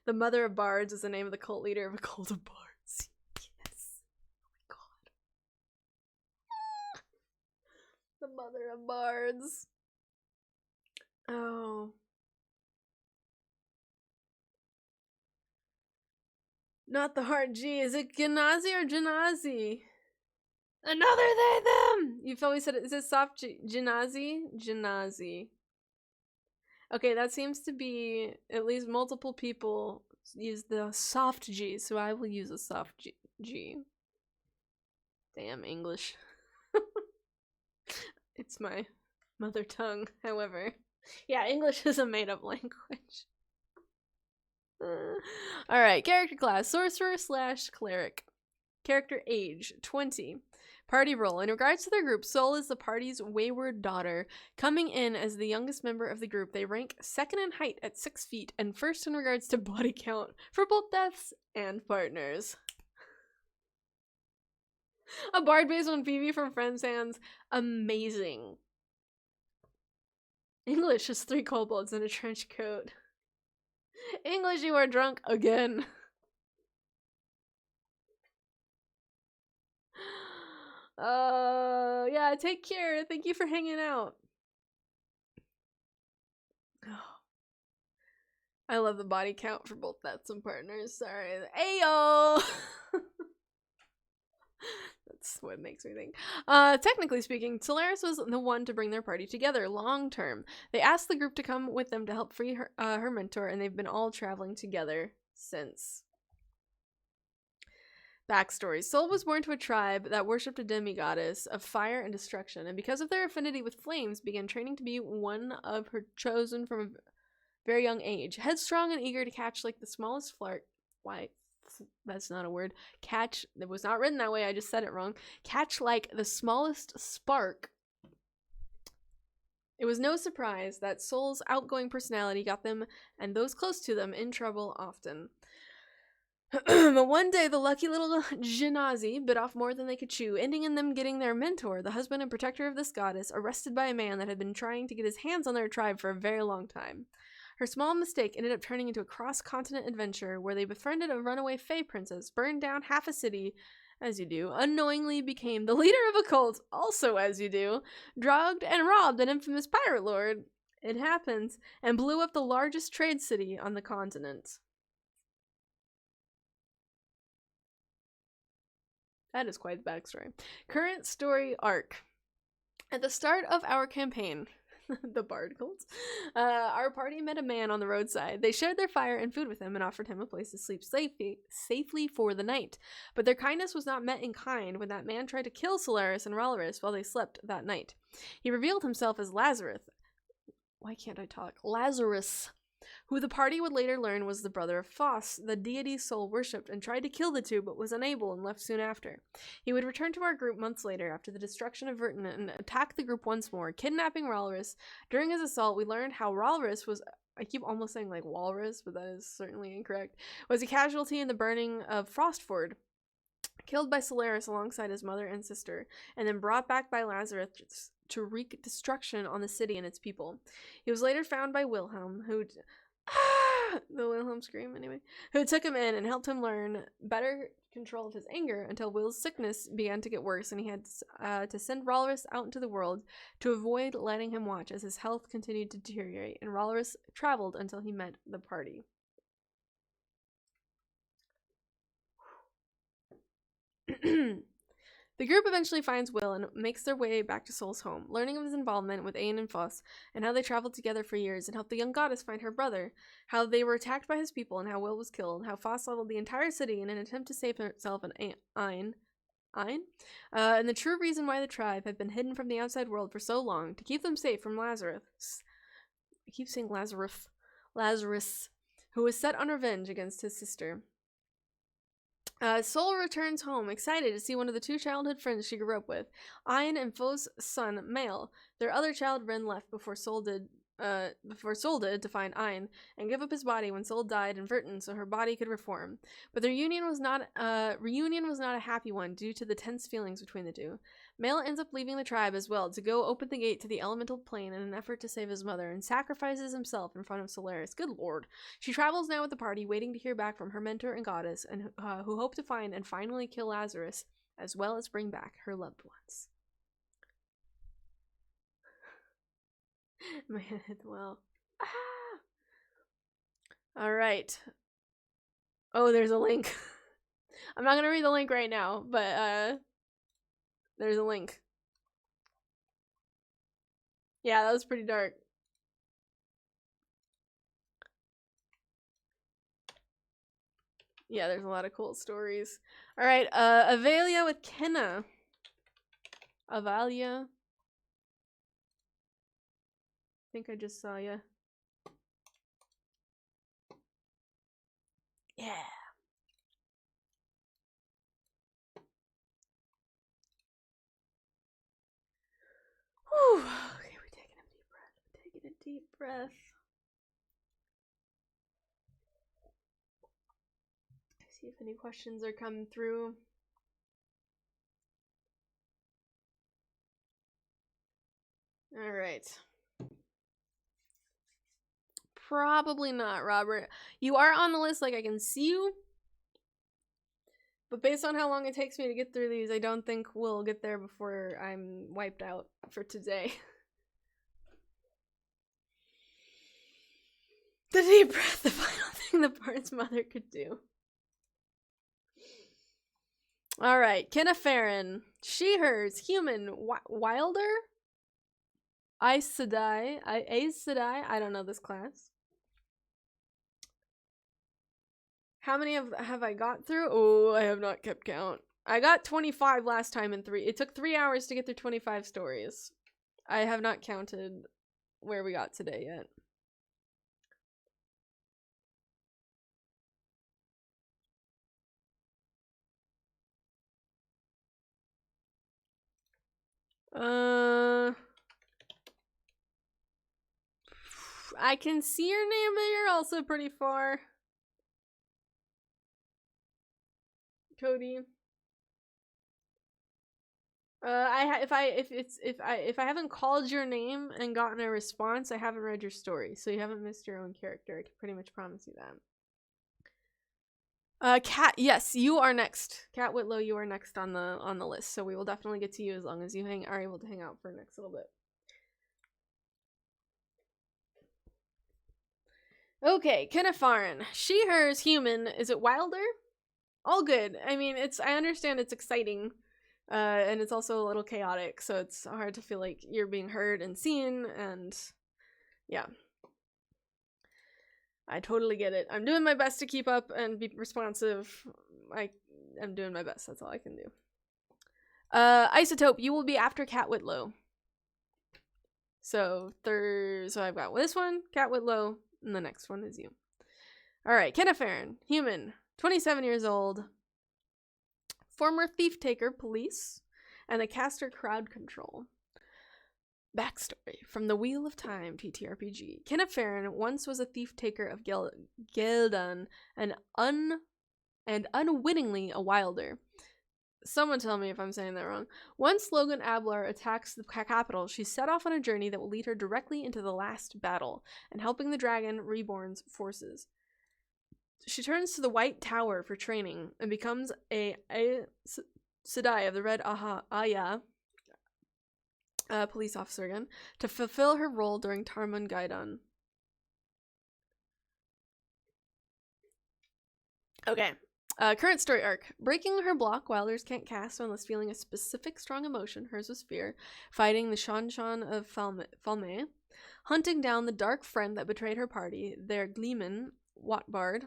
The Mother of Bards is the name of the cult leader of a cult of bards. Yes. Oh my god. The Mother of Bards. Oh. Not the hard G. Is it Genasi or Genasi? Another they, them! You've always said it. Is it soft G? Genasi? Genasi. Okay, that seems to be at least multiple people use the soft G, so I will use a soft G. Damn English. It's my mother tongue, however. Yeah, English is a made-up language. Alright, character class, sorcerer / cleric. Character age, 20. Party role. In regards to their group, Soul is the party's wayward daughter. Coming in as the youngest member of the group, they rank second in height at 6 feet and first in regards to body count for both deaths and partners. A bard based on PV from Friends' Hands. Amazing. English is 3 kobolds in a trench coat. English, you are drunk again. Yeah, take care. Thank you for hanging out. I love the body count for both That's and partners. Sorry. Ayo! That's what makes me think. Technically speaking, Solaris was the one to bring their party together long term. They asked the group to come with them to help free her mentor, and they've been all traveling together since. Backstory. Syol was born to a tribe that worshipped a demigoddess of fire and destruction, and because of their affinity with flames, began training to be one of her chosen from a very young age. Headstrong and eager to catch like the smallest flark. Why? That's not a word. Catch. It was not written that way. I just said it wrong. Catch like the smallest spark. It was no surprise that Syl's outgoing personality got them and those close to them in trouble often. But one day, the lucky little Genazi bit off more than they could chew, ending in them getting their mentor, the husband and protector of this goddess, arrested by a man that had been trying to get his hands on their tribe for a very long time. Her small mistake ended up turning into a cross-continent adventure where they befriended a runaway fae princess, burned down half a city, as you do, unknowingly became the leader of a cult, also as you do, drugged and robbed an infamous pirate lord, it happens, and blew up the largest trade city on the continent. That is quite the backstory. Current story arc. At the start of our campaign, the Bard cult, our party met a man on the roadside. They shared their fire and food with him and offered him a place to sleep safely for the night. But their kindness was not met in kind when that man tried to kill Solaris and Ralaris while they slept that night. He revealed himself as Lazarus. Why can't I talk? Lazarus, who the party would later learn was the brother of Phos, the deity Syol worshipped, and tried to kill the two but was unable and left soon after. He would return to our group months later after the destruction of Vertin and attack the group once more, kidnapping Ralaris. During his assault, we learned how Ralaris was, I keep almost saying like walrus, but that is certainly incorrect, was a casualty in the burning of Frostford, killed by Solaris alongside his mother and sister, and then brought back by Lazarus to wreak destruction on the city and its people. He was later found by Wilhelm, who the Wilhelm scream anyway, who took him in and helped him learn better control of his anger until Will's sickness began to get worse and he had to send Ralaris out into the world to avoid letting him watch as his health continued to deteriorate, and Ralaris traveled until he met the party. The group eventually finds Will and makes their way back to Syl's home, learning of his involvement with Aen and Phos, and how they traveled together for years and helped the young goddess find her brother, how they were attacked by his people and how Will was killed, how Phos leveled the entire city in an attempt to save herself and Aen, and the true reason why the tribe had been hidden from the outside world for so long, to keep them safe from Lazarus. I keep saying Lazarus, who was set on revenge against his sister. Syol returns home, excited to see one of the two childhood friends she grew up with, Aen and Phos' son, Male. Their other child, Ren, left before Syol did to find Aen and give up his body when Syol died in Vertin so her body could reform. But their reunion was not a happy one due to the tense feelings between the two. Male ends up leaving the tribe as well to go open the gate to the elemental plane in an effort to save his mother and sacrifices himself in front of Solaris. Good lord. She travels now with the party, waiting to hear back from her mentor and goddess, and who hope to find and finally kill Lazarus, as well as bring back her loved ones. My head hit the well. Alright. Oh, there's a link. I'm not gonna read the link right now, but there's a link. Yeah, that was pretty dark. Yeah, there's a lot of cool stories. Alright, Avalia with Kenna. Avalia. I think I just saw ya. Yeah. Whew. Okay, we're taking a deep breath. We're taking a deep breath. See if any questions are coming through. All right. Probably not, Robert. You are on the list, like I can see you. But based on how long it takes me to get through these, I don't think we'll get there before I'm wiped out for today. The deep breath, the final thing the Bard's mother could do. Alright, Aeren. She, hers, human, wilder? Aes Sedai, I don't know this class. How many have I got through? Oh, I have not kept count. I got 25 last time in 3. It took 3 hours to get through 25 stories. I have not counted where we got today yet. I can see your name, but you're also pretty far. Cody. If I haven't called your name and gotten a response, I haven't read your story, so you haven't missed your own character. I can pretty much promise you that. Cat, yes, you are next. Cat Whitlow, you are next on the list, so we will definitely get to you as long as you are able to hang out for the next little bit. Okay, Aeren. She, hers, human. Is it wilder? All good. I mean, I understand it's exciting, and it's also a little chaotic, so it's hard to feel like you're being heard and seen, and yeah. I totally get it. I'm doing my best to keep up and be responsive. I'm doing my best. That's all I can do. Isotope, you will be after Cat Whitlow. So I've got this one, Cat Whitlow, and the next one is you. Alright, Aeren. Human. 27 years old, former thief taker police, and a caster crowd control. Backstory from the Wheel of Time TTRPG. Aeren once was a thief taker of Gildan and unwittingly a wilder. Someone tell me if I'm saying that wrong. Once Logan Ablar attacks the capital, she set off on a journey that will lead her directly into the last battle and helping the Dragon Reborn's forces. She turns to the White Tower for training and becomes a Sedai of the Red Aya, police officer again, to fulfill her role during Tarmun Gaidon. Okay. Current story arc. Breaking her block, Wilders can't cast unless feeling a specific strong emotion, hers was fear, fighting the Shan of Falme, hunting down the dark friend that betrayed her party, their Gleeman, Watbard,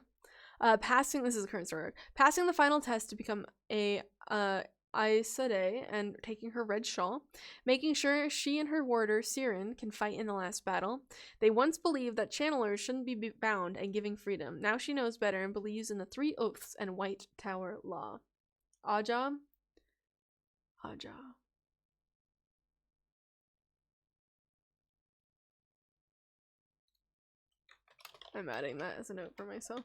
this is a current story arc, passing the final test to become a Aes Sedai and taking her red shawl, making sure she and her warder, Siren, can fight in the last battle. They once believed that channelers shouldn't be bound and giving freedom. Now she knows better and believes in the 3 oaths and White Tower law. Aja. I'm adding that as a note for myself.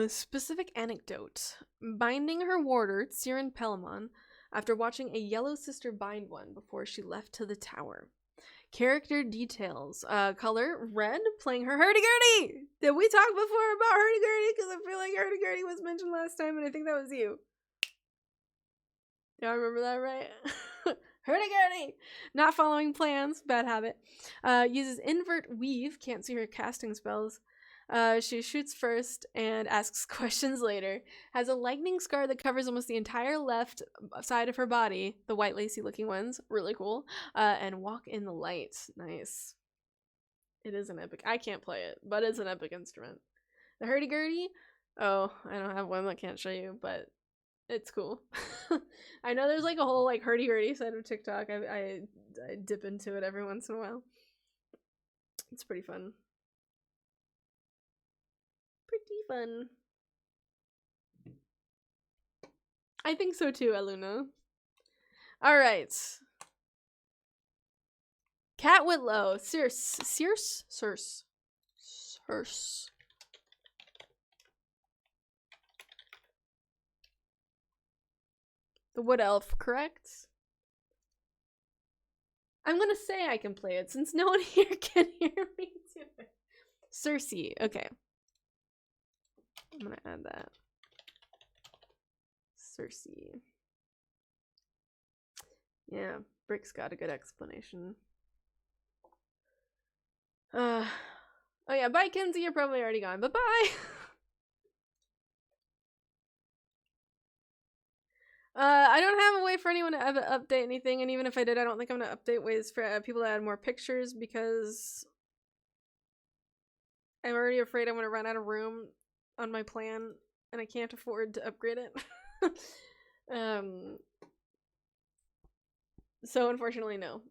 Specific anecdote. Binding her warder, Siren Pelamon, after watching a yellow sister bind one before she left to the tower. Character details. Color, red, playing her hurdy-gurdy! Did we talk before about hurdy-gurdy? Because I feel like hurdy-gurdy was mentioned last time, and I think that was you. Y'all remember that, right? Hurdy-gurdy! Not following plans, bad habit. Uses invert weave, can't see her casting spells. She shoots first and asks questions later. Has a lightning scar that covers almost the entire left side of her body, the white lacy looking ones, really cool. And walk in the light, nice. It is an epic. I can't play it, but it's an epic instrument. The hurdy-gurdy? Oh, I don't have one that can't show you, but it's cool. I know there's like a whole like hurdy-gurdy side of TikTok. I dip into it every once in a while. It's pretty fun. Fun. I think so too, Aluna. Alright. Cat Whitlow. Circe. The Wood Elf, correct? I'm gonna say I can play it since no one here can hear me do it. Cersei. Okay. I'm gonna add that. Cersei. Yeah, Brick's got a good explanation. Oh yeah, bye Kenzie, you're probably already gone. Bye-bye! I don't have a way for anyone to update anything, and even if I did, I don't think I'm gonna update ways for people to add more pictures, because I'm already afraid I'm gonna run out of room on my plan, and I can't afford to upgrade it. So unfortunately, no.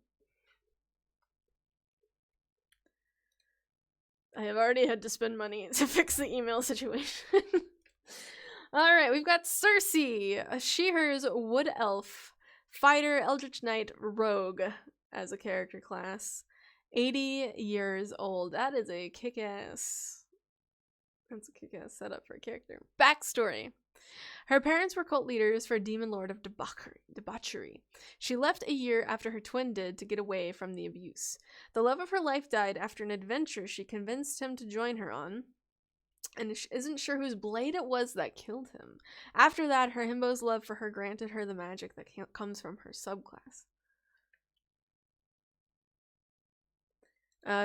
I have already had to spend money to fix the email situation. Alright, we've got Cersei, a Shearer's Wood Elf, Fighter, Eldritch Knight, Rogue as a character class. 80 years old. That is a kick-ass... That's a kick-ass setup for a character. Backstory. Her parents were cult leaders for a demon lord of debauchery. She left a year after her twin did to get away from the abuse. The love of her life died after an adventure she convinced him to join her on, and she isn't sure whose blade it was that killed him. After that, her himbo's love for her granted her the magic that comes from her subclass.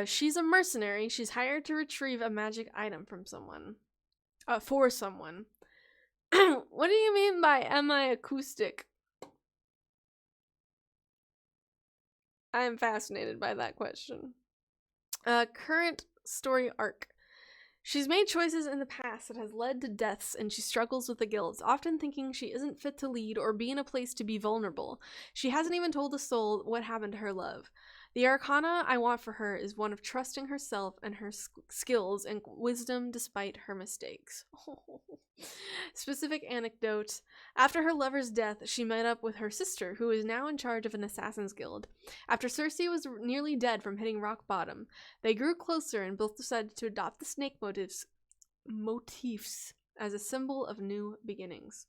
She's a mercenary. She's hired to retrieve a magic item from someone. For someone. What do you mean by am I acoustic? I am fascinated by that question. Current story arc. She's made choices in the past that has led to deaths, and she struggles with the guilt, often thinking she isn't fit to lead or be in a place to be vulnerable. She hasn't even told a soul what happened to her love. The arcana I want for her is one of trusting herself and her skills and wisdom despite her mistakes. Specific anecdote. After her lover's death, she met up with her sister, who is now in charge of an assassin's guild. After Cersei was nearly dead from hitting rock bottom, they grew closer and both decided to adopt the snake motifs as a symbol of new beginnings.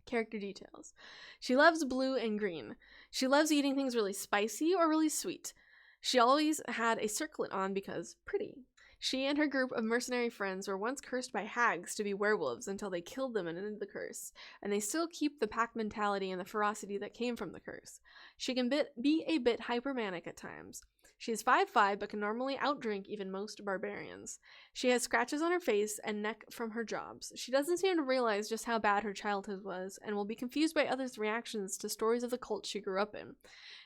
Character details. She loves blue and green. She loves eating things really spicy or really sweet. She always had a circlet on because pretty. She and her group of mercenary friends were once cursed by hags to be werewolves until they killed them and ended the curse, and they still keep the pack mentality and the ferocity that came from the curse. She can be a bit hypermanic at times. She is 5'5", but can normally outdrink even most barbarians. She has scratches on her face and neck from her jobs. She doesn't seem to realize just how bad her childhood was, and will be confused by others' reactions to stories of the cult she grew up in.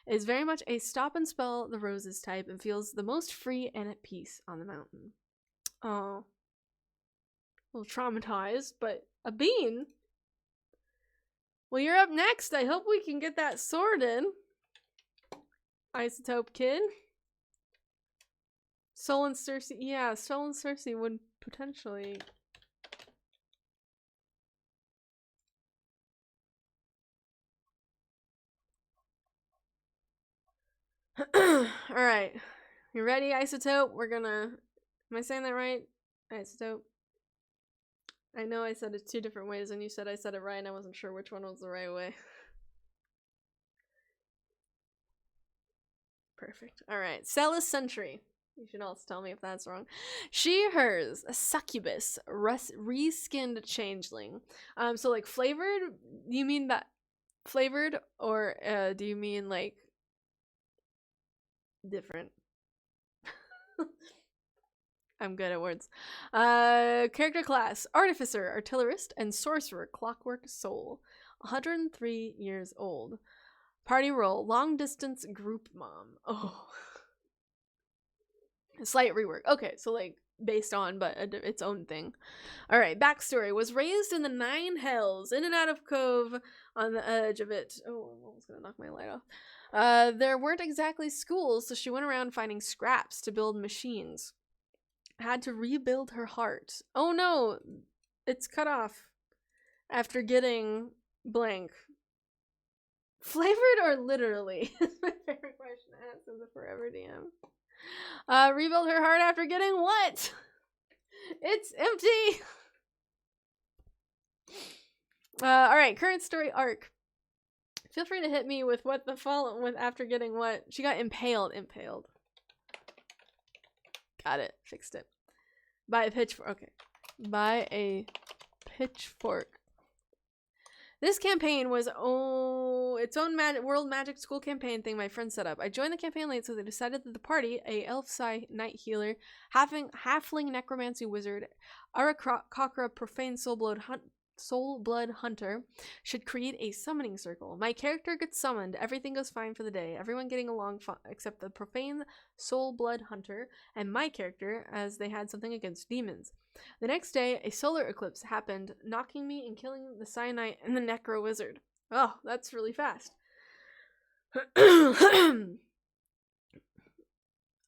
It is very much a stop and spell the roses type, and feels the most free and at peace on the mountain. Oh. A little traumatized, but a bean? Well, you're up next. I hope we can get that sorted. Isotope Kid. Sol and Cersei. Yeah, Sol and Cersei would potentially... Alright. You ready, Isotope? We're gonna... Am I saying that right? Isotope. I know I said it 2 different ways and you said I said it right and I wasn't sure which one was the right way. Perfect. Alright. Selis Sentry. You should also tell me if that's wrong. She, hers, a succubus, reskinned changeling. So like flavored, you mean that flavored, or do you mean like different? I'm good at words. Character class, artificer, artillerist, and sorcerer, clockwork soul. 103 years old. Party role, long distance group mom. Oh. Slight rework. Okay, so like based on, but its own thing. All right, backstory. Was raised in the 9 hells, in and out of cove on the edge of it. Oh, I'm almost gonna knock my light off. There weren't exactly schools, so she went around finding scraps to build machines. Had to rebuild her heart. Oh no, it's cut off after getting blank. Flavored or literally? Is my favorite question to ask in the Forever DM. Rebuild her heart after getting what? It's empty. Alright, current story arc. Feel free to hit me with what the follow with after getting what. She got impaled. Got it. Fixed it. Buy a pitchfork. Okay. Buy a pitchfork. This campaign was its own World Magic School campaign thing my friend set up. I joined the campaign late, so they decided that the party, a elf psi night healer, halfling necromancy wizard, Arakakra profane soul blood hunter, should create a summoning circle. My character gets summoned. Everything goes fine for the day. Everyone getting along except the profane soul blood hunter and my character, as they had something against demons. The next day, a solar eclipse happened, knocking me and killing the Cyanite and the Necro Wizard. Oh, that's really fast.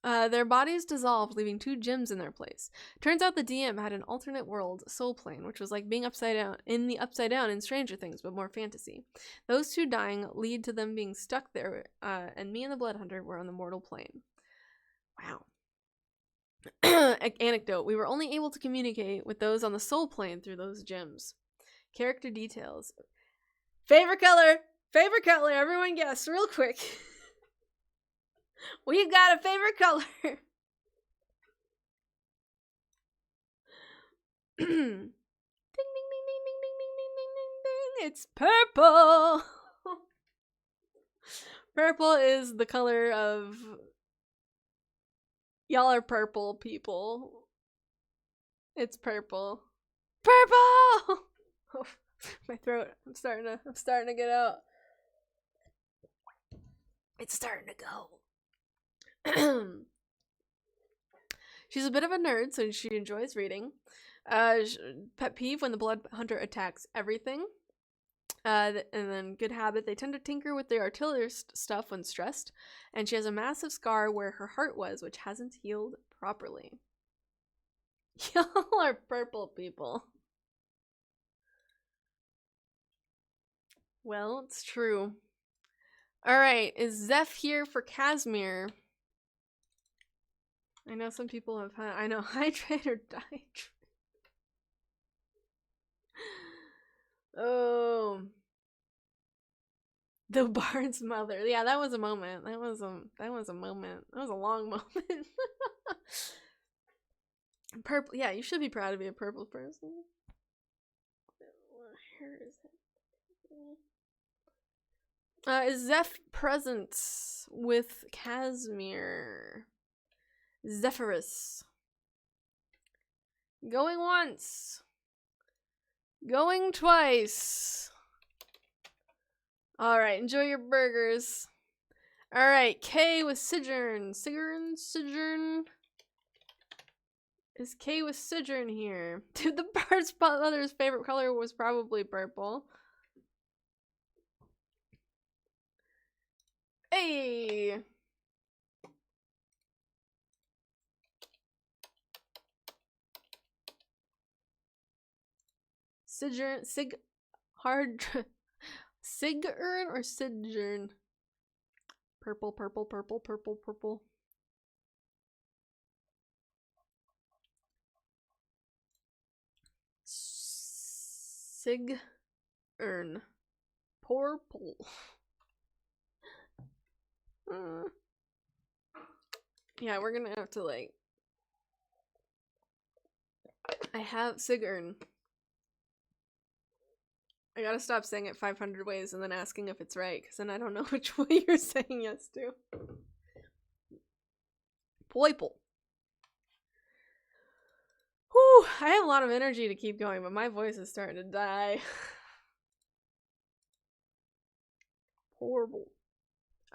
Their bodies dissolved, leaving 2 gems in their place. Turns out the DM had an alternate world, Soul Plane, which was like being upside down in Stranger Things, but more fantasy. Those 2 dying lead to them being stuck there, and me and the Blood Hunter were on the mortal plane. Wow. Anecdote. We were only able to communicate with those on the soul plane through those gems. Character details. Favorite color! Favorite color! Everyone guess real quick. We've got a favorite color. Ding, ding, ding, ding, ding, ding, ding, ding, ding, ding, ding. It's purple. Purple is the color of... Y'all are purple people. It's purple. Purple! Oh, my throat. I'm starting to get out. It's starting to go. She's a bit of a nerd, so she enjoys reading. Pet peeve when the blood hunter attacks everything. And then good habit, they tend to tinker with their artillery stuff when stressed. And she has a massive scar where her heart was, which hasn't healed properly. Y'all are purple people. Well, it's true. Alright, is Zeph here for Casimir? I know some people have had... I know, hydrate or dihydrate. Oh. The Bard's mother. Yeah, that was a moment. That was a moment. That was a long moment. Purple. Yeah, you should be proud to be a purple person. What hair is it? Is Zeph present with Casimir? Zephyrus. Going once. Going twice. Alright, enjoy your burgers. Alright, K with Sigurn. Sigurn? Is K with Sigurn here? Dude, the Bard's mother's favorite color was probably purple. Hey! Sigurn or Sigurn? Purple, purple, purple, purple, purple. Sigurn. Purple. Yeah, we're gonna have to like... I have Sigurn. I gotta stop saying it 500 ways and then asking if it's right, because then I don't know which way you're saying yes to. Purple. Whew, I have a lot of energy to keep going, but my voice is starting to die. Horrible.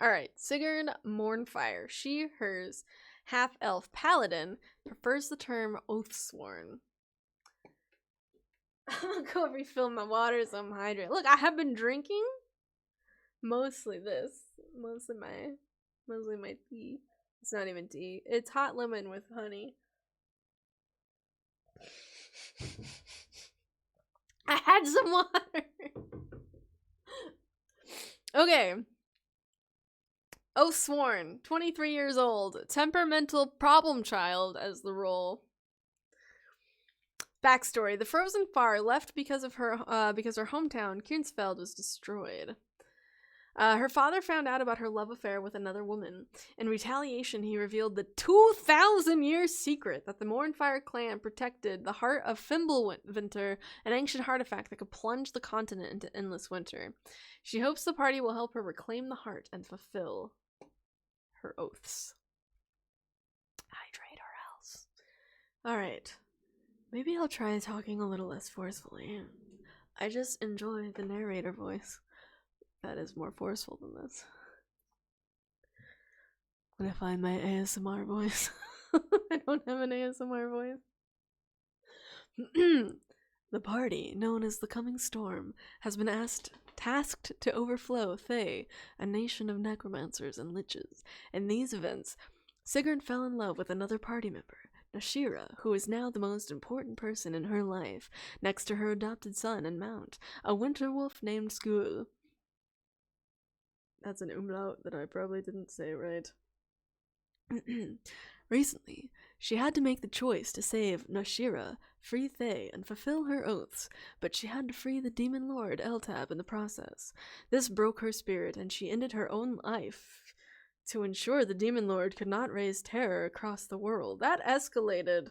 Alright, Sigurn Mournfire. She, hers, half-elf paladin, prefers the term Oathsworn. I'm gonna go refill my water so I'm hydrated. Look, I have been drinking mostly this. Mostly my tea. It's not even tea. It's hot lemon with honey. I had some water. Okay. Oathsworn, 23 years old, temperamental problem child as the role. Backstory: the Frozen Far left because her hometown, Kirnsfeld, was destroyed. Her father found out about her love affair with another woman. In retaliation, he revealed the 2,000-year secret that the Mournfire clan protected the heart of Fimbulwinter, an ancient artifact that could plunge the continent into endless winter. She hopes the party will help her reclaim the heart and fulfill her oaths. Hydrate or else. Alright. Maybe I'll try talking a little less forcefully. I just enjoy the narrator voice. That is more forceful than this. I'm gonna find my ASMR voice. I don't have an ASMR voice. The party, known as the Coming Storm, has been tasked to overflow Thay, a nation of necromancers and liches. In these events, Sigurn fell in love with another party member, Nashira, who is now the most important person in her life, next to her adopted son and mount, a winter wolf named Syol. That's an umlaut that I probably didn't say right. Recently, she had to make the choice to save Nashira, free Thay, and fulfill her oaths, but she had to free the demon lord Eltab in the process. This broke her spirit, and she ended her own life to ensure the demon lord could not raise terror across the world. That escalated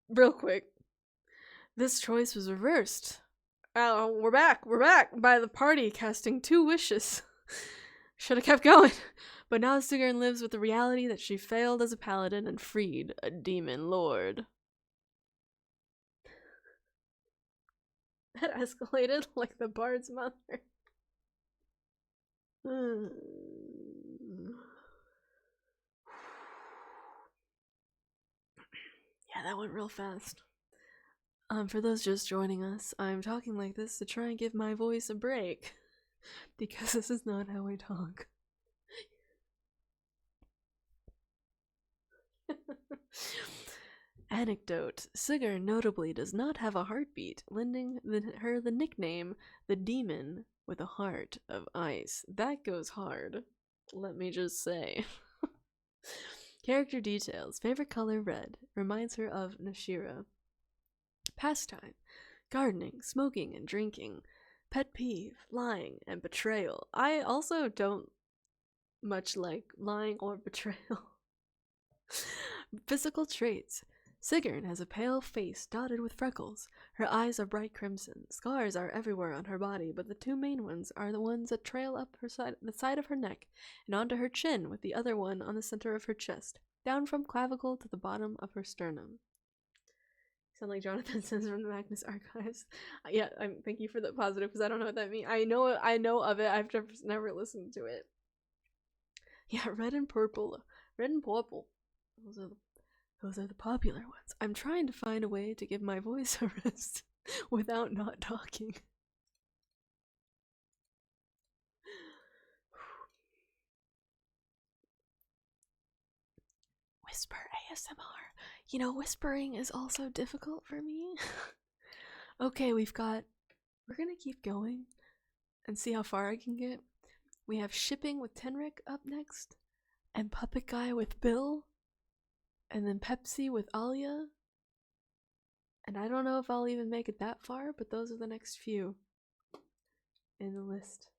real quick. This choice was reversed. We're back by the party casting 2 wishes. Should have kept going. But now Sigurn lives with the reality that she failed as a paladin and freed a demon lord. That escalated like the bard's mother. Yeah, that went real fast. For those just joining us, I'm talking like this to try and give my voice a break. Because this is not how I talk. Anecdote. Sigurn notably does not have a heartbeat, lending her the nickname the Demon with a Heart of Ice. That goes hard, let me just say. Character details. Favorite color, red. Reminds her of Nashira. Pastime. Gardening, smoking, and drinking. Pet peeve, lying, and betrayal. I also don't much like lying or betrayal. Physical traits. Sigurn has a pale face dotted with freckles. Her eyes are bright crimson. Scars are everywhere on her body, but the 2 main ones are the ones that trail up the side of her neck and onto her chin, with the other one on the center of her chest, down from clavicle to the bottom of her sternum. Sound like Jonathan says from the Magnus Archives. Yeah, thank you for the positive, because I don't know what that means. I know of it. I've just never listened to it. Yeah, red and purple. Red and purple. Those are the popular ones. I'm trying to find a way to give my voice a rest without not talking. Whisper ASMR. You know, whispering is also difficult for me. Okay, we're gonna keep going and see how far I can get. We have Shipping with Tenric up next, and Puppet Guy with Bill, and then Pepsi with Alia. And I don't know if I'll even make it that far, but those are the next few in the list.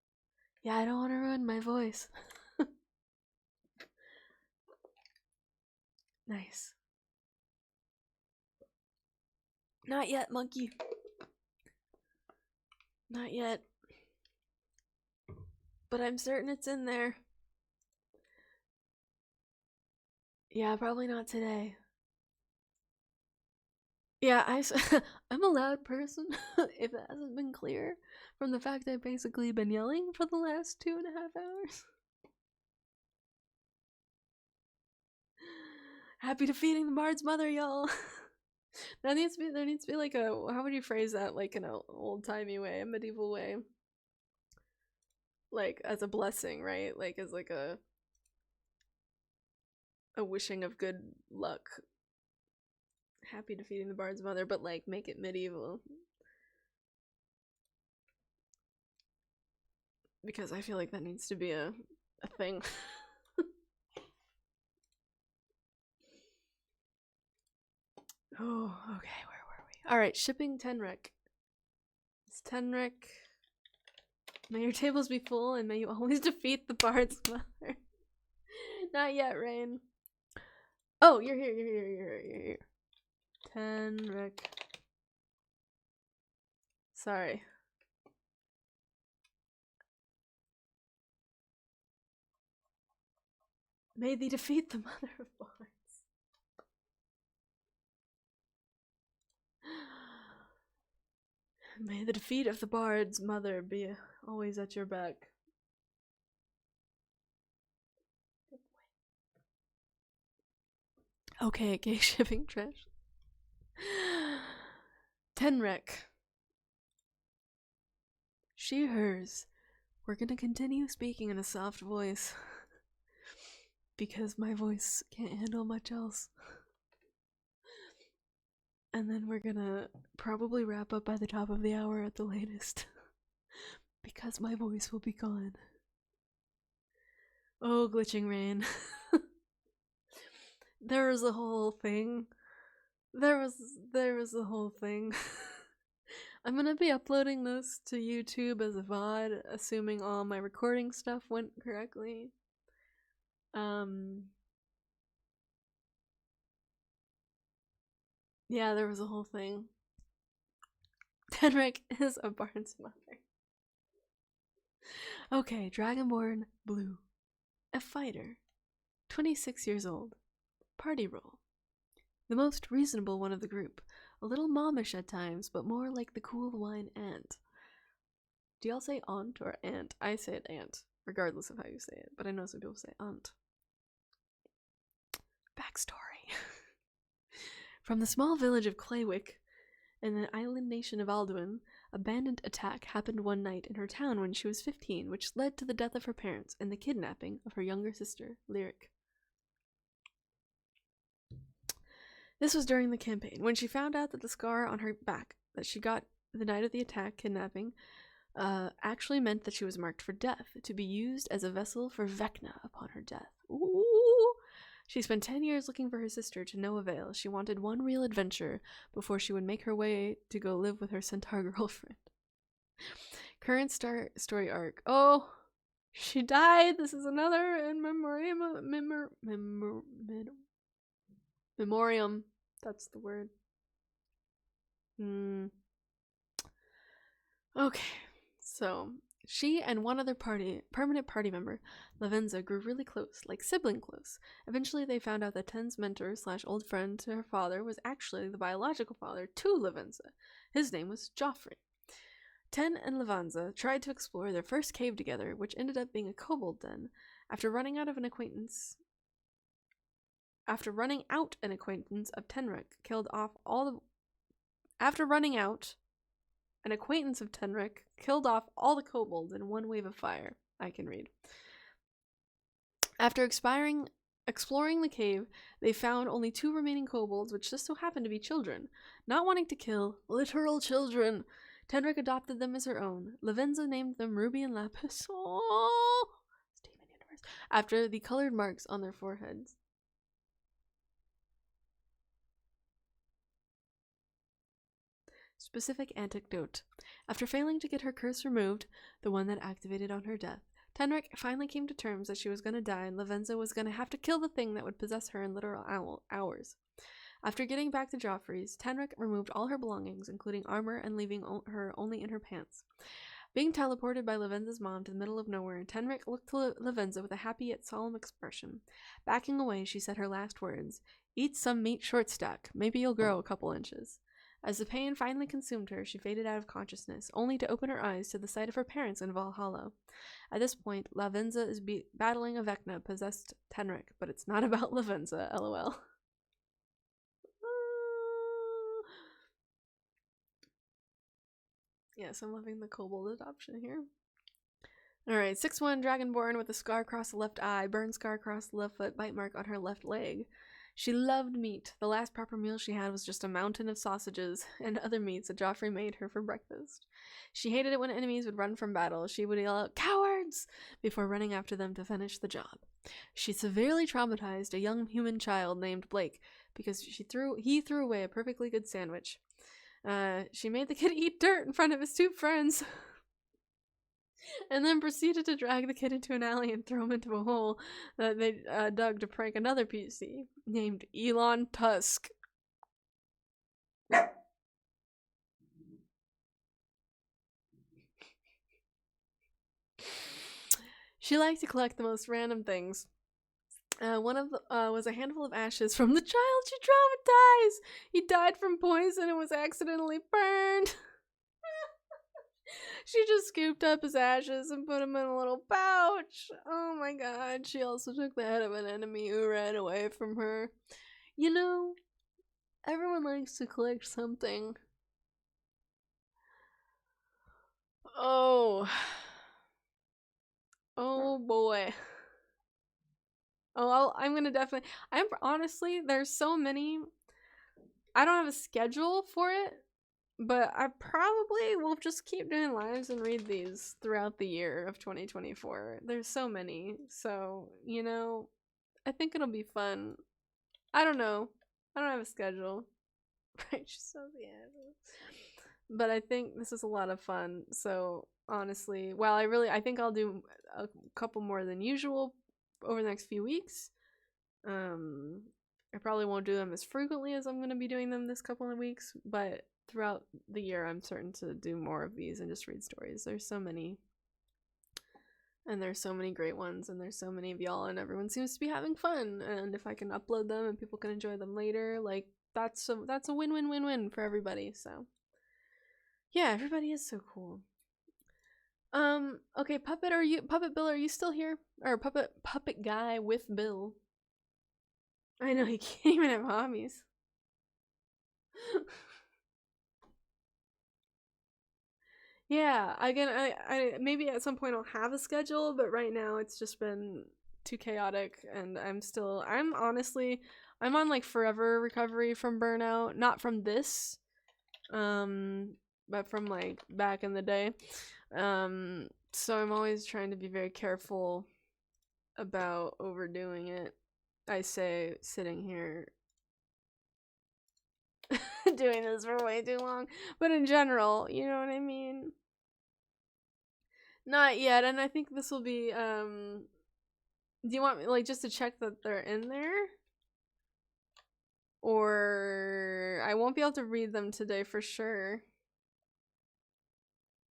Yeah, I don't want to ruin my voice. Nice. Not yet, monkey. Not yet. But I'm certain it's in there. Yeah, probably not today. Yeah, I'm a loud person, if that hasn't been clear, from the fact I've basically been yelling for the last 2.5 hours. Happy defeating the Bard's mother, y'all. There needs to be like a, how would you phrase that, like in an old-timey way, a medieval way? Like, as a blessing, right? Like, as like a wishing of good luck. Happy defeating the Bard's mother, but like, make it medieval. Because I feel like that needs to be a thing. Oh, okay, where were we? Alright, Shipping Tenric. It's Tenric. May your tables be full, and may you always defeat the bard's mother. Not yet, Rain. Oh, you're here. Tenric. Sorry. May thee defeat the mother of bards. May the defeat of the bard's mother be always at your back. Okay, gay shipping trash. Tenric. She, hers. We're gonna continue speaking in a soft voice. Because my voice can't handle much else. And then we're gonna probably wrap up by the top of the hour at the latest. Because my voice will be gone. Oh, glitching rain. There was a whole thing. There was a whole thing. I'm gonna be uploading this to YouTube as a VOD, assuming all my recording stuff went correctly. Yeah, there was a whole thing. Tenric is a bard's mother. Okay, Dragonborn Blue. A fighter. 26 years old. Party role. The most reasonable one of the group. A little mommish at times, but more like the cool wine aunt. Do y'all say aunt or aunt? I say it aunt, regardless of how you say it, but I know some people say aunt. Backstory. From the small village of Claywick, in the island nation of Alduin, a bandit attack happened one night in her town when she was 15, which led to the death of her parents and the kidnapping of her younger sister, Lyric. This was during the campaign, when she found out that the scar on her back that she got the night of the attack kidnapping actually meant that she was marked for death, to be used as a vessel for Vecna upon her death. Ooh! She spent 10 years looking for her sister to no avail. She wanted one real adventure before she would make her way to go live with her centaur girlfriend. Current story arc. Oh, she died. This is another in memoriam. That's the word. Okay, so she and one other permanent party member, Lavenza, grew really close, like sibling close. Eventually, they found out that Ten's mentor / old friend to her father was actually the biological father to Lavenza. His name was Joffrey. Ten and Lavenza tried to explore their first cave together, which ended up being a kobold den. After running out an acquaintance of Tenric killed off all the kobolds in one wave of fire. I can read. After exploring the cave, they found only 2 remaining kobolds, which just so happened to be children. Not wanting to kill literal children, Tenric adopted them as her own. Lavenza named them Ruby and Lapis. Oh, Steven Universe. After the colored marks on their foreheads. Specific anecdote. After failing to get her curse removed, the one that activated on her death, Tenric finally came to terms that she was going to die and Lavenza was going to have to kill the thing that would possess her in literal hours. After getting back to Joffrey's, Tenric removed all her belongings, including armor, and leaving her only in her pants. Being teleported by Lavenza's mom to the middle of nowhere, Tenric looked to Lavenza with a happy yet solemn expression. Backing away, she said her last words, "Eat some meat short stack. Maybe you'll grow a couple inches." As the pain finally consumed her, she faded out of consciousness, only to open her eyes to the sight of her parents in Valhalla. At this point, Lavenza is battling a Vecna possessed Tenric, but it's not about Lavenza, lol. Yes, I'm loving the kobold adoption here. Alright, 6'1", Dragonborn with a scar across the left eye, burn scar across the left foot, bite mark on her left leg. She loved meat. The last proper meal she had was just a mountain of sausages and other meats that Joffrey made her for breakfast. She hated it when enemies would run from battle. She would yell out, "Cowards!" before running after them to finish the job. She severely traumatized a young human child named Blake because he threw away a perfectly good sandwich. She made the kid eat dirt in front of his two friends. And then proceeded to drag the kid into an alley and throw him into a hole that they dug to prank another PC named Elon Tusk. She liked to collect the most random things. One of the, was a handful of ashes from the child she traumatized. He died from poison and was accidentally burned. She just scooped up his ashes and put them in a little pouch. Oh my god. She also took the head of an enemy who ran away from her. You know, everyone likes to collect something. Oh. Oh boy. Oh, I'm gonna definitely... honestly, there's so many... I don't have a schedule for it. But I probably will just keep doing lives and read these throughout the year of 2024. There's so many. So, you know, I think it'll be fun. I don't know. I don't have a schedule. Right, she's so but I think this is a lot of fun. So, honestly, while I think I'll do a couple more than usual over the next few weeks. I probably won't do them as frequently as I'm going to be doing them this couple of weeks, but throughout the year I'm certain to do more of these and just read stories. There's so many, and there's so many great ones, and there's so many of y'all, and everyone seems to be having fun. And if I can upload them and people can enjoy them later, like that's a win-win-win-win for everybody. So yeah, everybody is so cool. Okay, Puppet Bill, are you still here? Or Puppet Guy with Bill? I know, he can't even have hobbies. Yeah, again, I maybe at some point I'll have a schedule, but right now it's just been too chaotic, and I'm honestly, I'm on like forever recovery from burnout, not from this, but from like back in the day. So I'm always trying to be very careful about overdoing it. I say sitting here doing this for way too long, but in general, you know what I mean? Not yet, and I think this will be, do you want me, like, just to check that they're in there? Or I won't be able to read them today for sure.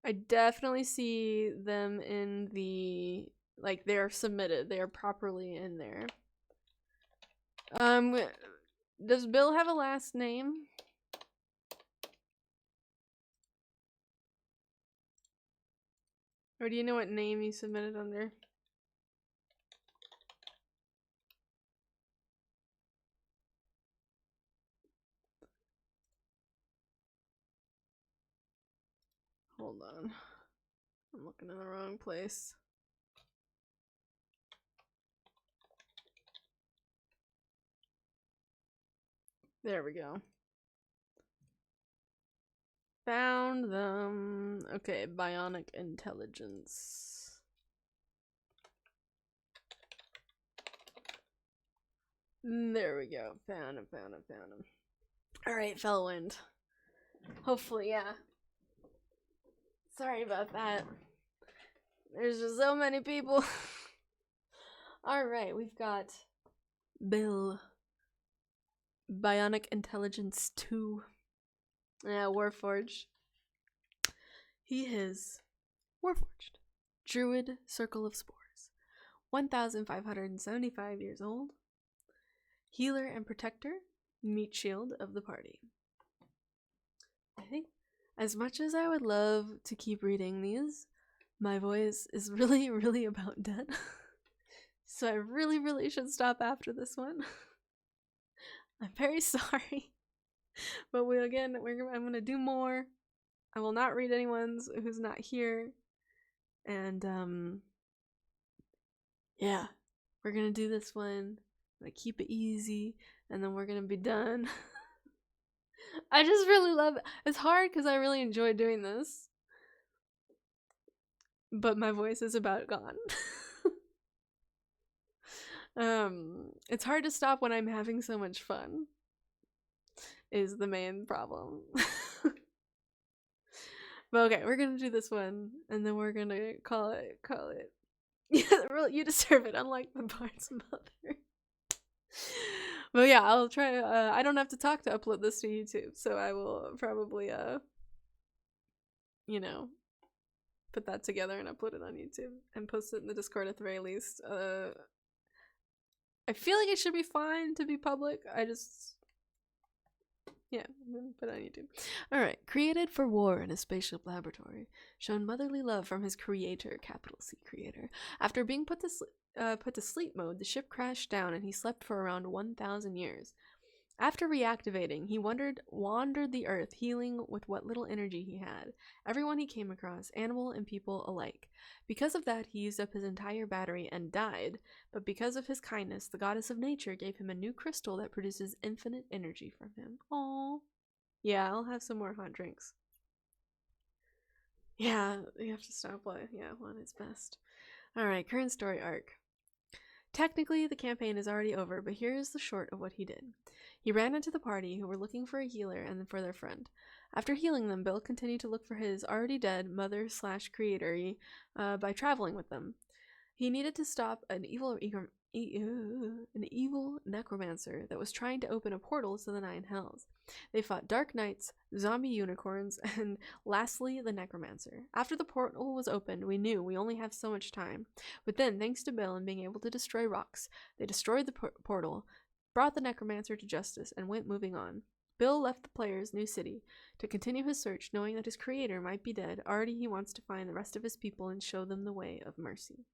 I definitely see them in the, like, they're submitted. They are properly in there. Does Bill have a last name? Or do you know what name you submitted under? Hold on. I'm looking in the wrong place. There we go. Found them. Okay, bionic intelligence. There we go. Found him. Alright, Fellwind. Hopefully, yeah. Sorry about that. There's just so many people. Alright, we've got Bill. Bionic Intelligence 2. Yeah, Warforged. He is Warforged. Druid Circle of Spores. 1,575 years old. Healer and Protector. Meat shield of the party. I think, as much as I would love to keep reading these, my voice is really, really about dead. So I really, really should stop after this one. I'm very sorry. But I'm gonna do more. I will not read anyone's who's not here. And yeah, we're gonna do this one. I'm gonna keep it easy, and then we're gonna be done. I just really love it. It's hard because I really enjoy doing this, but my voice is about gone. It's hard to stop when I'm having so much fun, is the main problem. But okay, we're gonna do this one, and then we're gonna call it. Yeah, you deserve it, unlike the Bard's mother. But yeah, I'll try. I don't have to talk to upload this to YouTube, so I will probably you know, put that together and upload it on YouTube and post it in the Discord at the very least. I feel like it should be fine to be public. Yeah, put it on YouTube. Alright. Created for war in a spaceship laboratory. Shown motherly love from his creator, capital C creator. After being put to sleep mode, the ship crashed down and he slept for around 1,000 years. After reactivating, he wandered the earth, healing with what little energy he had. Everyone he came across, animal and people alike. Because of that, he used up his entire battery and died, but because of his kindness, the goddess of nature gave him a new crystal that produces infinite energy from him. Aww. Yeah, I'll have some more hot drinks. Yeah, you have to stop while one is best. Alright, current story arc. Technically, the campaign is already over, but here is the short of what he did. He ran into the party, who were looking for a healer and for their friend. After healing them, Bill continued to look for his already dead mother/creator by traveling with them. He needed to stop an evil necromancer that was trying to open a portal to the Nine Hells. They fought dark knights, zombie unicorns, and lastly, the necromancer. After the portal was opened, we knew we only have so much time. But then, thanks to Bill and being able to destroy rocks, they destroyed the portal, brought the necromancer to justice, and went moving on. Bill left the player's new city to continue his search, knowing that his creator might be dead. Already he wants to find the rest of his people and show them the way of mercy.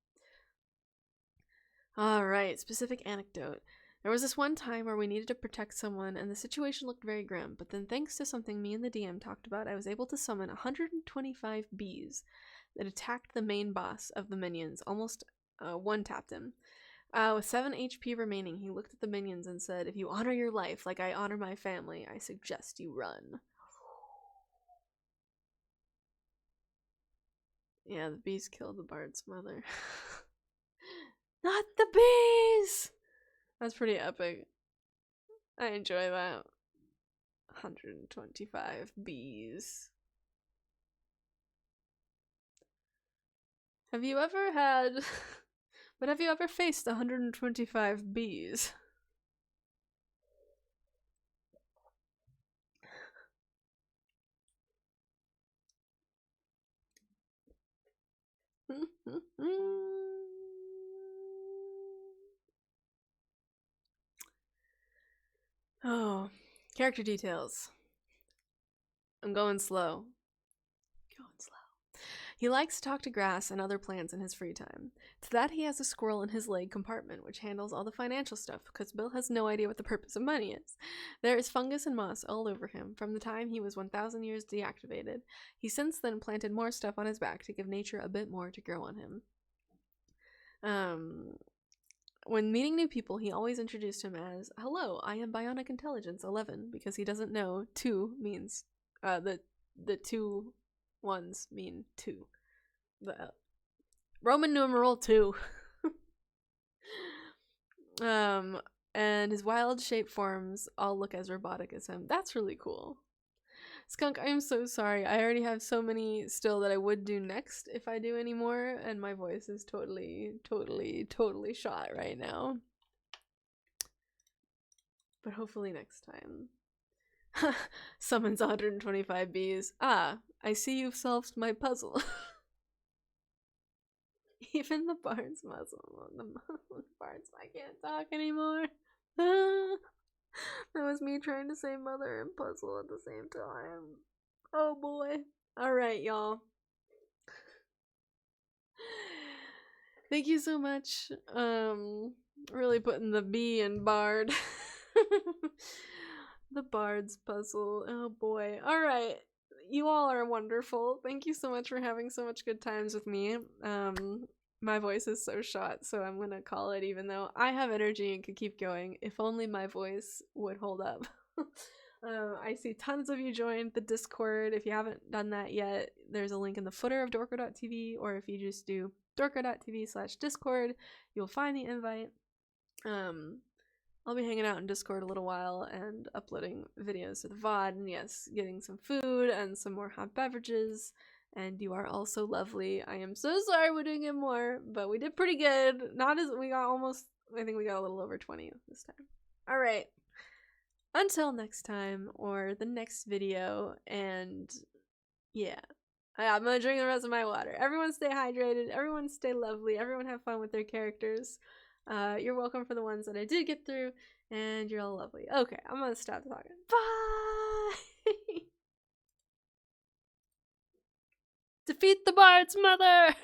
Alright, specific anecdote. There was this one time where we needed to protect someone and the situation looked very grim, but then thanks to something me and the DM talked about, I was able to summon 125 bees that attacked the main boss of the minions, almost one-tapped him. With 7 HP remaining, he looked at the minions and said, "If you honor your life like I honor my family, I suggest you run." Yeah, the bees killed the bard's mother. Not the bees! That's pretty epic. I enjoy that. 125 bees. Have you ever had... But have you ever faced 125 bees? Oh, character details. I'm going slow. He likes to talk to grass and other plants in his free time. To that, he has a squirrel in his leg compartment, which handles all the financial stuff, because Bill has no idea what the purpose of money is. There is fungus and moss all over him, from the time he was 1,000 years deactivated. He since then planted more stuff on his back to give nature a bit more to grow on him. When meeting new people, he always introduced him as, "Hello, I am Bionic Intelligence 11," because he doesn't know 2 means, the 2 ones mean 2. The Roman numeral 2. And his wild shape forms all look as robotic as him. That's really cool. Skunk, I am so sorry. I already have so many still that I would do next if I do any more, and my voice is totally shot right now. But hopefully next time. Summons 125 bees. Ah, I see you've solved my puzzle. Even the bard's muzzle. The bard's, I can't talk anymore. That was me trying to say mother and puzzle at the same time. Oh boy. Alright, y'all. Thank you so much. Really putting the bee in bard. The bard's puzzle. Oh boy. Alright. You all are wonderful. Thank you so much for having so much good times with me. My voice is so shot, so I'm gonna call it, even though I have energy and could keep going. If only my voice would hold up. I see tons of you joined the Discord. If you haven't done that yet, there's a link in the footer of dorko.tv, or if you just do dorko.tv/discord, you'll find the invite. I'll be hanging out in Discord a little while and uploading videos to the VOD, and yes, getting some food and some more hot beverages. And you are also lovely. I am so sorry we didn't get more, but we did pretty good. Not as we got almost, I think we got a little over 20 this time. All right. Until next time or the next video, and yeah. I'm gonna drink the rest of my water. Everyone stay hydrated. Everyone stay lovely. Everyone have fun with their characters. You're welcome for the ones that I did get through, and you're all lovely. Okay, I'm gonna stop talking. Bye! Defeat the Bard's mother!